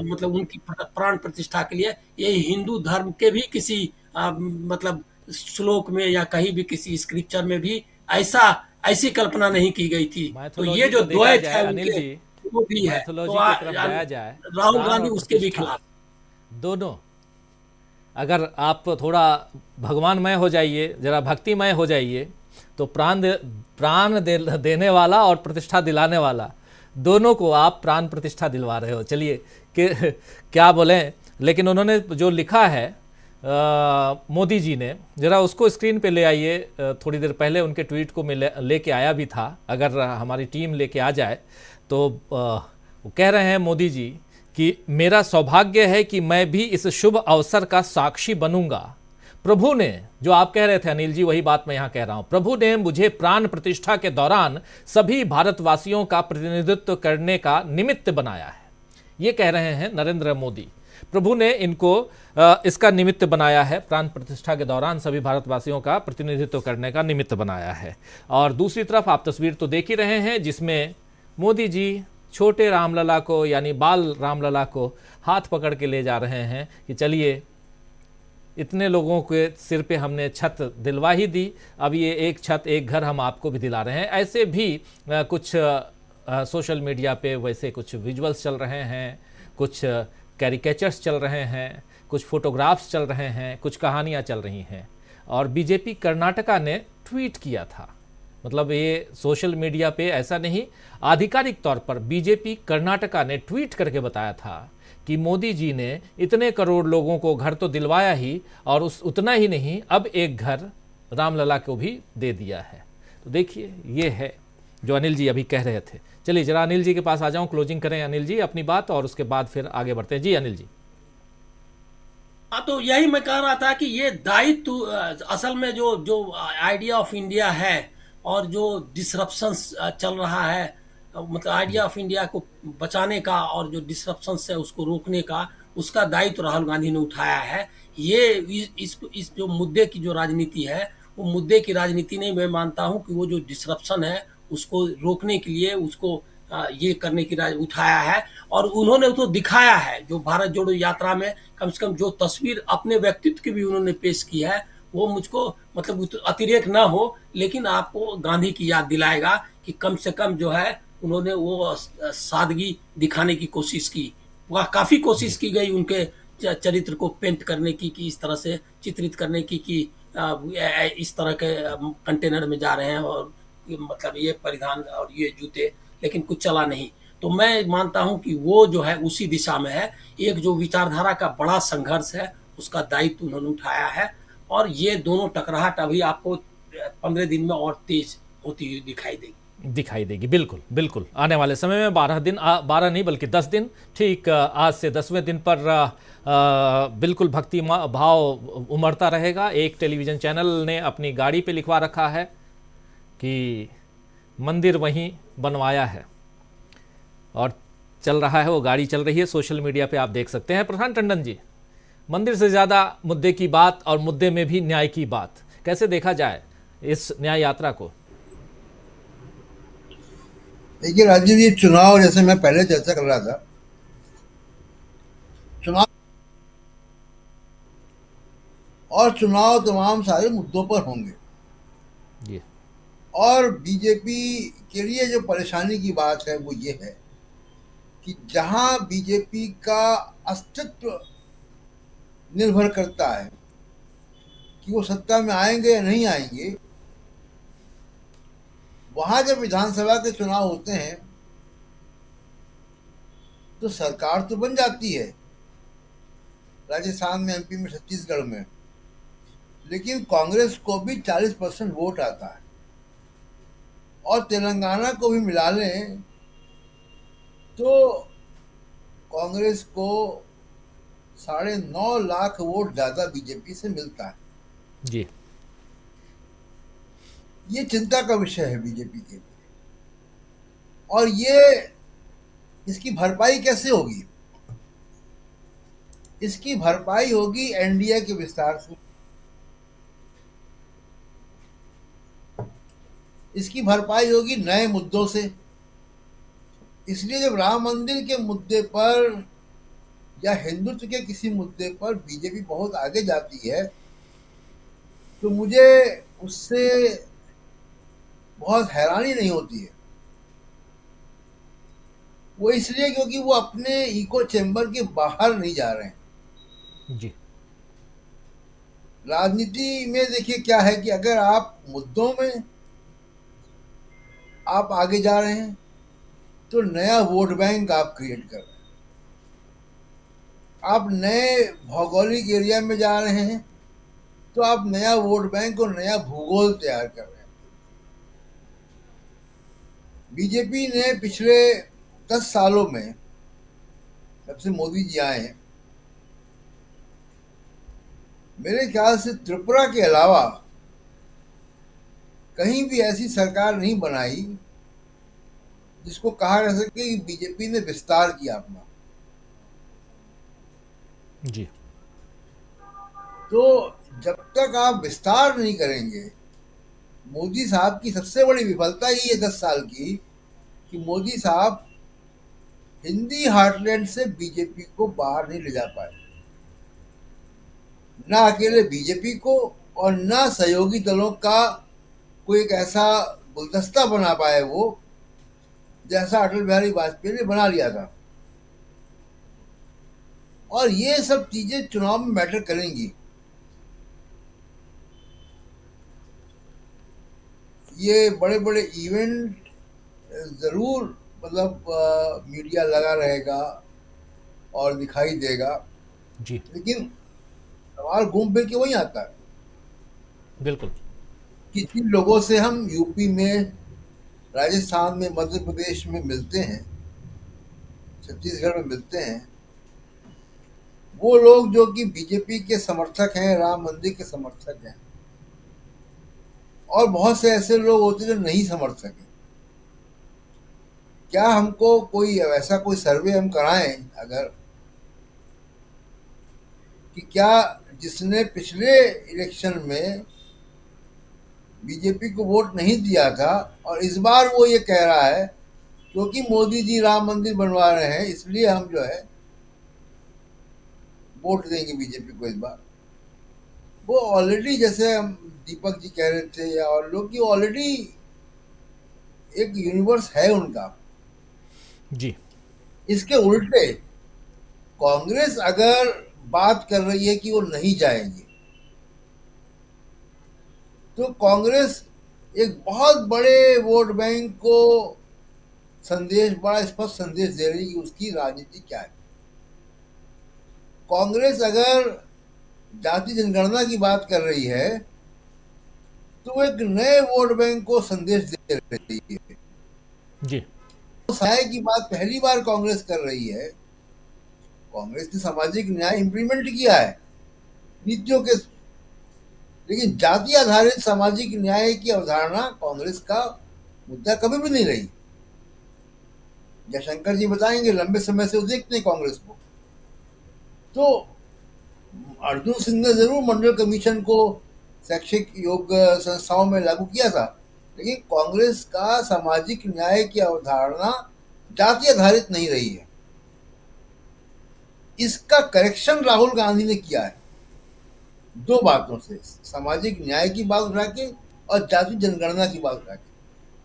J: मतलब उनकी प्राण प्रतिष्ठा के लिए। ये हिंदू धर्म के भी किसी मतलब श्लोक में या कहीं भी किसी स्क्रिप्चर में भी ऐसी कल्पना नहीं की गई थी। तो ये जो द्वैत है उनके, वो भी है। तो राहुल गांधी उसके भी खिलाफ।
A: दोनों अगर आप थोड़ा भगवानमय हो जाइए, जरा भक्तिमय हो जाइए, तो देने वाला और प्रतिष्ठा दिलाने वाला, दोनों को आप प्राण प्रतिष्ठा दिलवा रहे हो। चलिए कि क्या बोलें, लेकिन उन्होंने जो लिखा है मोदी जी ने, जरा उसको स्क्रीन पे ले आइए। थोड़ी देर पहले उनके ट्वीट को मैं लेके आया भी था, अगर हमारी टीम लेके आ जाए तो वो कह रहे हैं मोदी जी कि मेरा सौभाग्य है कि मैं भी इस शुभ अवसर का साक्षी बनूंगा। प्रभु ने, जो आप कह रहे थे अनिल जी, वही बात मैं यहाँ कह रहा हूँ, प्रभु ने मुझे प्राण प्रतिष्ठा के दौरान सभी भारतवासियों का प्रतिनिधित्व करने का निमित्त बनाया है। ये कह रहे हैं नरेंद्र मोदी। प्रभु ने इनको इसका निमित्त बनाया है, प्राण प्रतिष्ठा के दौरान सभी भारतवासियों का प्रतिनिधित्व करने का निमित्त बनाया है। और दूसरी तरफ आप तस्वीर तो देख ही रहे हैं, जिसमें मोदी जी छोटे रामलला को, यानी बाल रामलला को हाथ पकड़ के ले जा रहे हैं कि चलिए, इतने लोगों के सिर पे हमने छत दिलवा ही दी, अब ये एक छत एक घर हम आपको भी दिला रहे हैं। ऐसे भी कुछ सोशल मीडिया पे वैसे कुछ विजुअल्स चल रहे हैं, कुछ कैरिकेचर्स चल रहे हैं, कुछ फोटोग्राफ्स चल रहे हैं, कुछ कहानियाँ चल रही हैं। और बीजेपी कर्नाटका ने ट्वीट किया था, मतलब ये सोशल मीडिया पे ऐसा नहीं, आधिकारिक तौर पर बीजेपी कर्नाटका ने ट्वीट करके बताया था कि मोदी जी ने इतने करोड़ लोगों को घर तो दिलवाया ही, और उतना ही नहीं, अब एक घर रामलला को भी दे दिया है। तो देखिए, ये है जो अनिल जी अभी कह रहे थे। चलिए जरा अनिल जी के पास आ जाऊं, क्लोजिंग करें अनिल जी अपनी बात, और उसके बाद फिर आगे बढ़ते हैं। जी अनिल जी।
J: हाँ, तो यही मैं कह रहा था कि ये दायित्व असल में जो आइडिया ऑफ इंडिया है और जो डिसरप्शंस चल रहा है, मतलब आइडिया ऑफ इंडिया को बचाने का और जो डिसरप्शंस है उसको रोकने का, उसका दायित्व राहुल गांधी ने उठाया है। ये इस जो मुद्दे की जो राजनीति है, वो मुद्दे की राजनीति नहीं, मैं मानता हूँ कि वो जो डिसरप्शन है उसको रोकने के लिए उसको ये करने की उठाया है। और उन्होंने तो दिखाया है, जो भारत जोड़ो यात्रा में कम से कम जो तस्वीर अपने व्यक्तित्व की भी उन्होंने पेश की है, वो मुझको मतलब अतिरेक ना हो, लेकिन आपको गांधी की याद दिलाएगा कि कम से कम जो है उन्होंने वो सादगी दिखाने की कोशिश की। वह काफी कोशिश की गई उनके चरित्र को पेंट करने की, कि इस तरह से चित्रित करने की कि इस तरह के कंटेनर में जा रहे हैं और मतलब ये परिधान और ये जूते, लेकिन कुछ चला नहीं। तो मैं मानता हूं कि वो जो है उसी दिशा में है। एक जो विचारधारा का बड़ा संघर्ष है, उसका दायित्व उन्होंने उठाया है, और ये दोनों टकराहट अभी आपको 15 दिन में और तेज होती हुई दिखाई देगी। बिल्कुल बिल्कुल, आने वाले समय में 12 नहीं बल्कि 10 दिन, ठीक आज से 10वें दिन पर बिल्कुल भक्ति भाव उमड़ता रहेगा। एक टेलीविज़न चैनल ने अपनी गाड़ी पे लिखवा रखा है कि मंदिर वहीं बनवाया है, और चल रहा है, वो गाड़ी चल रही है, सोशल मीडिया पे आप देख सकते हैं। प्रधान टंडन जी, मंदिर से ज़्यादा मुद्दे की बात, और मुद्दे में भी न्याय की बात, कैसे देखा जाए इस न्याय यात्रा को?
E: देखिए राजीव जी, चुनाव जैसे मैं पहले चर्चा कर रहा था, चुनाव तमाम सारे मुद्दों पर होंगे।
A: ये
E: और बीजेपी के लिए जो परेशानी की बात है वो ये है कि जहां बीजेपी का अस्तित्व निर्भर करता है कि वो सत्ता में आएंगे या नहीं आएंगे, वहां जब विधानसभा के चुनाव होते हैं तो सरकार तो बन जाती है, राजस्थान में, एमपी में, छत्तीसगढ़ में, लेकिन कांग्रेस को भी 40% वोट आता है, और तेलंगाना को भी मिला लें तो कांग्रेस को 9.5 लाख वोट ज्यादा बीजेपी से मिलता है।
A: जी,
E: ये चिंता का विषय है बीजेपी के लिए। और ये इसकी भरपाई कैसे होगी? इसकी भरपाई होगी एनडीए के विस्तार से, इसकी भरपाई होगी नए मुद्दों से। इसलिए जब राम मंदिर के मुद्दे पर या हिंदुत्व के किसी मुद्दे पर बीजेपी बहुत आगे जाती है, तो मुझे उससे बहुत हैरानी नहीं होती है। वो इसलिए क्योंकि वो अपने इको चैम्बर के बाहर नहीं जा रहे हैं।
A: जी,
E: राजनीति में देखिए क्या है कि अगर आप मुद्दों में आप आगे जा रहे हैं तो नया वोट बैंक आप क्रिएट कर रहे हैं। आप नए भौगोलिक एरिया में जा रहे हैं तो आप नया वोट बैंक और नया भूगोल तैयार कर रहे हैं। बीजेपी ने पिछले 10 सालों में, जब से मोदी जी आए हैं, मेरे ख्याल से त्रिपुरा के अलावा कहीं भी ऐसी सरकार नहीं बनाई जिसको कहा जा सके कि बीजेपी ने विस्तार किया अपना।
A: जी।
E: तो जब तक आप विस्तार नहीं करेंगे, मोदी साहब की सबसे बड़ी विफलता ही है 10 साल की कि मोदी साहब हिंदी हार्टलैंड से बीजेपी को बाहर नहीं ले जा पाए। ना अकेले बीजेपी को और ना सहयोगी दलों का कोई एक ऐसा गुलदस्ता बना पाए वो, जैसा अटल बिहारी वाजपेयी ने बना लिया था। और ये सब चीजें चुनाव में मैटर करेंगी। ये बड़े बड़े इवेंट जरूर मतलब मीडिया लगा रहेगा और दिखाई देगा
A: जी।
E: लेकिन सवाल घूम फिर के वही आता है
A: बिल्कुल
E: कि जिन लोगों से हम यूपी में, राजस्थान में, मध्य प्रदेश में मिलते हैं, छत्तीसगढ़ में मिलते हैं, वो लोग जो कि बीजेपी के समर्थक हैं, राम मंदिर के समर्थक हैं, और बहुत से ऐसे लोग होते हैं जो नहीं समर्थक हैं। क्या हमको कोई ऐसा कोई सर्वे हम कराएं अगर कि क्या जिसने पिछले इलेक्शन में बीजेपी को वोट नहीं दिया था और इस बार वो ये कह रहा है क्योंकि मोदी जी राम मंदिर बनवा रहे हैं इसलिए हम जो है वोट देंगे बीजेपी को इस बार, वो ऑलरेडी, जैसे हम दीपक जी कह रहे थे या और लोग, कि ऑलरेडी एक यूनिवर्स है उनका
A: जी।
E: इसके उल्टे कांग्रेस अगर बात कर रही है कि वो नहीं जाएंगे तो कांग्रेस एक बहुत बड़े वोट बैंक को संदेश, बड़ा स्पष्ट संदेश दे रही है कि उसकी राजनीति क्या है। कांग्रेस अगर जाति जनगणना की बात कर रही है तो एक नए वोट बैंक को संदेश दे रही है
A: जी।
E: न्याय की बात पहली बार कांग्रेस कर रही है। कांग्रेस ने सामाजिक न्याय इंप्लीमेंट किया है नीतियों के, लेकिन जाति आधारित सामाजिक न्याय की अवधारणा कांग्रेस का मुद्दा कभी भी नहीं रही। जयशंकर जी बताएंगे, लंबे समय से वो देखते हैं कांग्रेस को। तो अर्जुन सिंह ने जरूर मंडल कमीशन को शैक्षिक योग संस्थाओं में लागू किया था, लेकिन कांग्रेस का सामाजिक न्याय की अवधारणा जाति आधारित नहीं रही है। इसका करेक्शन राहुल गांधी ने किया है दो बातों से, सामाजिक न्याय की बात उठा के और जाति जनगणना की बात उठा के।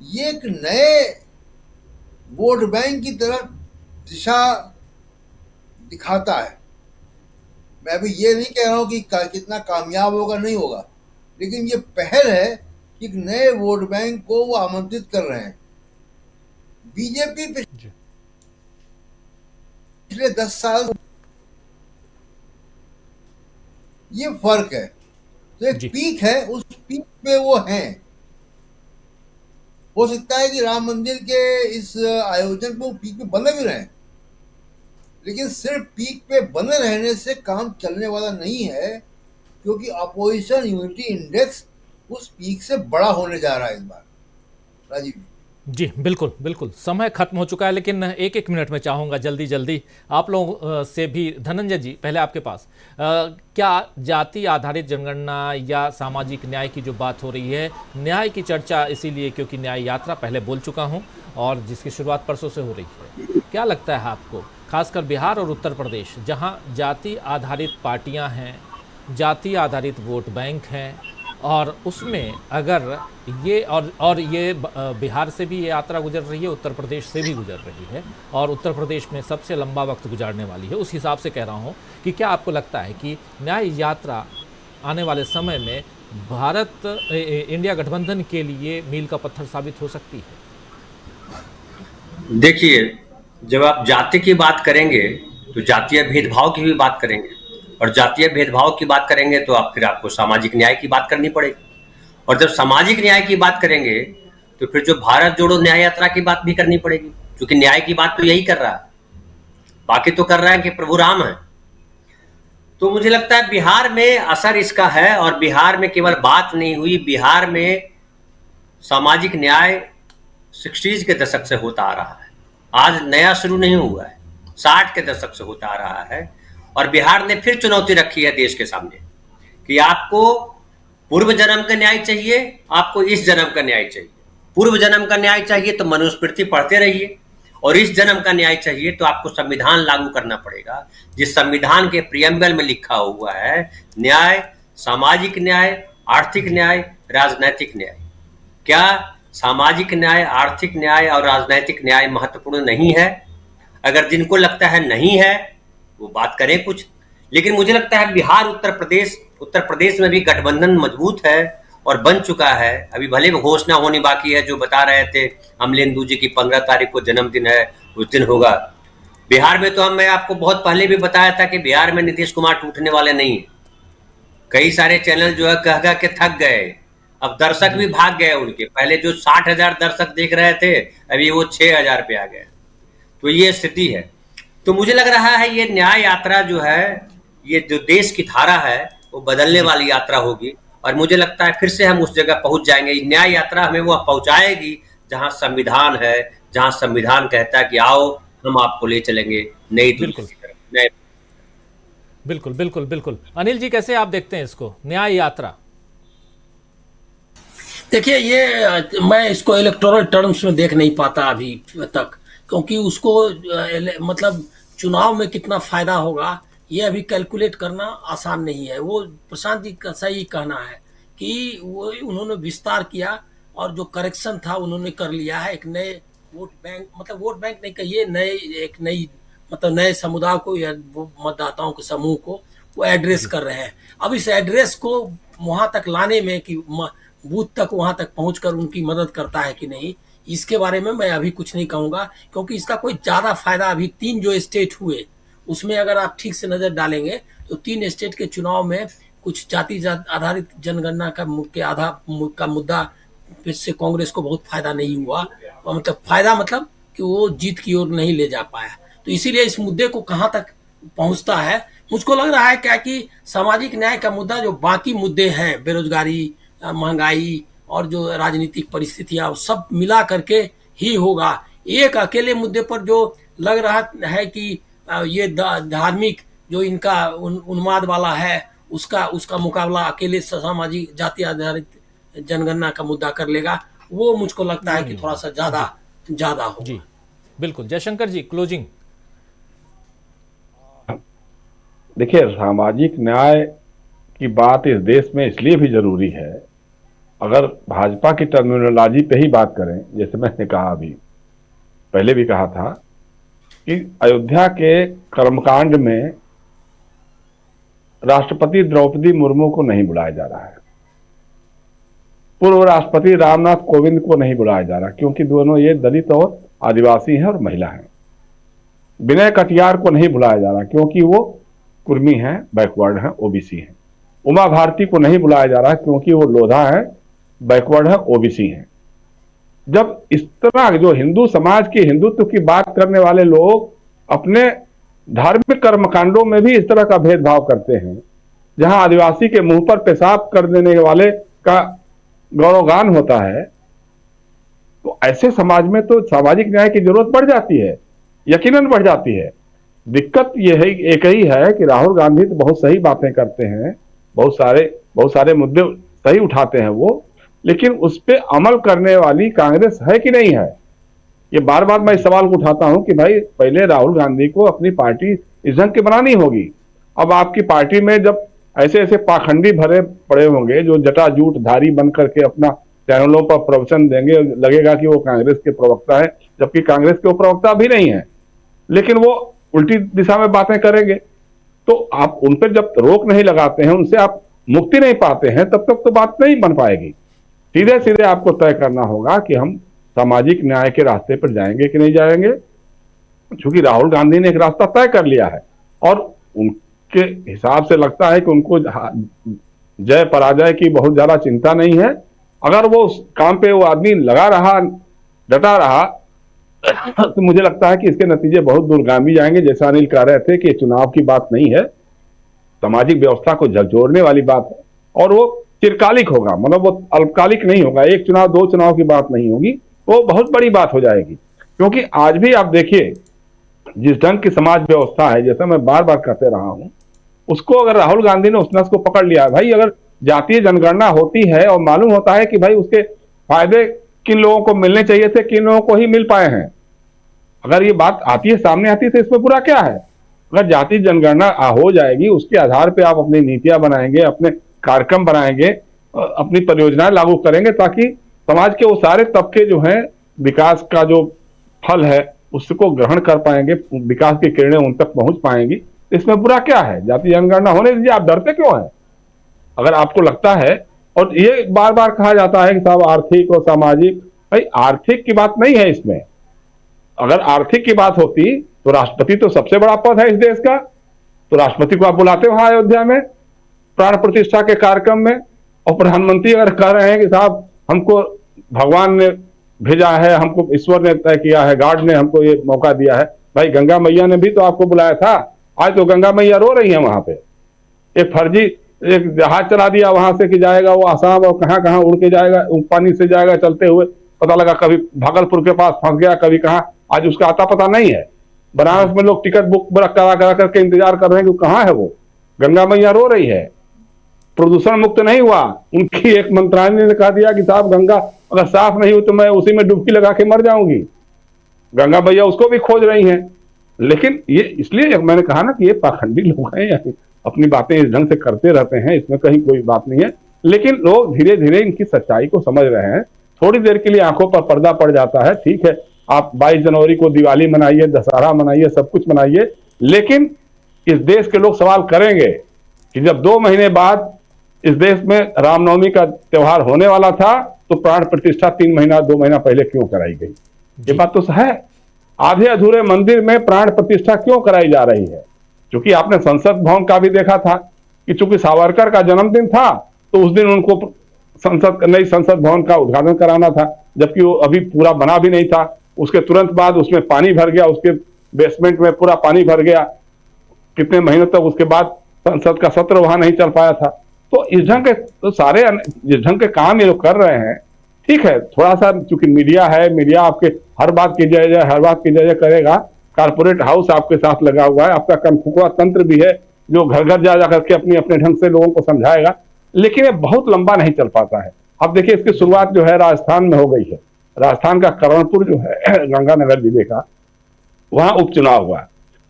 E: ये एक नए वोट बैंक की तरफ दिशा दिखाता है। मैं अभी ये नहीं कह रहा हूं कि कितना कामयाब होगा नहीं होगा, लेकिन ये पहल है कि एक नए वोट बैंक को वो आमंत्रित कर रहे हैं। बीजेपी पिछले 10 साल, ये फर्क है। तो एक पीक है, उस पीक पे वो हैं। हो सकता है कि राम मंदिर के इस आयोजन पे वो पीक पे बने भी रहें, लेकिन सिर्फ पीक पे बने रहने से काम चलने वाला नहीं है, क्योंकि अपोजिशन यूनिटी इंडेक्स उस पीक से बड़ा होने जा रहा है इस बार। राजीव
A: जी बिल्कुल बिल्कुल, समय खत्म हो चुका है, लेकिन एक एक मिनट में चाहूँगा जल्दी जल्दी आप लोगों से भी। धनंजय जी, पहले आपके पास, क्या जाति आधारित जनगणना या सामाजिक न्याय की जो बात हो रही है, न्याय की चर्चा इसीलिए क्योंकि न्याय यात्रा पहले बोल चुका हूँ और जिसकी शुरुआत परसों से हो रही है, क्या लगता है आपको, खासकर बिहार और उत्तर प्रदेश जहाँ जाति आधारित पार्टियाँ हैं, जाति आधारित वोट बैंक हैं, और उसमें अगर ये और ये बिहार से भी ये यात्रा गुजर रही है, उत्तर प्रदेश से भी गुजर रही है और उत्तर प्रदेश में सबसे लंबा वक्त गुजारने वाली है, उस हिसाब से कह रहा हूँ कि क्या आपको लगता है कि न्याय यात्रा आने वाले समय में भारत इंडिया गठबंधन के लिए मील का पत्थर साबित हो सकती है?
H: देखिए, जब आप जाति की बात करेंगे तो जातीय भेदभाव की भी बात करेंगे, और जातीय भेदभाव की बात करेंगे तो फिर आपको सामाजिक न्याय की बात करनी पड़ेगी, और जब सामाजिक न्याय की बात करेंगे तो फिर जो भारत जोड़ो न्याय यात्रा की बात भी करनी पड़ेगी, क्योंकि न्याय की बात तो यही कर रहा है, बाकी तो कर रहा है कि प्रभु राम है। तो मुझे लगता है बिहार में असर इसका है, और बिहार में केवल बात नहीं हुई, बिहार में सामाजिक न्याय 60s के दशक से होता आ रहा है, आज नया शुरू नहीं हुआ है, 60 के दशक से होता आ रहा है। और बिहार ने फिर चुनौती रखी है देश के सामने कि आपको पूर्व जन्म का न्याय चाहिए, आपको इस जन्म का न्याय चाहिए। पूर्व जन्म का न्याय चाहिए तो मनुस्मृति पढ़ते रहिए, और इस जन्म का न्याय चाहिए तो आपको संविधान लागू करना पड़ेगा, जिस संविधान के प्रियम्बल में लिखा हुआ है न्याय, सामाजिक न्याय, आर्थिक न्याय, राजनैतिक न्याय। क्या सामाजिक न्याय, आर्थिक न्याय और राजनैतिक न्याय महत्वपूर्ण नहीं है? अगर जिनको लगता है नहीं है वो बात करें कुछ, लेकिन मुझे लगता है बिहार, उत्तर प्रदेश में भी गठबंधन मजबूत है और बन चुका है। अभी भले घोषणा होनी बाकी है, जो बता रहे थे अमलेंदु जी की 15 तारीख को जन्मदिन है, उस दिन होगा। बिहार में तो मैं आपको बहुत पहले भी बताया था कि बिहार में नीतीश कुमार टूटने वाले नहीं है। कई सारे चैनल जो है कह के थक गए, अब दर्शक भी भाग गए उनके। पहले जो 60,000 दर्शक देख रहे थे, अभी वो 6,000 पे आ गए। तो ये स्थिति है। तो मुझे लग रहा है ये न्याय यात्रा जो है, ये जो देश की धारा है वो बदलने वाली यात्रा होगी, और मुझे लगता है फिर से हम उस जगह पहुंच जाएंगे। न्याय यात्रा हमें वह पहुंचाएगी जहां संविधान है, जहां संविधान कहता है कि आओ हम आपको ले चलेंगे नई दुनिया की तरफ।
A: बिल्कुल बिल्कुल बिल्कुल। अनिल जी, कैसे आप देखते हैं इसको, न्याय यात्रा?
J: देखिए, ये मैं इसको इलेक्टोरल टर्म्स में देख नहीं पाता अभी तक, क्योंकि उसको मतलब चुनाव में कितना फायदा होगा ये अभी कैलकुलेट करना आसान नहीं है। वो प्रशांत जी का सही कहना है कि वो उन्होंने विस्तार किया और जो करेक्शन था उन्होंने कर लिया है। एक नए वोट बैंक, मतलब वोट बैंक नहीं कहिए, नए समुदाय को या मतदाताओं के समूह को वो एड्रेस कर रहे हैं। अब इस एड्रेस को वहां तक लाने में कि बूथ तक वहां तक पहुंचकर उनकी मदद करता है कि नहीं, इसके बारे में मैं अभी कुछ नहीं कहूंगा, क्योंकि इसका कोई ज्यादा फायदा अभी 3 जो स्टेट हुए उसमें अगर आप ठीक से नजर डालेंगे तो 3 स्टेट के चुनाव में कुछ जाति आधारित जनगणना का मुद्दा से कांग्रेस को बहुत फायदा नहीं हुआ, और मतलब कि वो जीत की ओर नहीं ले जा पाया। तो इसीलिए इस मुद्दे को कहां तक पहुंचता है, मुझको लग रहा है क्या कि सामाजिक न्याय का मुद्दा जो बाकी मुद्दे हैं, बेरोजगारी, महंगाई और जो राजनीतिक परिस्थितियां, सब मिला करके ही होगा। एक अकेले मुद्दे पर जो लग रहा है कि ये धार्मिक जो इनका उन्माद वाला है उसका मुकाबला अकेले सामाजिक जाति आधारित जनगणना का मुद्दा कर लेगा, वो मुझको लगता है कि थोड़ा सा ज्यादा हो।
A: जी बिल्कुल। जयशंकर जी, क्लोजिंग।
I: देखिए, सामाजिक न्याय की बात इस देश में इसलिए भी जरूरी है, अगर भाजपा की टर्मिनोलॉजी पे ही बात करें, जैसे मैंने कहा अभी पहले भी कहा था कि अयोध्या के कर्मकांड में राष्ट्रपति द्रौपदी मुर्मू को नहीं बुलाया जा रहा है, पूर्व राष्ट्रपति रामनाथ कोविंद को नहीं बुलाया जा रहा, क्योंकि दोनों ये दलित और आदिवासी हैं और महिला हैं। विनय कटियार को नहीं बुलाया जा रहा क्योंकि वो कुर्मी हैं, बैकवर्ड हैं, ओबीसी हैं। उमा भारती को नहीं बुलाया जा रहा क्योंकि वो लोधा है, बैकवर्ड है, ओबीसी हैं। जब इस तरह जो हिंदू समाज की हिंदुत्व की बात करने वाले लोग अपने धार्मिक कर्मकांडों में भी इस तरह का भेदभाव करते हैं, जहां आदिवासी के मुंह पर पेशाब कर देने वाले का गौरवगान होता है, तो ऐसे समाज में तो सामाजिक न्याय की जरूरत बढ़ जाती है, यकीनन बढ़ जाती है। दिक्कत यह है, एक ही है कि राहुल गांधी तो बहुत सही बातें करते हैं, बहुत सारे मुद्दे सही उठाते हैं वो, लेकिन उस पर अमल करने वाली कांग्रेस है कि नहीं है। ये बार बार मैं इस सवाल को उठाता हूं कि भाई पहले राहुल गांधी को अपनी पार्टी इस ढंग की बनानी होगी। अब आपकी पार्टी में जब ऐसे पाखंडी भरे पड़े होंगे जो जटाजूट धारी बन करके अपना चैनलों पर प्रवचन देंगे, लगेगा कि वो कांग्रेस के प्रवक्ता है, जबकि कांग्रेस के वो प्रवक्ता भी नहीं है, लेकिन वो उल्टी दिशा में बातें करेंगे। तो आप उन पर जब रोक नहीं लगाते हैं, उनसे आप मुक्ति नहीं पाते हैं तब तक तो बात नहीं बन पाएगी। सीधे सीधे आपको तय करना होगा कि हम सामाजिक न्याय के रास्ते पर जाएंगे कि नहीं जाएंगे, क्योंकि राहुल गांधी ने एक रास्ता तय कर लिया है और उनके हिसाब से लगता है कि उनको जय पराजय की बहुत ज्यादा चिंता नहीं है। अगर वो उस काम पे वो आदमी लगा रहा, डटा रहा, तो मुझे लगता है कि इसके नतीजे बहुत दूरगामी जाएंगे। जैसा अनिल कह रहे थे कि चुनाव की बात नहीं है, सामाजिक व्यवस्था को झकझोरने वाली बात है और वो चिरकालिक होगा, मतलब वो अल्पकालिक नहीं होगा। एक चुनाव दो चुनाव की बात नहीं होगी, वो बहुत बड़ी बात हो जाएगी। क्योंकि आज भी आप देखिए जिस ढंग की समाज व्यवस्था है, जैसा मैं बार बार कहते रहा हूं, उसको अगर राहुल गांधी ने उस नस को पकड़ लिया है, भाई अगर जातीय जनगणना होती है और मालूम होता है कि भाई उसके फायदे किन लोगों को मिलने चाहिए थे, किन लोगों को ही मिल पाए हैं, अगर ये बात आती है, सामने आती है, तो इसमें बुरा क्या है। अगर जातीय जनगणना हो जाएगी, उसके आधार पर आप अपनी नीतियां बनाएंगे, अपने कार्यक्रम बनाएंगे, अपनी परियोजनाएं लागू करेंगे, ताकि समाज के वो सारे तबके जो हैं विकास का जो फल है उसको ग्रहण कर पाएंगे, विकास की किरणें उन तक पहुंच पाएंगी। इसमें बुरा क्या है, जातीय जनगणना होने दीजिए, आप डरते क्यों हैं। अगर आपको लगता है, और ये बार बार कहा जाता है कि साहब आर्थिक और सामाजिक, भाई आर्थिक की बात नहीं है इसमें। अगर आर्थिक की बात होती तो राष्ट्रपति तो सबसे बड़ा पद है इस देश का, तो राष्ट्रपति को आप बुलाते हो अयोध्या में प्राण प्रतिष्ठा के कार्यक्रम में, और प्रधानमंत्री अगर कह रहे हैं कि साहब हमको भगवान ने भेजा है, हमको ईश्वर ने तय किया है, गॉड ने हमको ये मौका दिया है, भाई गंगा मैया ने भी तो आपको बुलाया था। आज तो गंगा मैया रो रही है वहां पे, एक फर्जी एक जहाज चला दिया वहां से कि जाएगा वो आसाम और कहां कहां उड़ के जाएगा, पानी से जाएगा चलते हुए, पता लगा कभी भागलपुर के पास फंस गया, कभी कहां, आज उसका आता पता नहीं है। बनारस में लोग टिकट बुक करा करा करके इंतजार कर रहे हैं कि कहां है वो। गंगा मैया रो रही है, प्रदूषण मुक्त नहीं हुआ। उनकी एक मंत्रालय ने कहा दिया कि साहब गंगा अगर साफ नहीं हुई तो मैं उसी में डुबकी लगा के मर जाऊंगी। गंगा मैया उसको भी खोज रही हैं। लेकिन ये इसलिए मैंने कहा ना कि ये पाखंडी लोग हैं, अपनी बातें इस ढंग से करते रहते हैं, इसमें कहीं कोई बात नहीं है। लेकिन लोग धीरे धीरे इनकी सच्चाई को समझ रहे हैं। थोड़ी देर के लिए आंखों पर पर्दा पड़ जाता है, ठीक है, आप 22 जनवरी को दिवाली मनाइए, दशहरा मनाइए, सब कुछ मनाइए, लेकिन इस देश के लोग सवाल करेंगे कि जब 2 महीने बाद इस देश में रामनवमी का त्योहार होने वाला था तो प्राण प्रतिष्ठा 3 महीना 2 महीना पहले क्यों कराई गई। ये बात तो है। आधे अधूरे मंदिर में प्राण प्रतिष्ठा क्यों कराई जा रही है, क्योंकि आपने संसद भवन का भी देखा था कि चूंकि सावरकर का जन्मदिन था तो उस दिन उनको नई संसद भवन का उद्घाटन कराना था, जबकि वो अभी पूरा बना भी नहीं था। उसके तुरंत बाद उसमें पानी भर गया, उसके बेसमेंट में पूरा पानी भर गया, कितने महीनों तक उसके बाद संसद का सत्र वहां नहीं चल पाया था। तो इस ढंग के तो सारे जिस ढंग के काम ये लोग कर रहे हैं, ठीक है, थोड़ा सा चूंकि मीडिया है, मीडिया आपके हर बात की जय करेगा, कारपोरेट हाउस आपके साथ लगा हुआ है, आपका कनफुआ तंत्र भी है जो घर घर जा करके अपने ढंग से लोगों को समझाएगा, लेकिन ये बहुत लंबा नहीं चल पाता है। अब देखिए इसकी शुरुआत जो है राजस्थान में हो गई है। राजस्थान का करणपुर जो है गंगानगर जिले का, वहां उपचुनाव हुआ।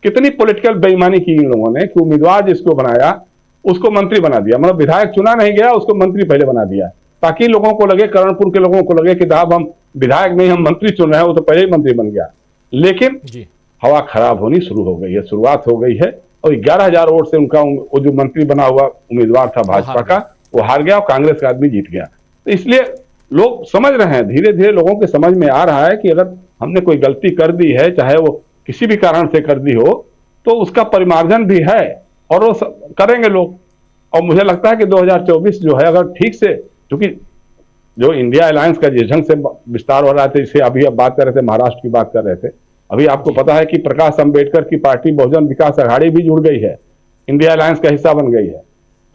I: कितनी पॉलिटिकल बेईमानी की इन लोगों ने कि उम्मीदवार जिसको बनाया उसको मंत्री बना दिया, मतलब विधायक चुना नहीं गया, उसको मंत्री पहले बना दिया, ताकि लोगों को लगे, करणपुर के लोगों को लगे कि साहब हम विधायक नहीं हम मंत्री चुन रहे हैं, वो तो पहले ही मंत्री बन गया। लेकिन हवा खराब होनी शुरू हो गई है, शुरुआत हो गई है, और 11,000 वोट से उनका वो जो मंत्री बना हुआ उम्मीदवार था भाजपा का, वो हार गया और कांग्रेस का आदमी जीत गया। तो इसलिए लोग समझ रहे हैं, धीरे धीरे लोगों के समझ में आ रहा है कि अगर हमने कोई गलती कर दी है, चाहे वो किसी भी कारण से कर दी हो, तो उसका परिमार्जन भी है और वो करेंगे लोग। और मुझे लगता है कि 2024 जो है अगर ठीक से, क्योंकि जो इंडिया अलायंस का जिस ढंग से विस्तार हो रहा था, इसे अभी अब बात कर रहे थे, महाराष्ट्र की बात कर रहे थे, अभी आपको पता है कि प्रकाश अंबेडकर की पार्टी बहुजन विकास अघाड़ी भी जुड़ गई है, इंडिया अलायंस का हिस्सा बन गई है।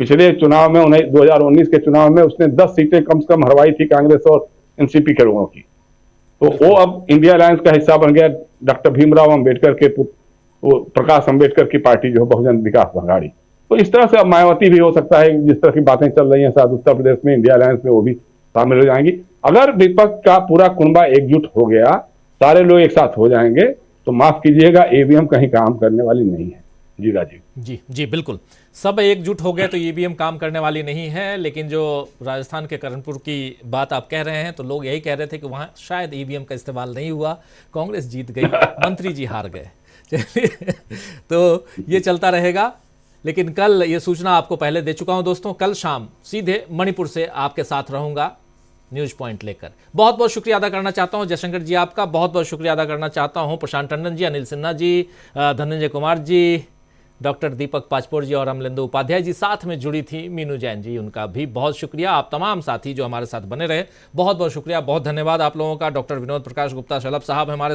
I: पिछले चुनाव में 2019 के चुनाव में उसने 10 सीटें कम से कम हरवाई थी कांग्रेस और एनसीपी के लोगों की, तो वो अब इंडिया अलायंस का हिस्सा बन गया। डॉक्टर भीमराव अंबेडकर के वो प्रकाश अंबेडकर की पार्टी जो है बहुजन विकास अघाड़ी, तो इस तरह से अब मायावती भी हो सकता है, जिस तरह की बातें चल रही हैं शायद उत्तर प्रदेश में इंडिया अलायंस में वो भी शामिल हो जाएंगी। अगर विपक्ष का पूरा कुनबा एकजुट हो गया, सारे लोग एक साथ हो जाएंगे, तो माफ कीजिएगा ईवीएम कहीं काम करने वाली नहीं है। जी राजीव
A: जी बिल्कुल, सब एकजुट हो गए तो ईवीएम काम करने वाली नहीं है। लेकिन जो राजस्थान के करणपुर की बात आप कह रहे हैं, तो लोग यही कह रहे थे कि वहाँ शायद ईवीएम का इस्तेमाल नहीं हुआ, कांग्रेस जीत गई, मंत्री जी हार गए। चलिए तो ये चलता रहेगा। लेकिन कल ये सूचना आपको पहले दे चुका हूं दोस्तों, कल शाम सीधे मणिपुर से आपके साथ रहूंगा न्यूज पॉइंट लेकर। बहुत बहुत शुक्रिया अदा करना चाहता हूं जयशंकर जी, आपका बहुत बहुत शुक्रिया अदा करना चाहता हूं प्रशांत टंडन जी, अनिल सिन्हा जी, धनंजय कुमार जी, डॉक्टर दीपक पाचपोर जी और अमलेंदु उपाध्याय जी, साथ में जुड़ी थी मीनू जैन जी, उनका भी बहुत शुक्रिया। आप तमाम साथी जो हमारे साथ बने रहे, बहुत बहुत शुक्रिया, बहुत धन्यवाद आप लोगों का। डॉक्टर विनोद प्रकाश गुप्ता शलभ साहब हमारे